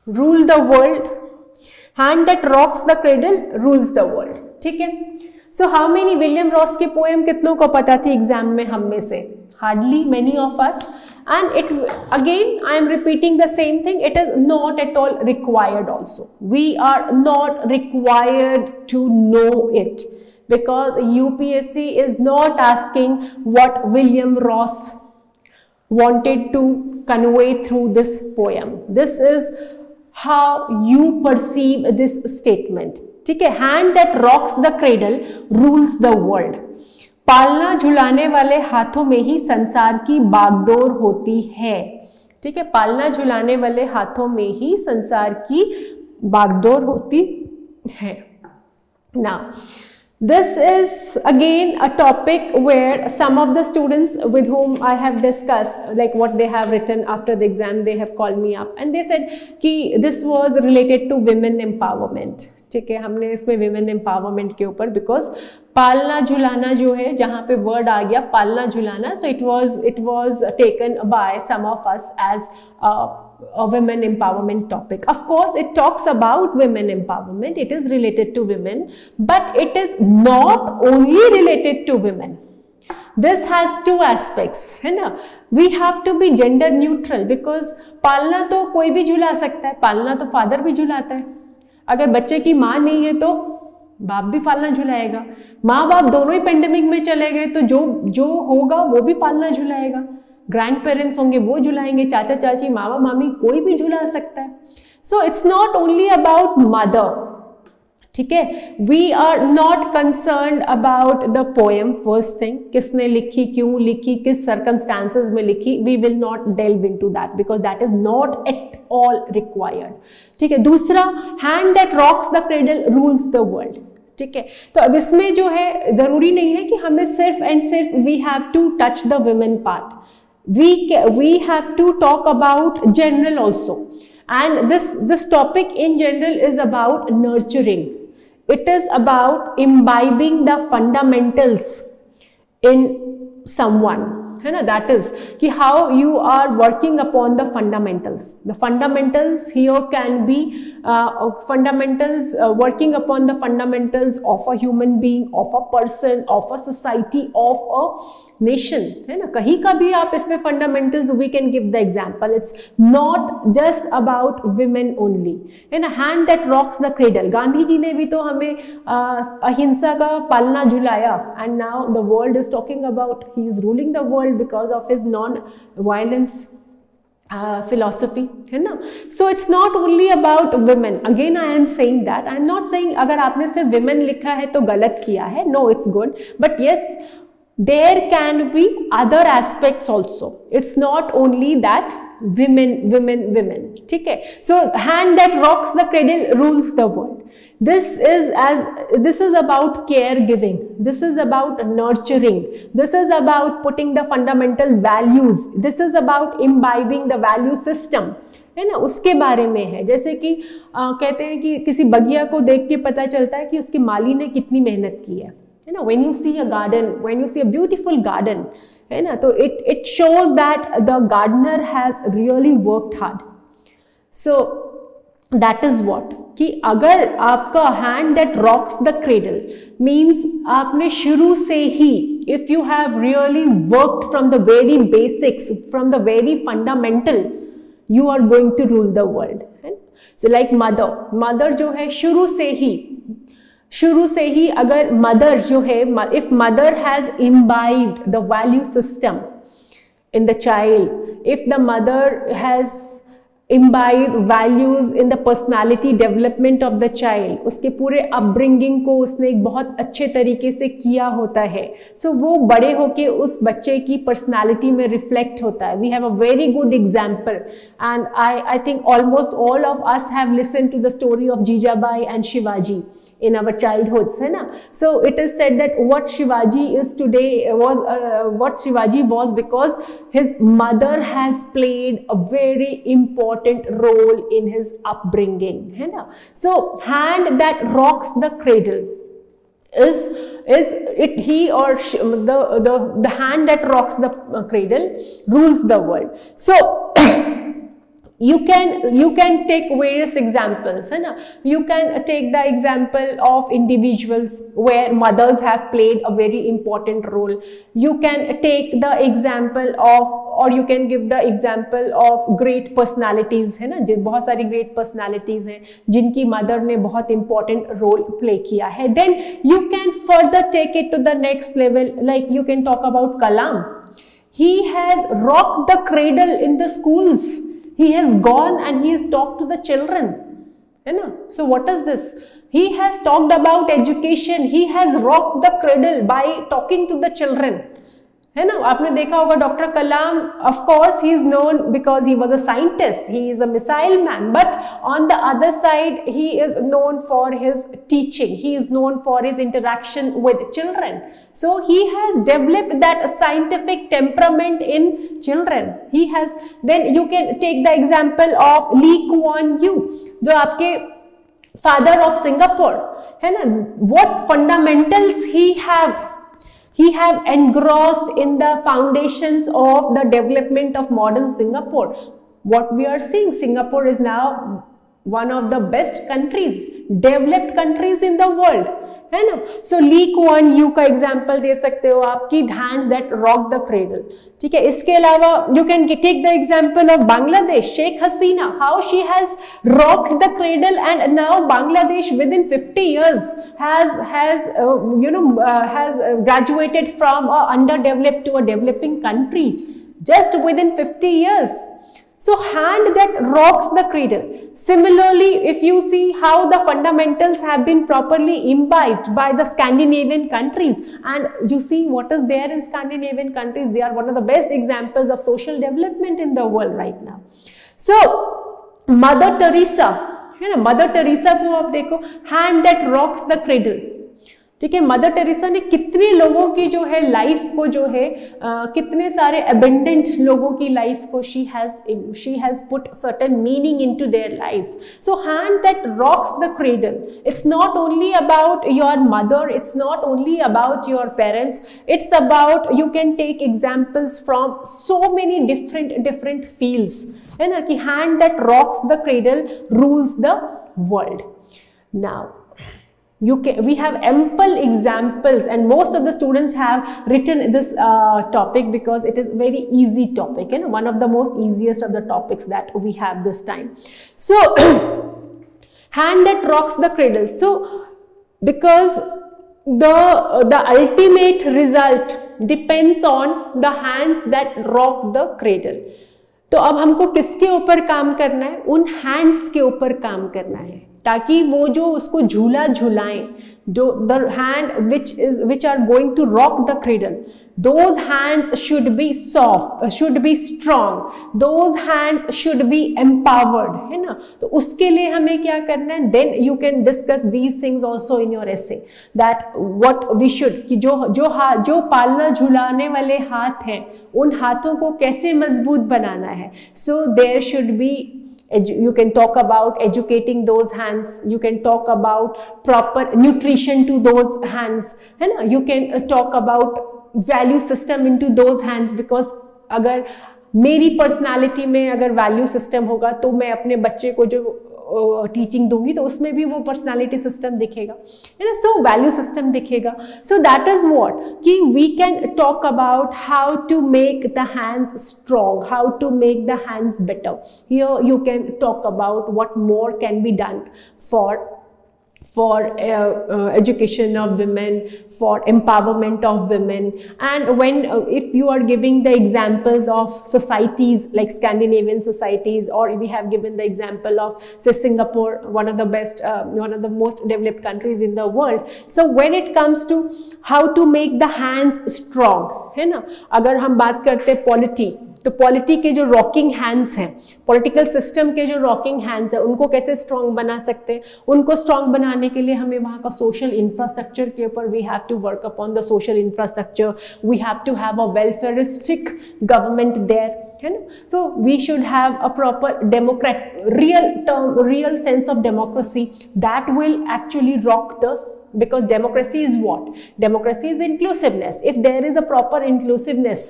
Rule the world, hand that rocks the cradle rules the world, ठीक है. So how many William Ross की poem कितनों को पता थी exam में हम में से? Hardly many of us. And it again, I am repeating the same thing, it is not at all required also. We are not required to know it, because UPSC is not asking what William Ross wanted to convey through this poem. This is how you perceive this statement, ठीक है. Hand that rocks the cradle rules the world. पालना झुलाने वाले हाथों में ही संसार की बागडोर होती है, ठीक है. पालना झुलाने वाले हाथों में ही संसार की बागडोर होती है. Now, this is again a topic where some of the students with whom I have discussed, like what they have written after the exam, they have called me up and they said कि this was related to women empowerment, ठीक है. हमने इसमें women empowerment के ऊपर, because पालना झुलाना जो है, जहाँ पे वर्ड आ गया पालना झुलाना, so it was taken by some of us as a women empowerment topic. Of course, it talks about women empowerment, it is related to women, but it is not only related to women. This has two aspects, है ना. We have to be gender neutral, because पालना तो कोई भी झुला सकता है, पालना तो फादर भी झुलाता है. अगर बच्चे की माँ नहीं है तो बाप भी पालना झुलाएगा. माँ बाप दोनों ही पेंडेमिक में चले गए तो जो होगा वो भी पालना झुलाएगा. ग्रैंड पेरेंट्स होंगे वो झुलाएंगे, चाचा चाची मामा मामी कोई भी झुला सकता है. So it's not only about mother, ठीक है. We are not concerned about the poem. First thing, किसने लिखी, क्यों लिखी, किस सर्कमस्टांसेस में लिखी, we will not delve into that, because that is not at all required, ठीक है. दूसरा, hand that rocks the cradle rules the world, ठीक है. तो अब इसमें जो है जरूरी नहीं है कि हमें सिर्फ एंड सिर्फ we have to touch the women part. We have to talk about general also, and this topic in general is about nurturing. It is about imbibing the fundamentals in someone, है ना. That is कि how you are working upon the fundamentals. The fundamentals here can be fundamentals, working upon the fundamentals of a human being, of a person, of a society, of a nation, है ना. कहीं का भी आप इसमें fundamentals, we can give the example. It's not just about women only, है ना. Hand that rocks the cradle. Gandhi ji ने भी तो हमें अहिंसा का पालना झुलाया, and now the world is talking about he is ruling the world because of his non-violence philosophy, है ना. So it's not only about women. Again I am saying that, I am not saying अगर आपने सिर्फ women लिखा है तो गलत किया है. No, it's good, but yes, there can be other aspects also. It's not only that women, ठीक है. So hand that rocks the cradle rules the world. This is about caregiving, this is about nurturing, this is about putting the fundamental values, this is about imbibing the value system, है ना, उसके बारे में है। जैसे कि कहते हैं कि किसी बगिया को देख के पता चलता है कि उसके माली ने कितनी मेहनत की है ना। When you see a garden, when you see a beautiful garden, है ना, तो it shows that the gardener has really worked hard. So that is what, कि अगर आपका hand that rocks the cradle means आपने शुरू से ही, if you have really worked from the very basics, from the very fundamental, you are going to rule the world. So like mother जो है शुरू से ही अगर मदर जो है, if mother has imbibed the value system in the child, if the mother has imbibed values in the personality development of the child, उसके पूरे upbringing को उसने एक बहुत अच्छे तरीके से किया होता है, so वो बड़े होके उस बच्चे की पर्सनालिटी में रिफ्लेक्ट होता है। We have a very good example and I think almost all of us have listened to the story of Jijabai and Shivaji in our childhoods, है ना। So it is said that what Shivaji is today what Shivaji was because his mother has played a very important role in his upbringing, है ना। So hand that rocks the cradle is it he or she, the hand that rocks the cradle rules the world. So you can take various examples, है ना। You can take the example of individuals where mothers have played a very important role. You can take the example of, or you can give the example of great personalities, है ना। बहुत सारी great personalities हैं जिनकी mother ने बहुत important role play किया है। Then you can further take it to the next level, like you can talk about Kalam. He has rocked the cradle in the schools. He has gone and he has talked to the children, है ना। So what is this? He has talked about education. He has rocked the cradle by talking to the children, है ना। आपने देखा होगा doctor Kalam, of course he is known because he was a scientist, he is a missile man, but on the other side he is known for his teaching, he is known for his interaction with children. So he has developed that scientific temperament in children. He has, then you can take the example of Lee Kuan Yew, जो आपके father of Singapore, है ना। What fundamentals he have engrossed in the foundations of the development of modern Singapore. What we are seeing, Singapore is now one of the best countries, developed countries in the world, है ना। So Lee Kuan Yew का example दे सकते हो आपकी hands that rock the cradle, ठीक है। इसके अलावा you can take the example of Bangladesh, Sheikh Hasina, how she has rocked the cradle and now Bangladesh within 50 years has graduated from a underdeveloped to a developing country just within 50 years. So hand that rocks the cradle. Similarly, if you see how the fundamentals have been properly imbibed by the Scandinavian countries, and you see what is there in Scandinavian countries, they are one of the best examples of social development in the world right now. So Mother Teresa, है ना, Mother Teresa को आप देखो, hand that rocks the cradle, ठीक है। Mother Teresa ने कितने लोगों की जो है लाइफ को जो है कितने सारे एबेंडेंट लोगों की लाइफ को she has put certain meaning into their lives. So hand that rocks the cradle, it's not only about your mother, it's not only about your parents, it's about, you can take examples from so many different fields, है ना, कि hand that rocks the cradle rules the world. Now we have ample examples and most of the students have written this topic because it is very easy topic and one of the most easiest of the topics that we have this time. So hand that rocks the cradle. So because the ultimate result depends on the hands that rock the cradle. तो अब हमको किसके ऊपर काम करना है? उन hands के ऊपर काम करना है ताकि वो जो उसको झूला झुलाएं, the hand which are going to rock the cradle, those hands should be soft, should be strong, those hands should be empowered, है ना। तो उसके लिए हमें क्या करना है? Then you can discuss these things also in your essay, that what we should, कि जो पालना झुलाने वाले हाथ हैं उन हाथों को कैसे मजबूत बनाना है। So there should be You can talk about educating those hands. You can talk about proper nutrition to those hands. You can talk about value system into those hands, because अगर मेरी पर्सनालिटी में अगर value system होगा तो मैं अपने बच्चे को जो टीचिंग दूंगी तो उसमें भी वो पर्सनालिटी सिस्टम दिखेगा, है ना. सो वैल्यू सिस्टम दिखेगा. सो दैट इज व्हाट कि we can talk about how to make the hands strong, how to make the hands better. Here you can talk about what more can be done for education of women, for empowerment of women. And when if you are giving the examples of societies like Scandinavian societies, or we have given the example of say Singapore, one of the best one of the most developed countries in the world. So when it comes to how to make the hands strong, है ना, अगर हम बात करते polity, तो polity के जो rocking hands हैं, पॉलिटिकल सिस्टम के जो रॉकिंग हैंड्स हैं, उनको कैसे स्ट्रॉन्ग बना सकते हैं. उनको स्ट्रॉन्ग बनाने के लिए हमें वहाँ का सोशल इंफ्रास्ट्रक्चर के ऊपर we have to work upon the social infrastructure. We have to have a welfaristic government there, है ना. So we should have a proper democrat real sense of democracy that will actually rock the, because democracy is what? Democracy is inclusiveness. If there is a proper inclusiveness,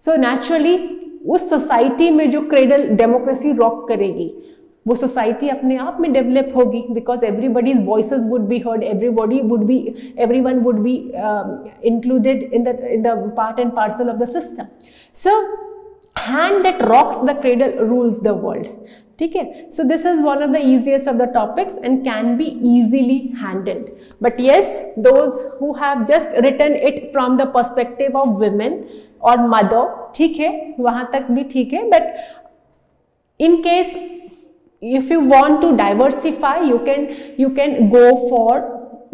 so naturally उस society में जो cradle democracy rock करेगी वो society अपने आप में develop होगी, because everybody's voices would be heard, everyone would be included in the part and parcel of the system. So hand that rocks the cradle rules the world. ठीक है. So this is one of the easiest of the topics and can be easily handled. But yes, those who have just written it from the perspective of women or mother, ठीक है, वहां तक भी ठीक है. But in case if you want to diversify, you can go for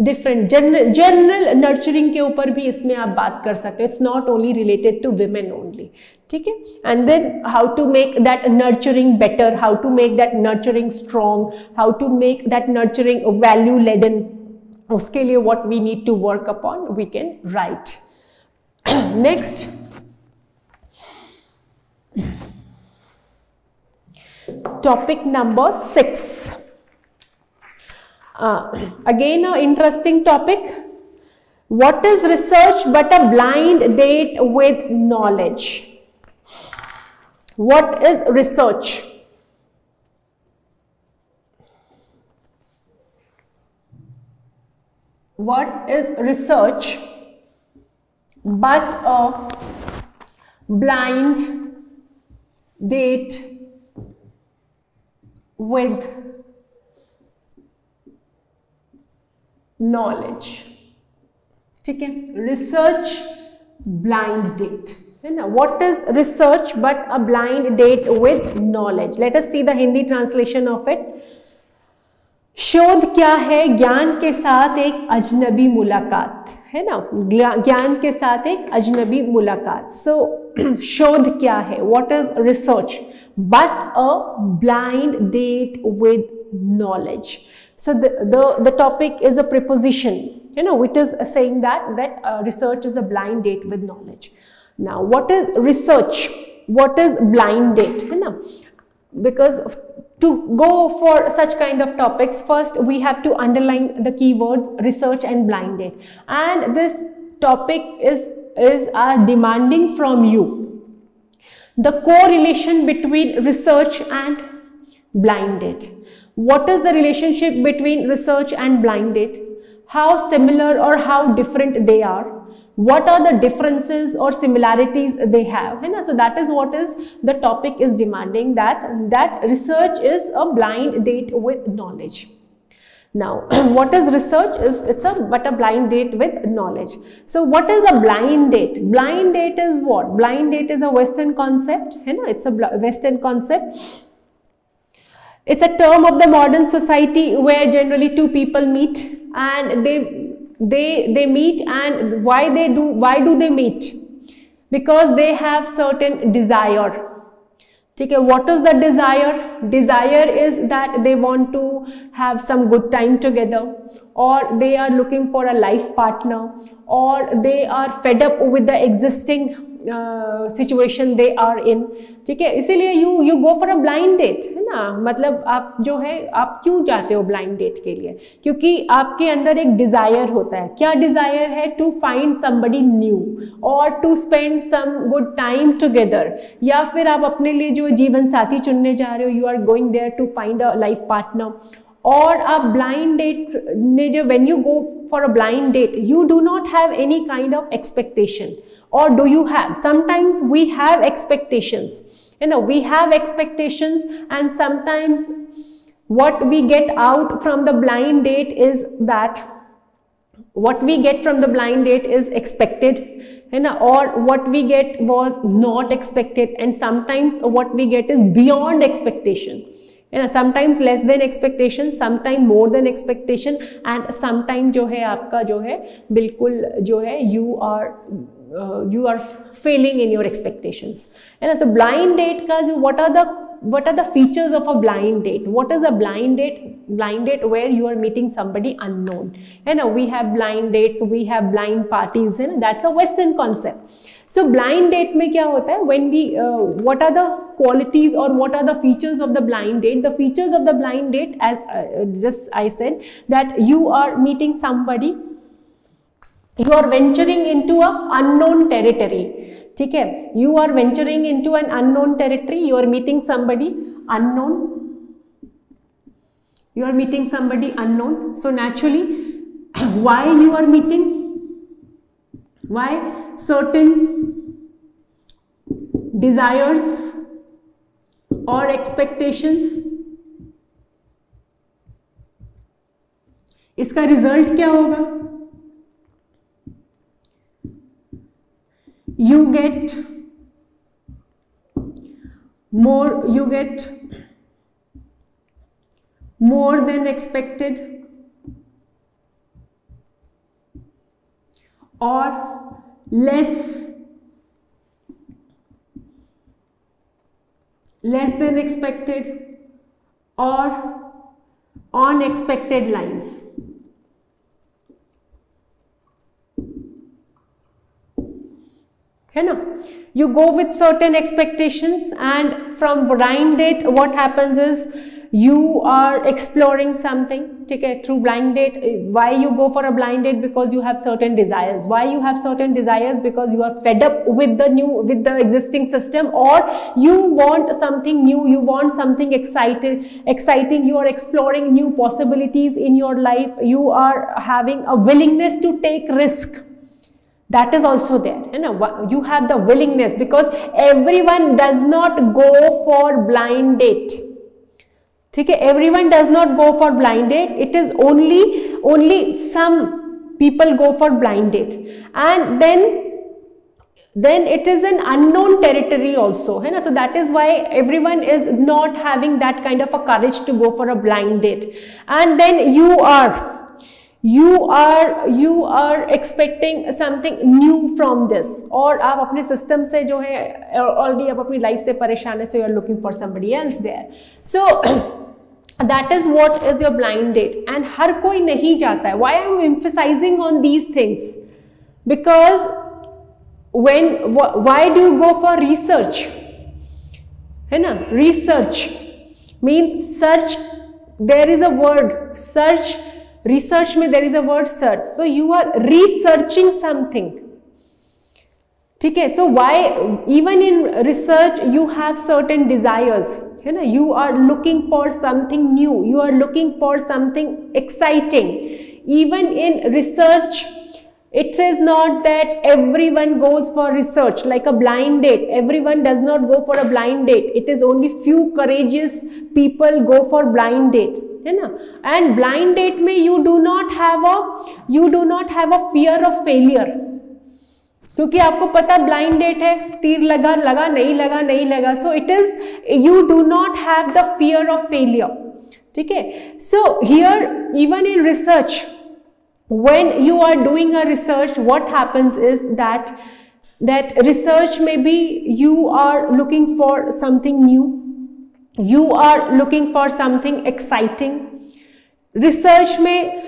different general nurturing के ऊपर भी इसमें आप बात कर सकते हैं. It's not only related to women only, ठीक है. And then how to make that nurturing better, how to make that nurturing strong, how to make that nurturing value laden, उसके लिए what we need to work upon we can write. Next, topic number 6. Again an interesting topic. What is research but a blind date with knowledge? What is research? What is research but a blind date with knowledge? ठीक है. Research blind date, है ना. What is research but a blind date with knowledge? Let us see the Hindi translation of it. शोध क्या है? ज्ञान के साथ एक अजनबी मुलाकात, है ना. ज्ञान के साथ एक अजनबी मुलाकात. सो शोध क्या है? What is research but a blind date with knowledge? So the topic is a preposition, you know, which is saying that research is a blind date with knowledge. Now what is research? What is blind date? You know, because to go for such kind of topics, first we have to underline the keywords research and blind date, and this topic is demanding from you the correlation between research and blind date. What is the relationship between research and blind date? How similar or how different they are? What are the differences or similarities they have? So that is what is the topic is demanding, that research is a blind date with knowledge. Now what is research? It's but a blind date with knowledge. So what is a blind date? Blind date is what? Blind date is a Western concept. It's a Western concept. It's a term of the modern society where generally two people meet and they meet, and why do they meet? Because they have certain desire. Okay, what is the desire? Desire is that they want to have some good time together, or they are looking for a life partner, or they are fed up with the existing situation they are in, ठीक है, इसीलिए you go for a blind date, है ना, मतलब आप जो है आप क्यों जाते हो ब्लाइंड डेट के लिए, क्योंकि आपके अंदर एक डिजायर होता है। क्या डिजायर है? टू फाइंड समबडी न्यू और to spend some good time together, या फिर आप अपने लिए जो जीवन साथी चुनने जा रहे हो, you are going there to find a life partner. और आप ब्लाइंड डेट ने जो when you go for a blind date you do not have any kind of expectation, और do you have? Sometimes we have expectations, you know, we have expectations, and sometimes what we get out from the blind date is that what we get from the blind date is expected, you know, or what we get was not expected, and sometimes what we get is beyond expectation, you know, sometimes less than expectation, sometimes more than expectation, and sometimes जो है आपका जो है बिल्कुल जो है you are failing in your expectations, and so blind date का जो what are the features of a blind date? What is a blind date? Blind date where you are meeting somebody unknown, you know, we have blind dates, we have blind parties, you know, that's a Western concept. So blind date में क्या होता है? When we what are the qualities or what are the features of the blind date? The features of the blind date, as just I said, that you are meeting somebody, you are venturing into a unknown territory, ठीक है, you are venturing into an unknown territory, you are meeting somebody unknown, you are meeting somebody unknown. So naturally why you are meeting, why certain desires or expectations, इसका result क्या होगा? You get more than expected, or less than expected, or on expected lines. है ना, you go with certain expectations, and from blind date what happens is you are exploring something, ठीक है, through blind date. Why you go for a blind date? Because you have certain desires. Why you have certain desires? Because you are fed up with the existing system, or you want something new, you want something exciting, you are exploring new possibilities in your life, you are having a willingness to take risk. That is also there, you know, you have the willingness, because everyone does not go for blind date, ठीक है, everyone does not go for blind date. It is only some people go for blind date, and then it is an unknown territory also, है ना, so that is why everyone is not having that kind of a courage to go for a blind date. And then you are expecting something new from this, और आप अपने system से जो है already आप अपनी लाइफ से परेशान है, so you are looking for somebody else there. So that is what is your blind date, and हर कोई नहीं जाता है. Why I am emphasizing on these things? Because why do you go for research, है ना, research means search, there is a word search, research में there is a word search, so you are researching something, ठीक है. So why even in research you have certain desires, है ना, you are looking for something new, you are looking for something exciting. Even in research it says not that everyone goes for research like a blind date. Everyone does not go for a blind date. It is only few courageous people go for blind date, है ना. And blind date में you do not have a fear of failure, क्योंकि आपको पता blind date है, तीर लगा नहीं लगा, so it is you do not have the fear of failure, ठीक है. So here even in research, when you are doing a research, what happens is that research maybe you are looking for something new, you are looking for something exciting. Research में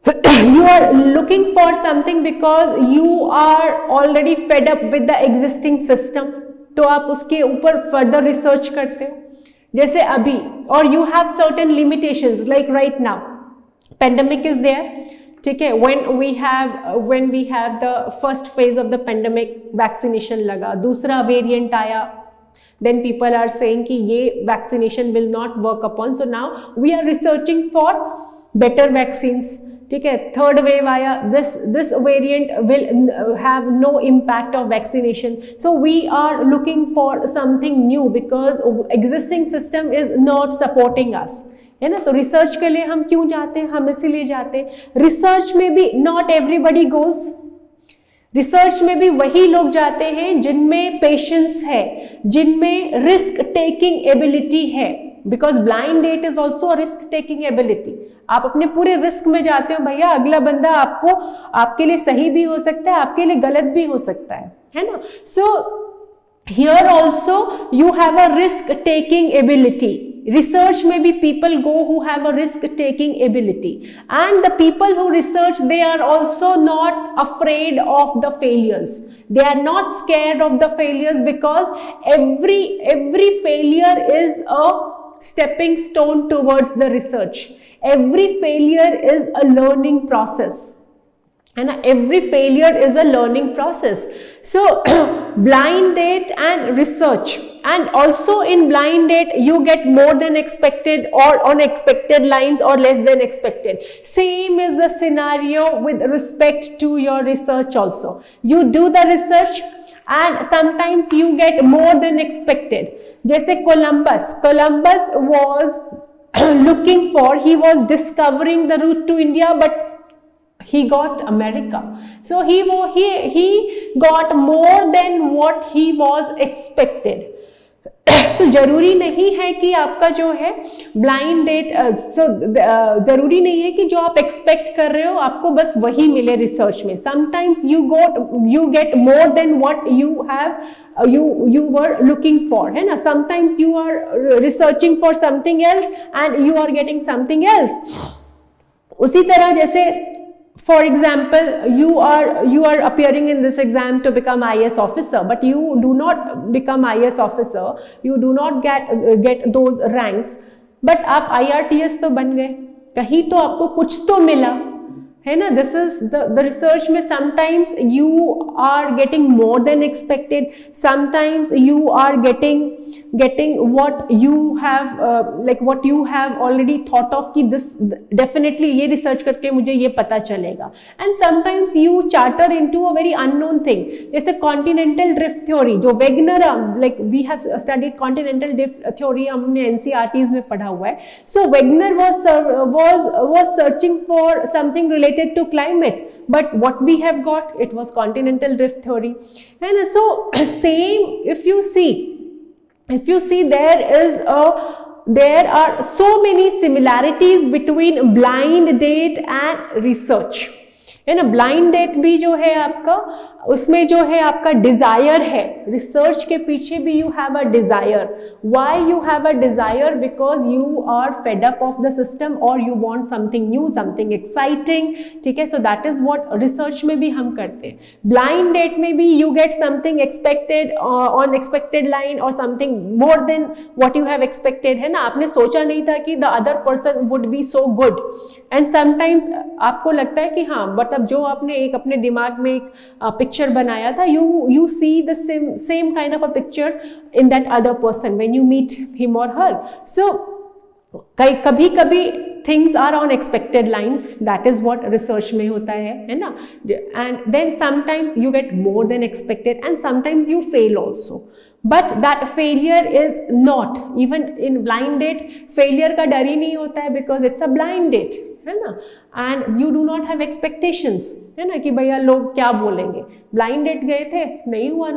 you are looking for something because you are already fed up with the existing system, तो आप उसके ऊपर further research करते हो जैसे अभी, और you have certain limitations like right now pandemic is there, ठीक है, when we have the first phase of the pandemic vaccination लगा, दूसरा वेरिएंट आया, then people are saying कि ये vaccination will not work upon, so now we are researching for better vaccines, ठीक है, third wave आया, this variant will have no impact of vaccination, so we are looking for something new because existing system is not supporting us, है ना। तो research के लिए हम क्यों जाते हैं, हम इसीलिए जाते हैं। रिसर्च में भी नॉट एवरीबडी गोज, रिसर्च में भी वही लोग जाते हैं जिनमें पेशेंस है, जिनमें रिस्क टेकिंग एबिलिटी है, because blind date is also risk taking ability. आप अपने पूरे रिस्क में जाते हो, भैया अगला बंदा आपके लिए सही भी हो सकता है, आपके लिए गलत भी हो सकता है ना। So here also you have a risk taking ability. Research may be people go who have a risk taking ability, and the people who research, they are also not afraid of the failures, they are not scared of the failures, because every failure is a stepping stone towards the research, every failure is a learning process, and every failure is a learning process. So blind date and research, and also in blind date you get more than expected or on expected lines or less than expected. Same is the scenario with respect to your research also. You do the research and sometimes you get more than expected. जैसे Columbus was looking for, he was discovering the route to India, but he got America, so he got more than what he was expected. तो जरूरी नहीं है कि आपका जो है blind date, जरूरी नहीं है कि जो आप एक्सपेक्ट कर रहे हो आपको बस वही मिले रिसर्च में। Sometimes you get more than what you were looking for, है ना। Sometimes you are researching for something else and you are getting something else. उसी तरह जैसे for example, you are appearing in this exam to become IAS officer, but you do not become IAS officer, you do not get those ranks, but आप IRTS तो बन गए, कहीं तो आपको कुछ तो मिला, है ना। दिस इज द रिसर्च में sometimes you are getting more than expected, sometimes you are getting what you have like what you have already thought of कि दिस डेफिनेटली ये रिसर्च करके मुझे ये पता चलेगा, and sometimes you charter into a very unknown thing. जैसे continental drift theory, जो Wegener, like we have studied continental drift theory, हमने NCERTs में पढ़ा हुआ है। So Wegener was searching for something related to climate, but what we have got, it was continental drift theory. And so same, if you see there are so many similarities between blind date and research, है ना। Blind date भी जो है आपका, उसमें जो है आपका डिजायर है, रिसर्च के पीछे भी you have a desire. Why you have a desire? Because you are fed up of the system और you want something new, something exciting, ठीक है। So that is what research में भी हम करते हैं। ब्लाइंड डेट में भी you get something expected unexpected line और something more than what you have expected, है ना। आपने सोचा नहीं था कि the other person would be so good, and sometimes आपको लगता है कि हाँ, मतलब जो आपने एक अपने दिमाग में एक पिक्चर बनाया था, you see the same kind of a picture in that other person when you meet him or her. So कभी कभी things are on expected lines, that is what research में होता है ना। and then sometimes you get more than expected and sometimes you fail also, but that failure is not, even in blind date failure का डर ही नहीं होता है, because it's a blind date, है ना। And you do not have expectations, है ना, कि भैया लोग क्या बोलेंगे। ब्लाइंड डेट गए थे, नहीं हुआ,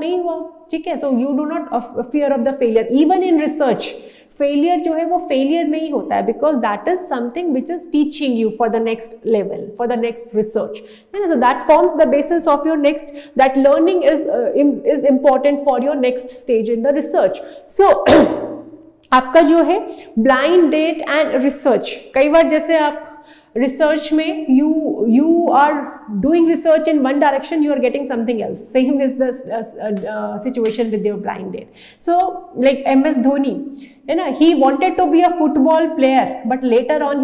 ठीक है। So you do not fear of the failure. Even in research failure जो है वो फेलियर नहीं होता है, because that is something which is teaching you for the next level, for the next research, है ना। So that forms the basis of your next, that learning is important for your next stage in the research. सो आपका जो है blind date and research, कई बार जैसे आप research में you are doing research in one direction, you are getting something else. Same is the situation with your blind date. So like MS Dhoni, you know, he wanted to be a football player, but later on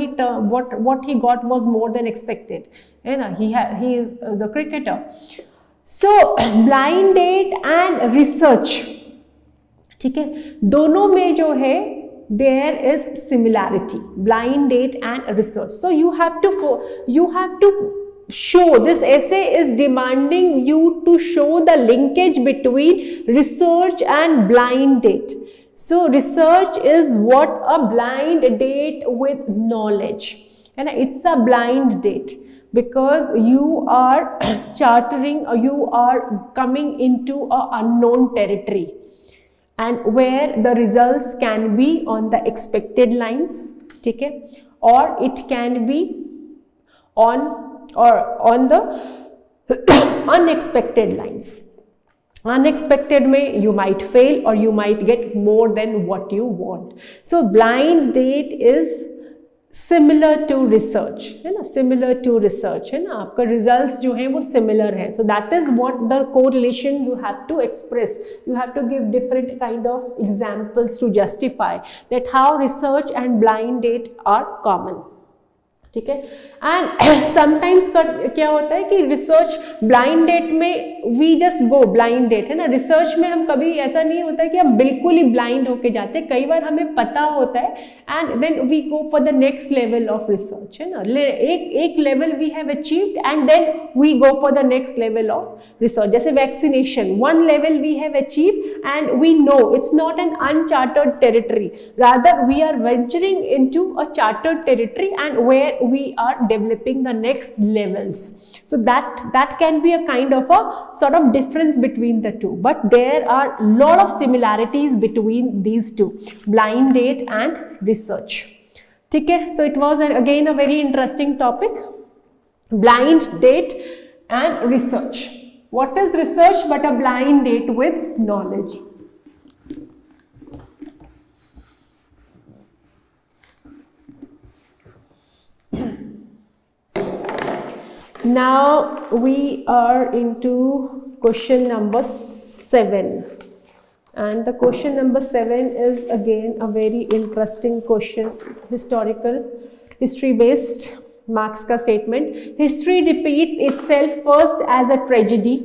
what he got was more than expected. You know, he is the cricketer. So blind date and research, ठीक है, दोनों में जो है there is similarity, blind date and research. So you have to show, this essay is demanding you to show the linkage between research and blind date. So research is what? A blind date with knowledge, and it's a blind date because you are chartering, or you are coming into a unknown territory, and where the results can be on the expected lines, okay, or it can be on the unexpected lines. Unexpected में you might fail or you might get more than what you want. So blind date is similar to research, है ना, similar to research, है ना, आपका results जो हैं वो similar है. So that is what the correlation you have to express. You have to give different kind of examples to justify that how research and blind date are common. ठीक है, and sometimes क्या होता है कि research blind date में we just go blind date, है ना, research में हम कभी ऐसा नहीं होता है कि हम बिल्कुल ही ब्लाइंड होके जाते हैं, कई बार हमें पता होता है and then we go for the next level of research, है ना, एक level we have achieved and then we go for the next level of research. जैसे vaccination, one level we have achieved and we know it's not an uncharted territory, rather we are venturing into a chartered territory and where we are developing the next levels. So that can be a kind of a sort of difference between the two, but there are lot of similarities between these two, blind date and research. ठीक है, so it was again a very interesting topic, blind date and research. What is research but a blind date with knowledge? Now we are into question number 7, and the question number 7 is again a very interesting question, history based Marx ka statement. History repeats itself first as a tragedy,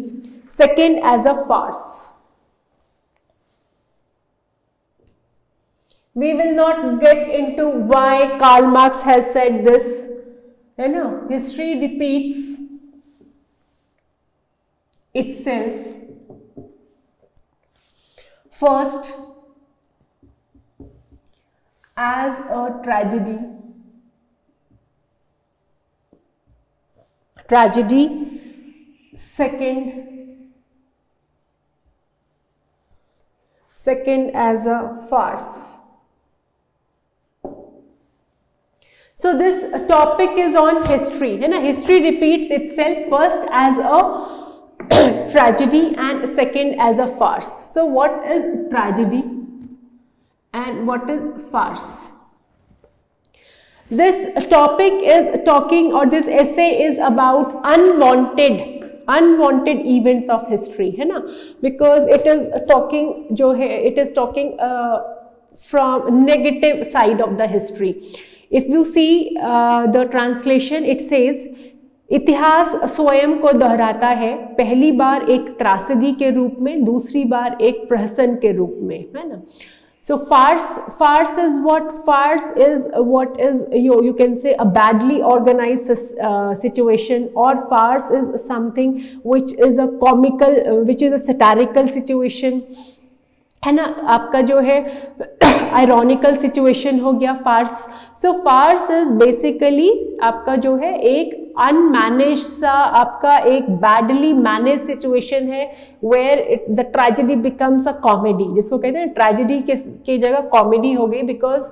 second as a farce. We will not get into why Karl Marx has said this. You know, history repeats itself first as a tragedy, second as a farce. So this topic is on history, है ना, history repeats itself first as a tragedy and second as a farce. So what is tragedy and what is farce? This topic is talking, or this essay is about unwanted events of history, है ना, because it is talking जो है, it is talking from negative side of the history. If you see the translation, it says इतिहास स्वयं को दोहराता है, पहली बार एक त्रासदी के रूप में, दूसरी बार एक प्रहसन के रूप में, है ना. So farce is what? Farce is what is you can say a badly organized situation, or farce is something which is a comical, which is a satirical situation, है ना, आपका जो है आयरॉनिकल सिचुएशन हो गया farce. So farce is basically आपका जो है एक अनमैनेज सा, आपका एक बैडली मैनेज सिचुएशन है, where the tragedy becomes a comedy, जिसको कहते हैं ट्रेजेडी के जगह कॉमेडी हो गई, बिकॉज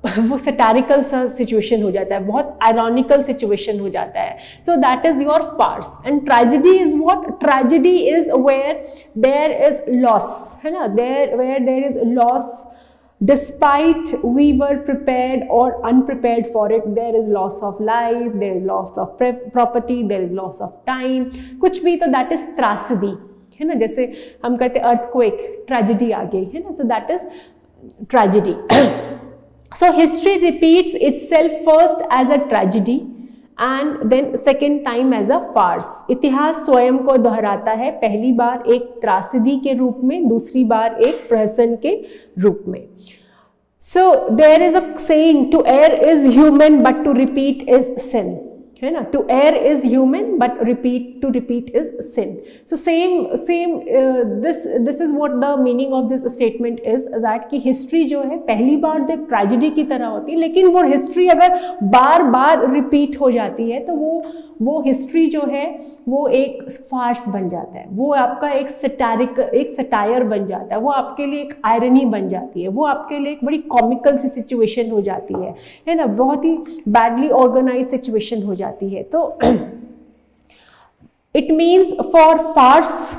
वो सैटारिकल सा सिचुएशन हो जाता है, बहुत आयरॉनिकल सिचुएशन हो जाता है. So that is your farce. And tragedy is what? Tragedy is where there is loss, है ना, where there is loss, despite we were prepared or unprepared for it, there is loss of life, there is loss of property, there is loss of time, कुछ भी, तो that is त्रासदी है ना. जैसे हम कहते earthquake, tragedy आ गई है ना, so that is tragedy. So history repeats itself first as a tragedy and then second time as a farce. इतिहास स्वयं को दोहराता है, पहली बार एक त्रासदी के रूप में, दूसरी बार एक प्रहसन के रूप में. So there is a saying, to err is human but to repeat is sin, है ना. To err is human but to repeat is sin. So this is what the meaning of this statement is, that कि history जो है पहली बार जो tragedy की तरह होती है, लेकिन वो history अगर बार बार repeat हो जाती है तो वो history जो है वो एक farce बन जाता है, वो आपका एक satire बन जाता है, वो आपके लिए एक irony बन जाती है, वो आपके लिए एक बड़ी comical सी situation हो जाती है ना, बहुत ही badly organized situation हो जाती है. तो it means for farce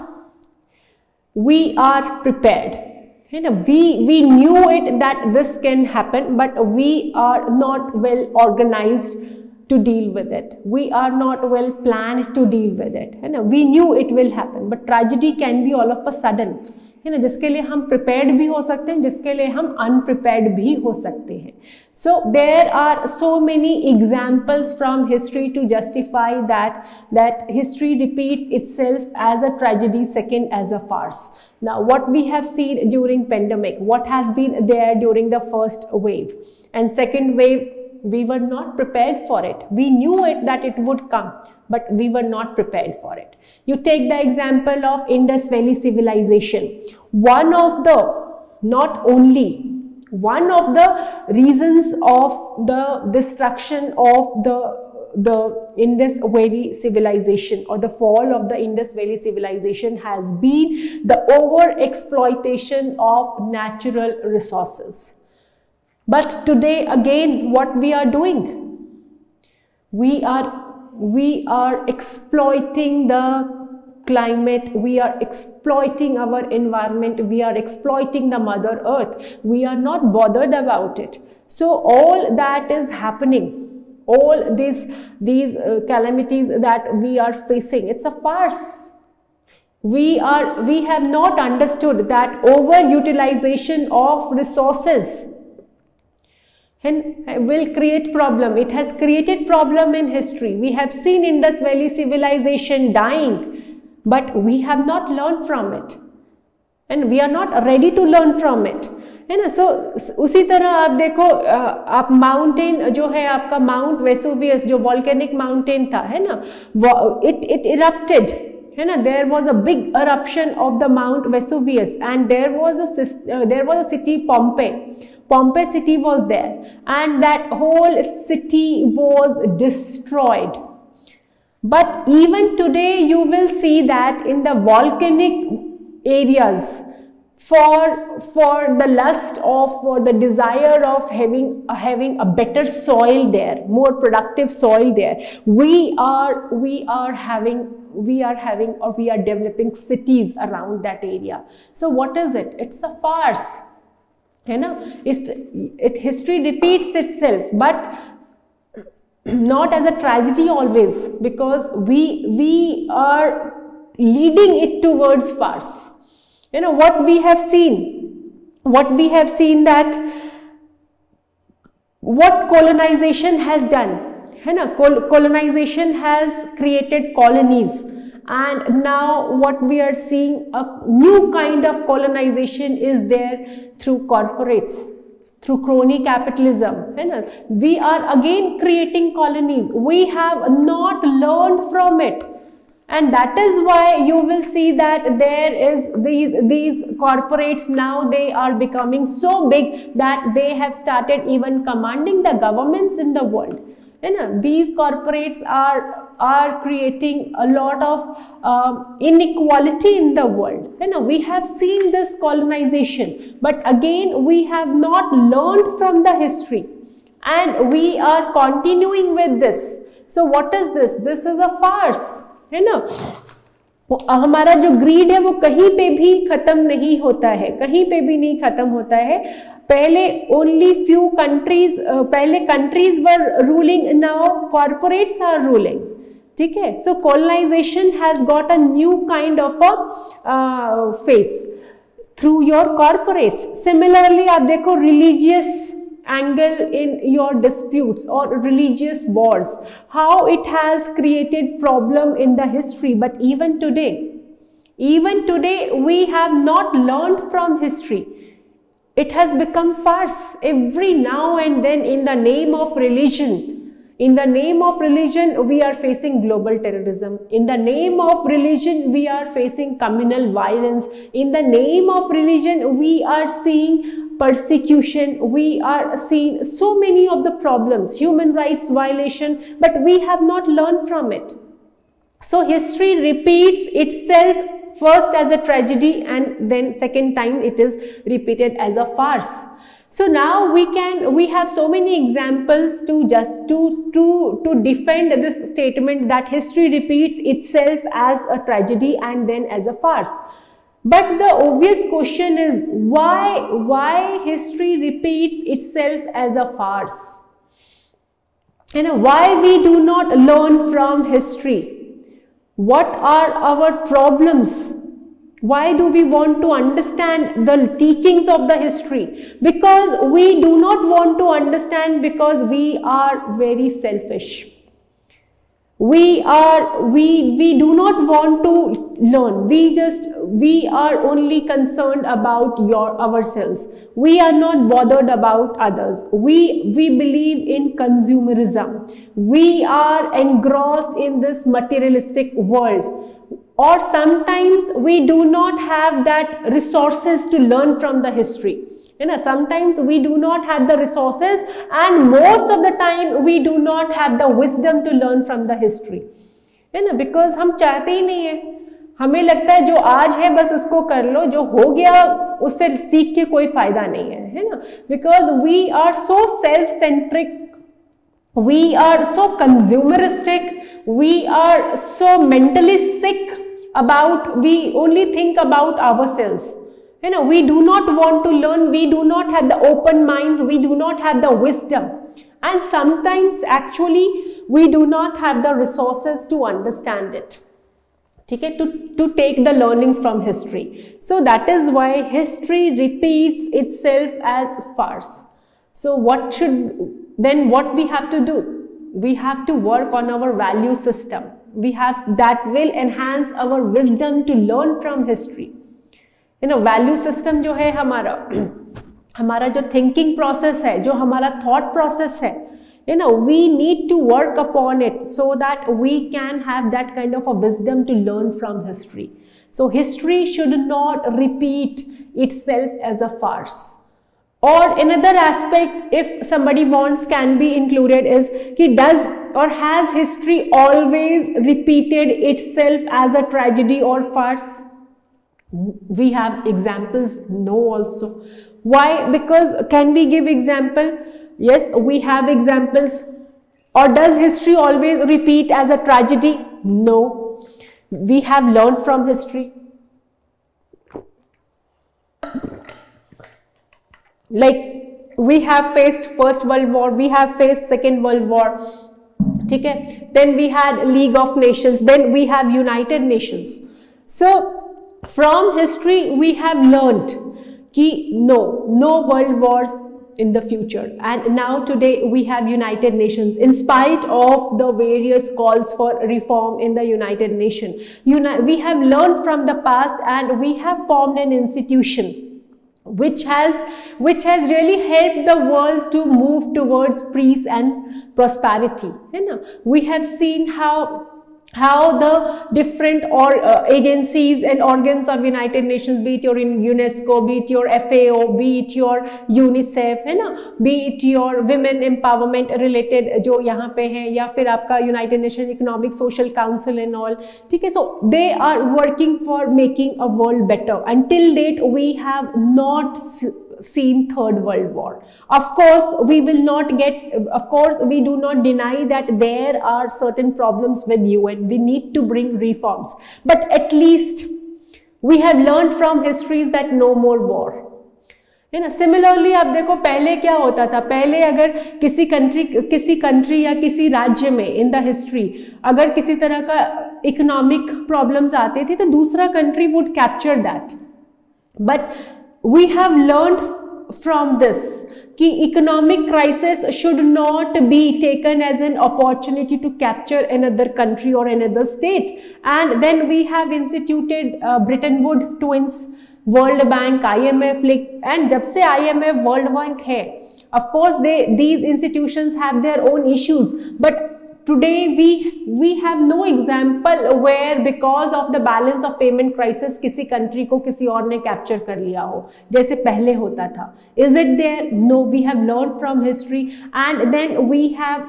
we are prepared, है ना. We knew it that this can happen, but we are not well organized to deal with it. We are not well planned to deal with it, है ना. We knew it will happen, but tragedy can be all of a sudden, है ना, जिसके लिए हम prepared भी हो सकते हैं, जिसके लिए हम unprepared भी हो सकते हैं. So there are so many examples from history to justify that history repeats itself as a tragedy, second as a farce. Now what we have seen during pandemic, what has been there during the first wave and second wave, we were not prepared for it. We knew it that it would come, but we were not prepared for it. You take the example of Indus Valley civilization. One of the reasons of the destruction of the Indus Valley civilization or the fall of the Indus Valley civilization has been the over exploitation of natural resources. But today again, what we are doing, we are exploiting the climate, we are exploiting our environment, we are exploiting the Mother Earth. We are not bothered about it. So all that is happening, all these calamities that we are facing, it's a farce. We have not understood that overutilization of resources will create problem. It has created problem in history. We have seen Indus Valley civilization dying, but we have not learned from it, and we are not ready to learn from it, है ना. So उसी तरह आप देखो, आप mountain जो है आपका माउंट वेसुवियस जो वॉल्केनिक माउंटेन था, है ना, it erupted, है ना. There was a big eruption of the Mount Vesuvius, and there was a city Pompeii city was there, and that whole city was destroyed. But even today you will see that in the volcanic areas, for the lust of, for the desire of having a better soil there, more productive soil there, we are developing cities around that area. So what is it? It's a farce, है ना. History repeats itself, but not as a tragedy always, because we are leading it towards farce. You know what we have seen that what colonization has done, है ना. Colonization has created colonies, and now what we are seeing, a new kind of colonization is there through corporates, through crony capitalism, है ना. We are again creating colonies. We have not learned from it, and that is why you will see that there is these corporates now, they are becoming so big that they have started even commanding the governments in the world, है ना. These corporates are creating a lot of inequality in the world, है ना. We have seen this colonization, but again we have not learned from the history, and we are continuing with this. So what is this? This is a farce, है ना. हमारा जो grid है वो कहीं पे भी खत्म नहीं होता है, कहीं पे भी नहीं खत्म होता है. पहले only few countries, पहले countries were ruling, now corporates are ruling. ठीक है, so colonization has got a new kind of a face through your corporates. Similarly, आप देखो religious angle in your disputes or religious wars, how it has created problem in the history. But even today we have not learned from history. It has become farce every now and then. In the name of religion, we are facing global terrorism. In the name of religion, we are facing communal violence. In the name of religion, we are seeing persecution. We are seeing so many of the problems, human rights violation, but we have not learned from it. So history repeats itself, first as a tragedy and then second time it is repeated as a farce. So now we have so many examples to defend this statement that history repeats itself as a tragedy and then as a farce. But the obvious question is why history repeats itself as a farce? Why we do not learn from history? What are our problems? Why do we want to understand the teachings of the history? Because we do not want to understand, because we are very selfish. We do not want to learn. We are only concerned about ourselves. We are not bothered about others. We believe in consumerism. We are engrossed in this materialistic world. Or sometimes we do not have that resources to learn from the history. Sometimes we do not have the resources, and most of the time we do not have the wisdom to learn from the history. Because हम चाहते ही नहीं है, हमें लगता है जो आज है बस उसको कर लो, जो हो गया उससे सीख के कोई फायदा नहीं है ना? Because we are so self-centric, we are so consumeristic, we are so mentally sick about, we only think about ourselves. We do not want to learn, we do not have the open minds, we do not have the wisdom, and sometimes actually we do not have the resources to understand it, okay, to take the learnings from history. So that is why history repeats itself as farce. So what we have to do? We have to work on our value system. That will enhance our wisdom to learn from history. Value system जो है हमारा जो thinking process है, जो हमारा thought process है, we need to work upon it so that we can have that kind of a wisdom to learn from history. So history should not repeat itself as a farce. Or another aspect, if somebody wants, can be included, is does or has history always repeated itself as a tragedy or farce? We have examples, no also. Why? Because can we give example? Yes, we have examples. Or does history always repeat as a tragedy? No. We have learned from history. Like we have faced First World War, we have faced Second World War. Okay? Then we had League of Nations, then we have United Nations. So from history we have learned that no world wars in the future, and now today we have United Nations. In spite of the various calls for reform in the United Nations, we have learned from the past, and we have formed an institution which has really helped the world to move towards peace and prosperity. We have seen how the different agencies and organs of United Nations, be it your UNESCO, be it your FAO, be it your UNICEF, be it your women empowerment related जो यहाँ पे है, या फिर आपका United Nations Economic Social Council and all, ठीक है? So they are working for making a world better. Until date we have not seen Third World War. Of course we will not get, of course we do not deny that there are certain problems with UN. We need to bring reforms, but at least we have learned from histories that no more war. है ना। Similarly आप देखो पहले क्या होता था, पहले अगर किसी कंट्री या किसी राज्य में इन द हिस्ट्री अगर किसी तरह का इकोनॉमिक प्रॉब्लम्स आते थे तो दूसरा country would capture that, but we have learned from this कि economic crisis should not be taken as an opportunity to capture another country और another state, and then we have instituted Bretton Woods twins, World Bank, IMF, and जब से IMF, World Bank है, of course these institutions have their own issues, but today we have no example where because of the balance of payment crisis किसी country को किसी और ने capture कर लिया हो जैसे पहले होता था. Is it there? No, we have learned from history, and then we have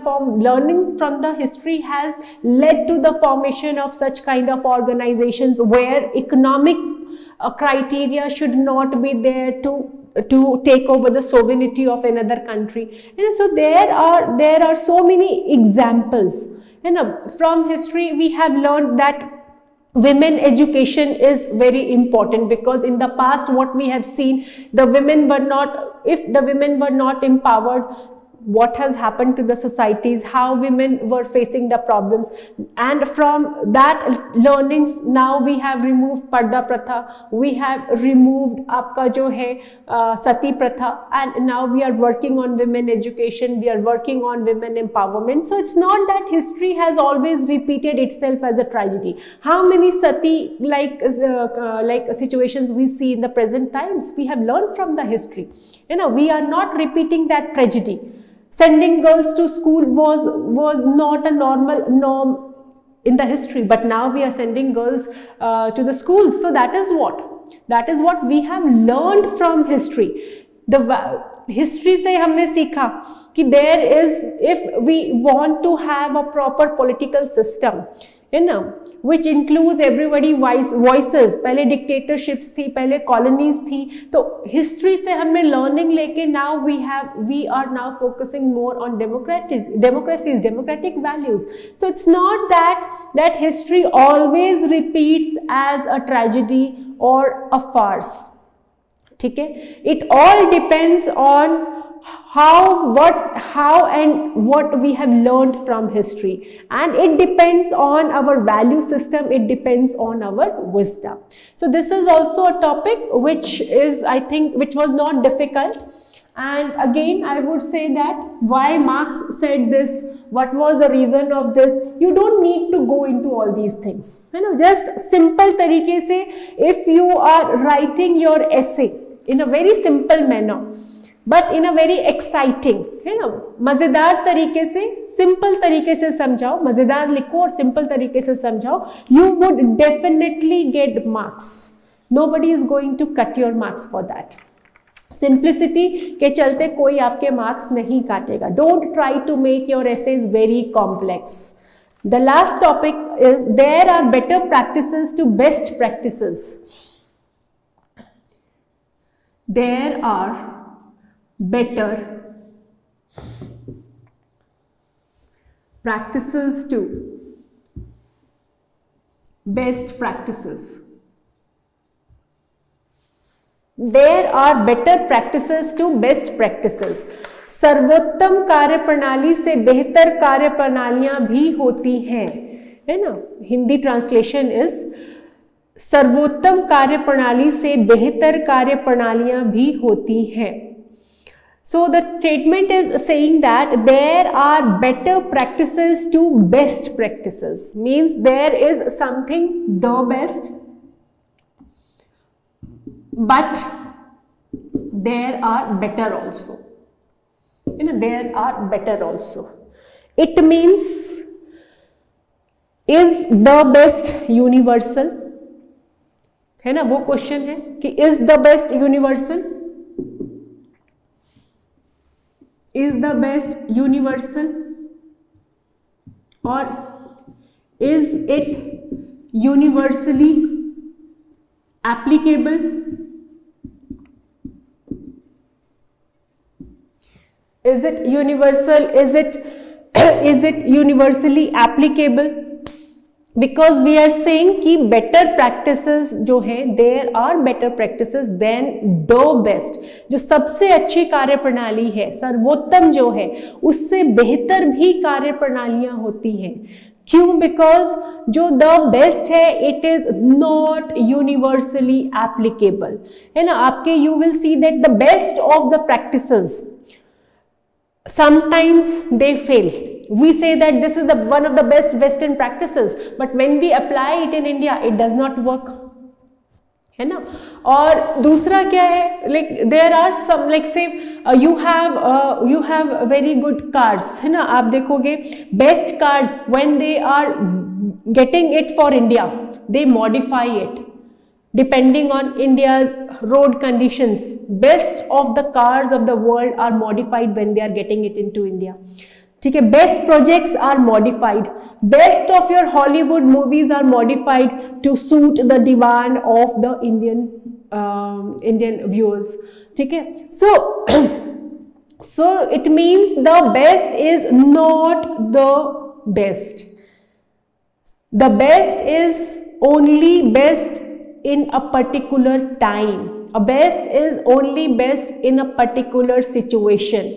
from learning from the history has led to the formation of such kind of organizations where economic criteria should not be there to take over the sovereignty of another country. And so there are so many examples, and from history we have learned that women education is very important, because in the past what we have seen, if the women were not empowered, what has happened to the societies, how women were facing the problems, and from that learnings now we have removed parda pratha, we have removed aapka jo hai sati pratha, and now we are working on women education, we are working on women empowerment. So it's not that history has always repeated itself as a tragedy. How many sati like situations we see in the present times? We have learned from the history, we are not repeating that tragedy. Sending girls to school was not a norm in the history, but now we are sending girls to the schools. So that is what we have learned from history. The history से हमने सीखा कि there is, if we want to have a proper political system, which includes everybody voices, पहले dictatorships थी, पहले colonies थी, तो history से हमने learning लेके now we are now focusing more on democracies, democratic values. So it's not that history always repeats as a tragedy or a farce. ठीक है, it all depends on how and what we have learned from history, and it depends on our value system, it depends on our wisdom. So this is also a topic which was not difficult, and again I would say that why Marx said this, what was the reason of this, you don't need to go into all these things, just simple तरीके से if you are writing your essay in a very simple manner but in a very exciting, मजेदार तरीके से, simple तरीके से समझाओ, मजेदार लिखो और सिंपल तरीके से समझाओ, you would definitely get marks. Nobody is going to cut your marks for that. Simplicity के चलते कोई आपके marks नहीं काटेगा. Don't try to make your essays very complex. The last topic is there are better practices to best practices. There are better practices to best practices. There are better practices to best practices. सर्वोत्तम कार्य प्रणाली से बेहतर कार्य प्रणालियां भी होती हैं, है ना. हिंदी ट्रांसलेशन इज सर्वोत्तम कार्य प्रणाली से बेहतर कार्य प्रणालियां भी होती हैं. So the statement is saying that there are better practices to best practices, means there is something the best, but there are better also. There are better also. It means, is the best universal? है ना, वो question है कि is the best universal? Is the best universal, or is it universally applicable? Is it universal? Is it universally applicable? because we are saying कि better practices जो है, there are better practices than the best. जो सबसे अच्छी कार्य प्रणाली है, सर्वोत्तम जो है, उससे बेहतर भी कार्य प्रणालियां होती हैं. क्यों? बिकॉज जो द बेस्ट है it is not universally applicable, है ना. आपके you will see that the best of the practices sometimes they fail. We say that this is the one of the best Western practices, but when we apply it in India, it does not work, है ना. और दूसरा क्या है, like there are some like say you have very good cars, है ना. आप देखोगे best cars when they are getting it for India, they modify it depending on India's road conditions. Best of the cars of the world are modified when they are getting it into India. ठीक है. Best projects are modified. Best of your Hollywood movies are modified to suit the demand of the Indian viewers. ठीक है. So it means the best is not the best. The best is only best in a particular time. A best is only best in a particular situation.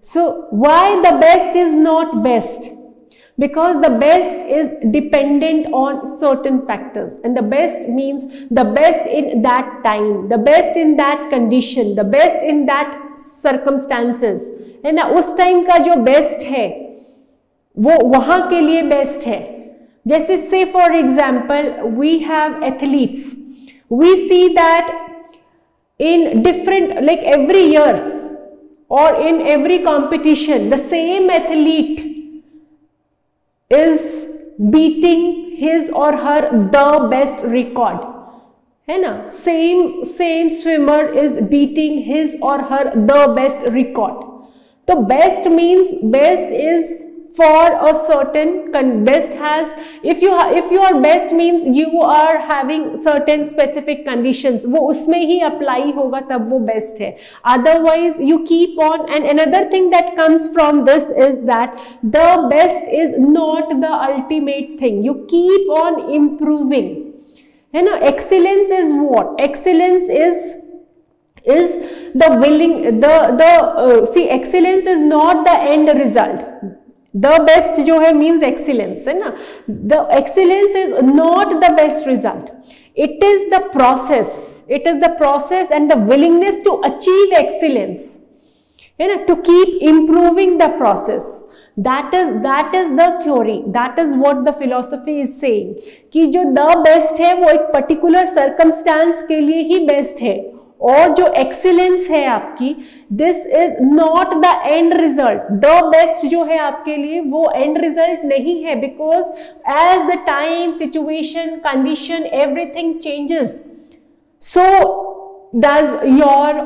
So why the best is not best? Because the best is dependent on certain factors, and the best means the best in that time, the best in that condition, the best in that circumstances, है ना. उस time का जो best है वो वहां के लिए बेस्ट है. जैसे say for example we have athletes, we see that in different, like every year or in every competition the same athlete is beating his or her the best record, है ना. same swimmer is beating his or her the best record. तो best means best is for a certain best has, if you are best means you are having certain specific conditions, वो उसमें ही apply होगा तब वो best है. Otherwise you keep on, and another thing that comes from this is that the best is not the ultimate thing. You keep on improving, है ना. Excellence is what? Excellence is the willing, see, excellence is not the end result. The best जो है means excellence, है ना. The excellence is not the best result. It is the process. It is the process and the willingness to achieve excellence, है ना. To keep improving the process. That is the theory. That is what the philosophy is saying. कि जो the best है वो एक particular circumstance के लिए ही best है. और जो एक्सीलेंस है आपकी, this is not the end result. The best जो है आपके लिए वो एंड रिजल्ट नहीं है, because as the time, situation, condition, everything changes, so does your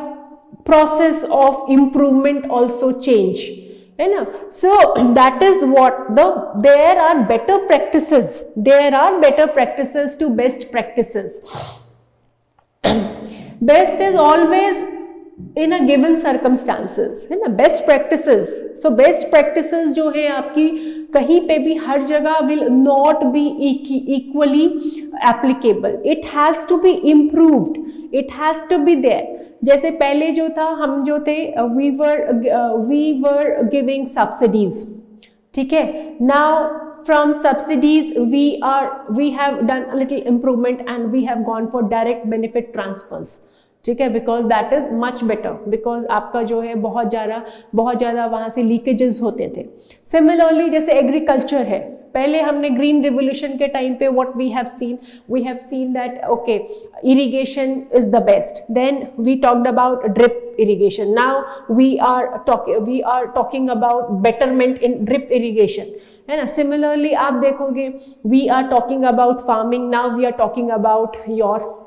process of improvement also change, है ना. So that is what there are better practices. There are better practices to best practices. Best is always in a given circumstances, है ना. Best practices, so best practices जो है आपकी कहीं पे भी हर जगह will not be equally applicable. It has to be improved. It has to be there. जैसे पहले जो था, हम जो थे, we were giving subsidies, ठीक है. Now from subsidies we have done a little improvement and we have gone for direct benefit transfers, ठीक है. Because that is much better, because आपका जो है बहुत ज़्यादा वहाँ से लीकेजेस होते थे. सिमिलरली जैसे एग्रीकल्चर है, पहले हमने ग्रीन रिवोल्यूशन के टाइम पे what we have seen that okay, irrigation is the best. Then we talked about drip irrigation. Now we are talking about betterment in drip irrigation, है ना. सिमिलरली आप देखोगे we are talking about farming, now we are talking about your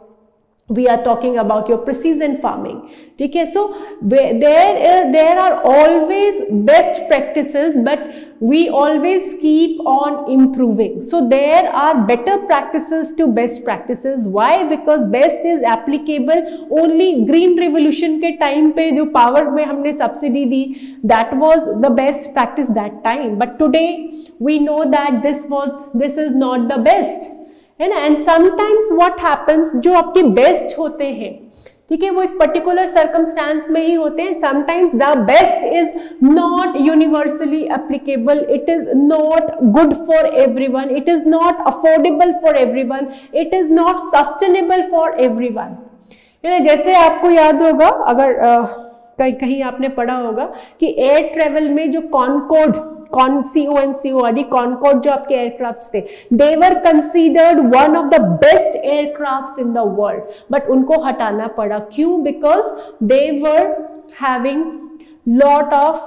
we are talking about your precision farming. ठीक है, so there are always best practices, but we always keep on improving. So there are better practices to best practices. Why? Because best is applicable only green revolution के time पे जो power में हमने subsidy the, that was the best practice that time. But today we know that this is not the best. है ना, and sometimes what happens, जो आपके best होते हैं, ठीक है, वो एक पर्टिकुलर सर्कमस्टांस में ही होते हैं. Sometimes the best is not universally applicable, it is not good for everyone, it is not affordable for everyone, it is not sustainable for everyone. जैसे आपको याद होगा, अगर कहीं आपने पढ़ा होगा कि एयर ट्रेवल में जो कॉनकॉर्ड जो आपके एयरक्राफ्ट्स थे, they were considered one of the best aircrafts in the world, but उनको हटाना पड़ा. क्यों? Because they were having lot of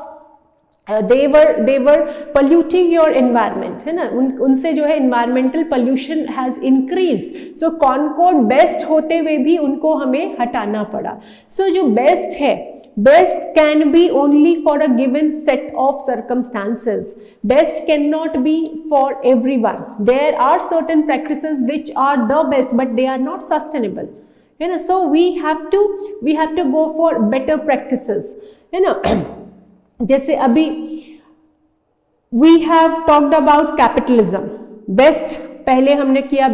they were polluting your environment, है ना, उनसे जो है environmental pollution has increased. So Concorde best होते हुए भी उनको हमें हटाना पड़ा. So जो best है, best can be only for a given set of circumstances. Best cannot be for everyone. There are certain practices which are the best, but they are not sustainable. You know, so we have to go for better practices. You know, जैसे अभी we have talked about capitalism. Best पहले हमने किया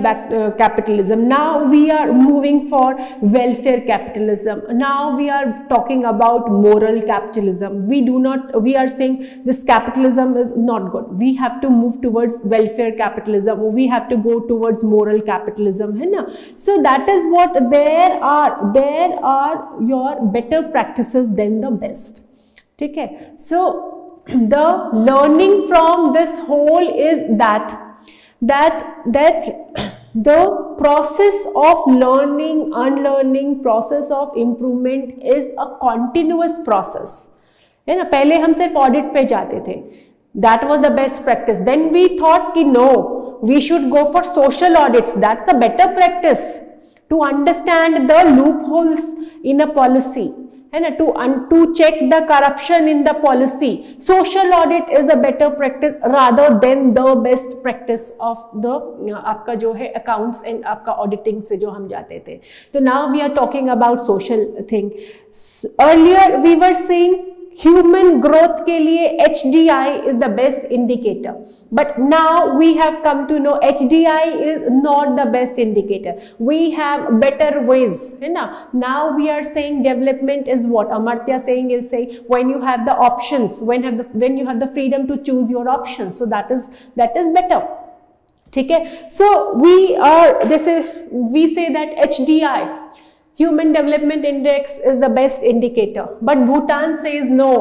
capitalism. Now we are moving for welfare capitalism. Now we are talking about moral capitalism. We are saying this capitalism is not good. We have to move towards welfare capitalism. We have to go towards moral capitalism, है ना. So that is what there are your better practices than the best. ठीक है. So the learning from this whole is that the process of learning, unlearning, process of improvement is a continuous process, है ना. पहले हम सिर्फ audit पे जाते थे, that was the best practice. Then we thought कि no, we should go for social audits. That's a better practice to understand the loopholes in a policy, है ना, to check the corruption in the policy. Social audit is a better practice rather than the best practice of the आपका जो है accounts and आपका auditing से जो हम जाते थे. तो now we are talking about social thing. Earlier we were saying human growth के लिए HDI is the best indicator, but now we have come to know HDI is not the best indicator. We have better ways, है ना. Now we are saying development is what Amartya saying is saying when you have the options, when you have the freedom to choose your options. So that is better. ठीक है. So जैसे we say that HDI, Human Development Index, is the best indicator, but Bhutan says no,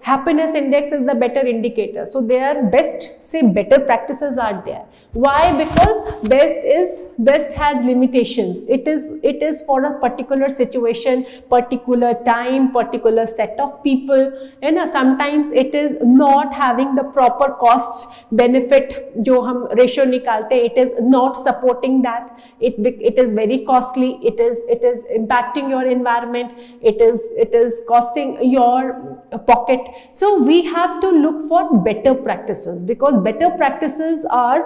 happiness index is the better indicator. So their better practices are there. Why? Because best has limitations. It is for a particular situation, particular time, particular set of people, and sometimes it is not having the proper cost benefit जो हम ratio निकालते, it is not supporting that. It is very costly. It is impacting your environment. It is costing your pocket. So we have to look for better practices, because better practices are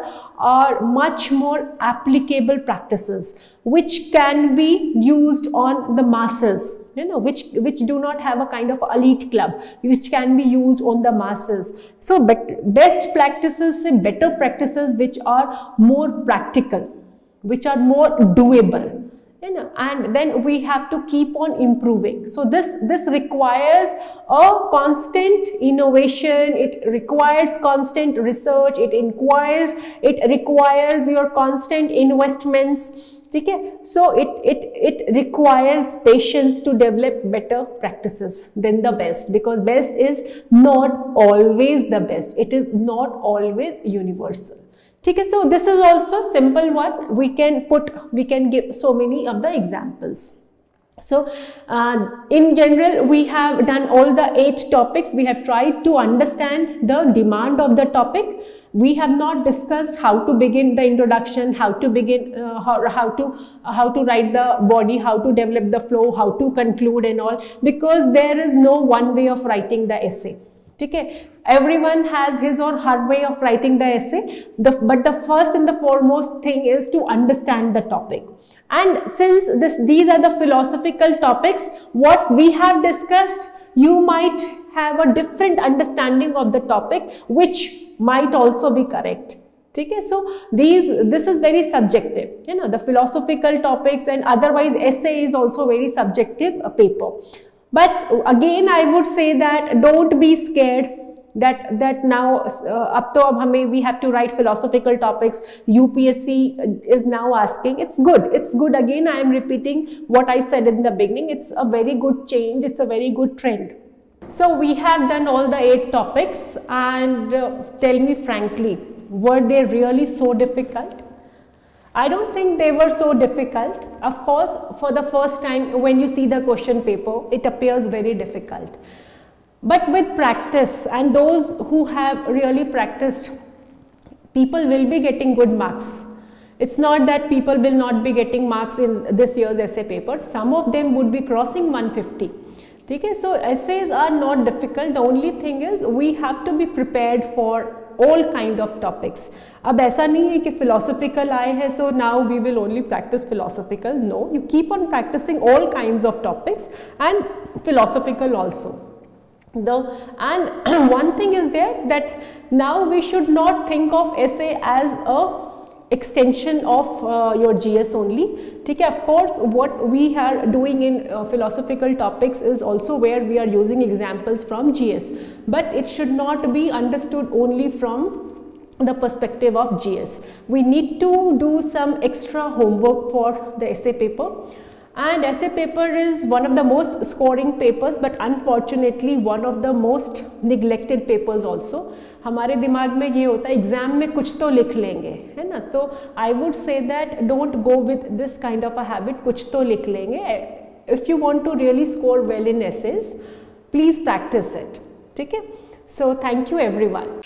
much more applicable practices which can be used on the masses, you know, which do not have a kind of elite club, which can be used on the masses. So best practices say better practices which are more practical, which are more doable, you know, and then we have to keep on improving. So this requires a constant innovation, it requires constant research, it requires your constant investments. ठीक है. So it requires patience to develop better practices than the best, because best is not always the best. It is not always universal. ठीक है. So this is also simple one. We can give so many of the examples. So in general, we have done all the 8 topics. We have tried to understand the demand of the topic. We have not discussed how to begin the introduction, how to begin, how to write the body, how to develop the flow, how to conclude and all, because there is no one way of writing the essay. Okay, everyone has his or her way of writing the essay, but the first and the foremost thing is to understand the topic. And since these are the philosophical topics, what we have discussed, you might have a different understanding of the topic, which might also be correct. Okay, so this is very subjective, you know, the philosophical topics, and otherwise essay is also very subjective paper. But again, I would say that don't be scared that now up to we have to write philosophical topics. UPSC is now asking. It's good. It's good. Again, I am repeating what I said in the beginning. It's a very good change. It's a very good trend. So we have done all the 8 topics, and tell me frankly, were they really so difficult? I don't think they were so difficult. Of course, for the first time when you see the question paper, it appears very difficult. But with practice, and those who have really practiced, people will be getting good marks. It's not that people will not be getting marks in this year's essay paper. Some of them would be crossing 150. Okay, so essays are not difficult. The only thing is we have to be prepared for all kind of topics. अब ऐसा नहीं है कि philosophical आए हैं, so now we will only practice philosophical. No, you keep on practicing all kinds of topics and philosophical also. And one thing is there, that now we should not think of essay as a extension of your GS only. Okay, of course, what we are doing in philosophical topics is also where we are using examples from GS, but it should not be understood only from the perspective of GS. We need to do some extra homework for the essay paper. And essay paper is one of the most scoring papers, but unfortunately one of the most neglected papers also. हमारे दिमाग में ये होता है exam में कुछ तो लिख लेंगे, है ना, तो I would say that don't go with this kind of a habit, कुछ तो लिख लेंगे. If you want to really score well in essays, please practice it. ठीक है, सो थैंक यू एवरीवन.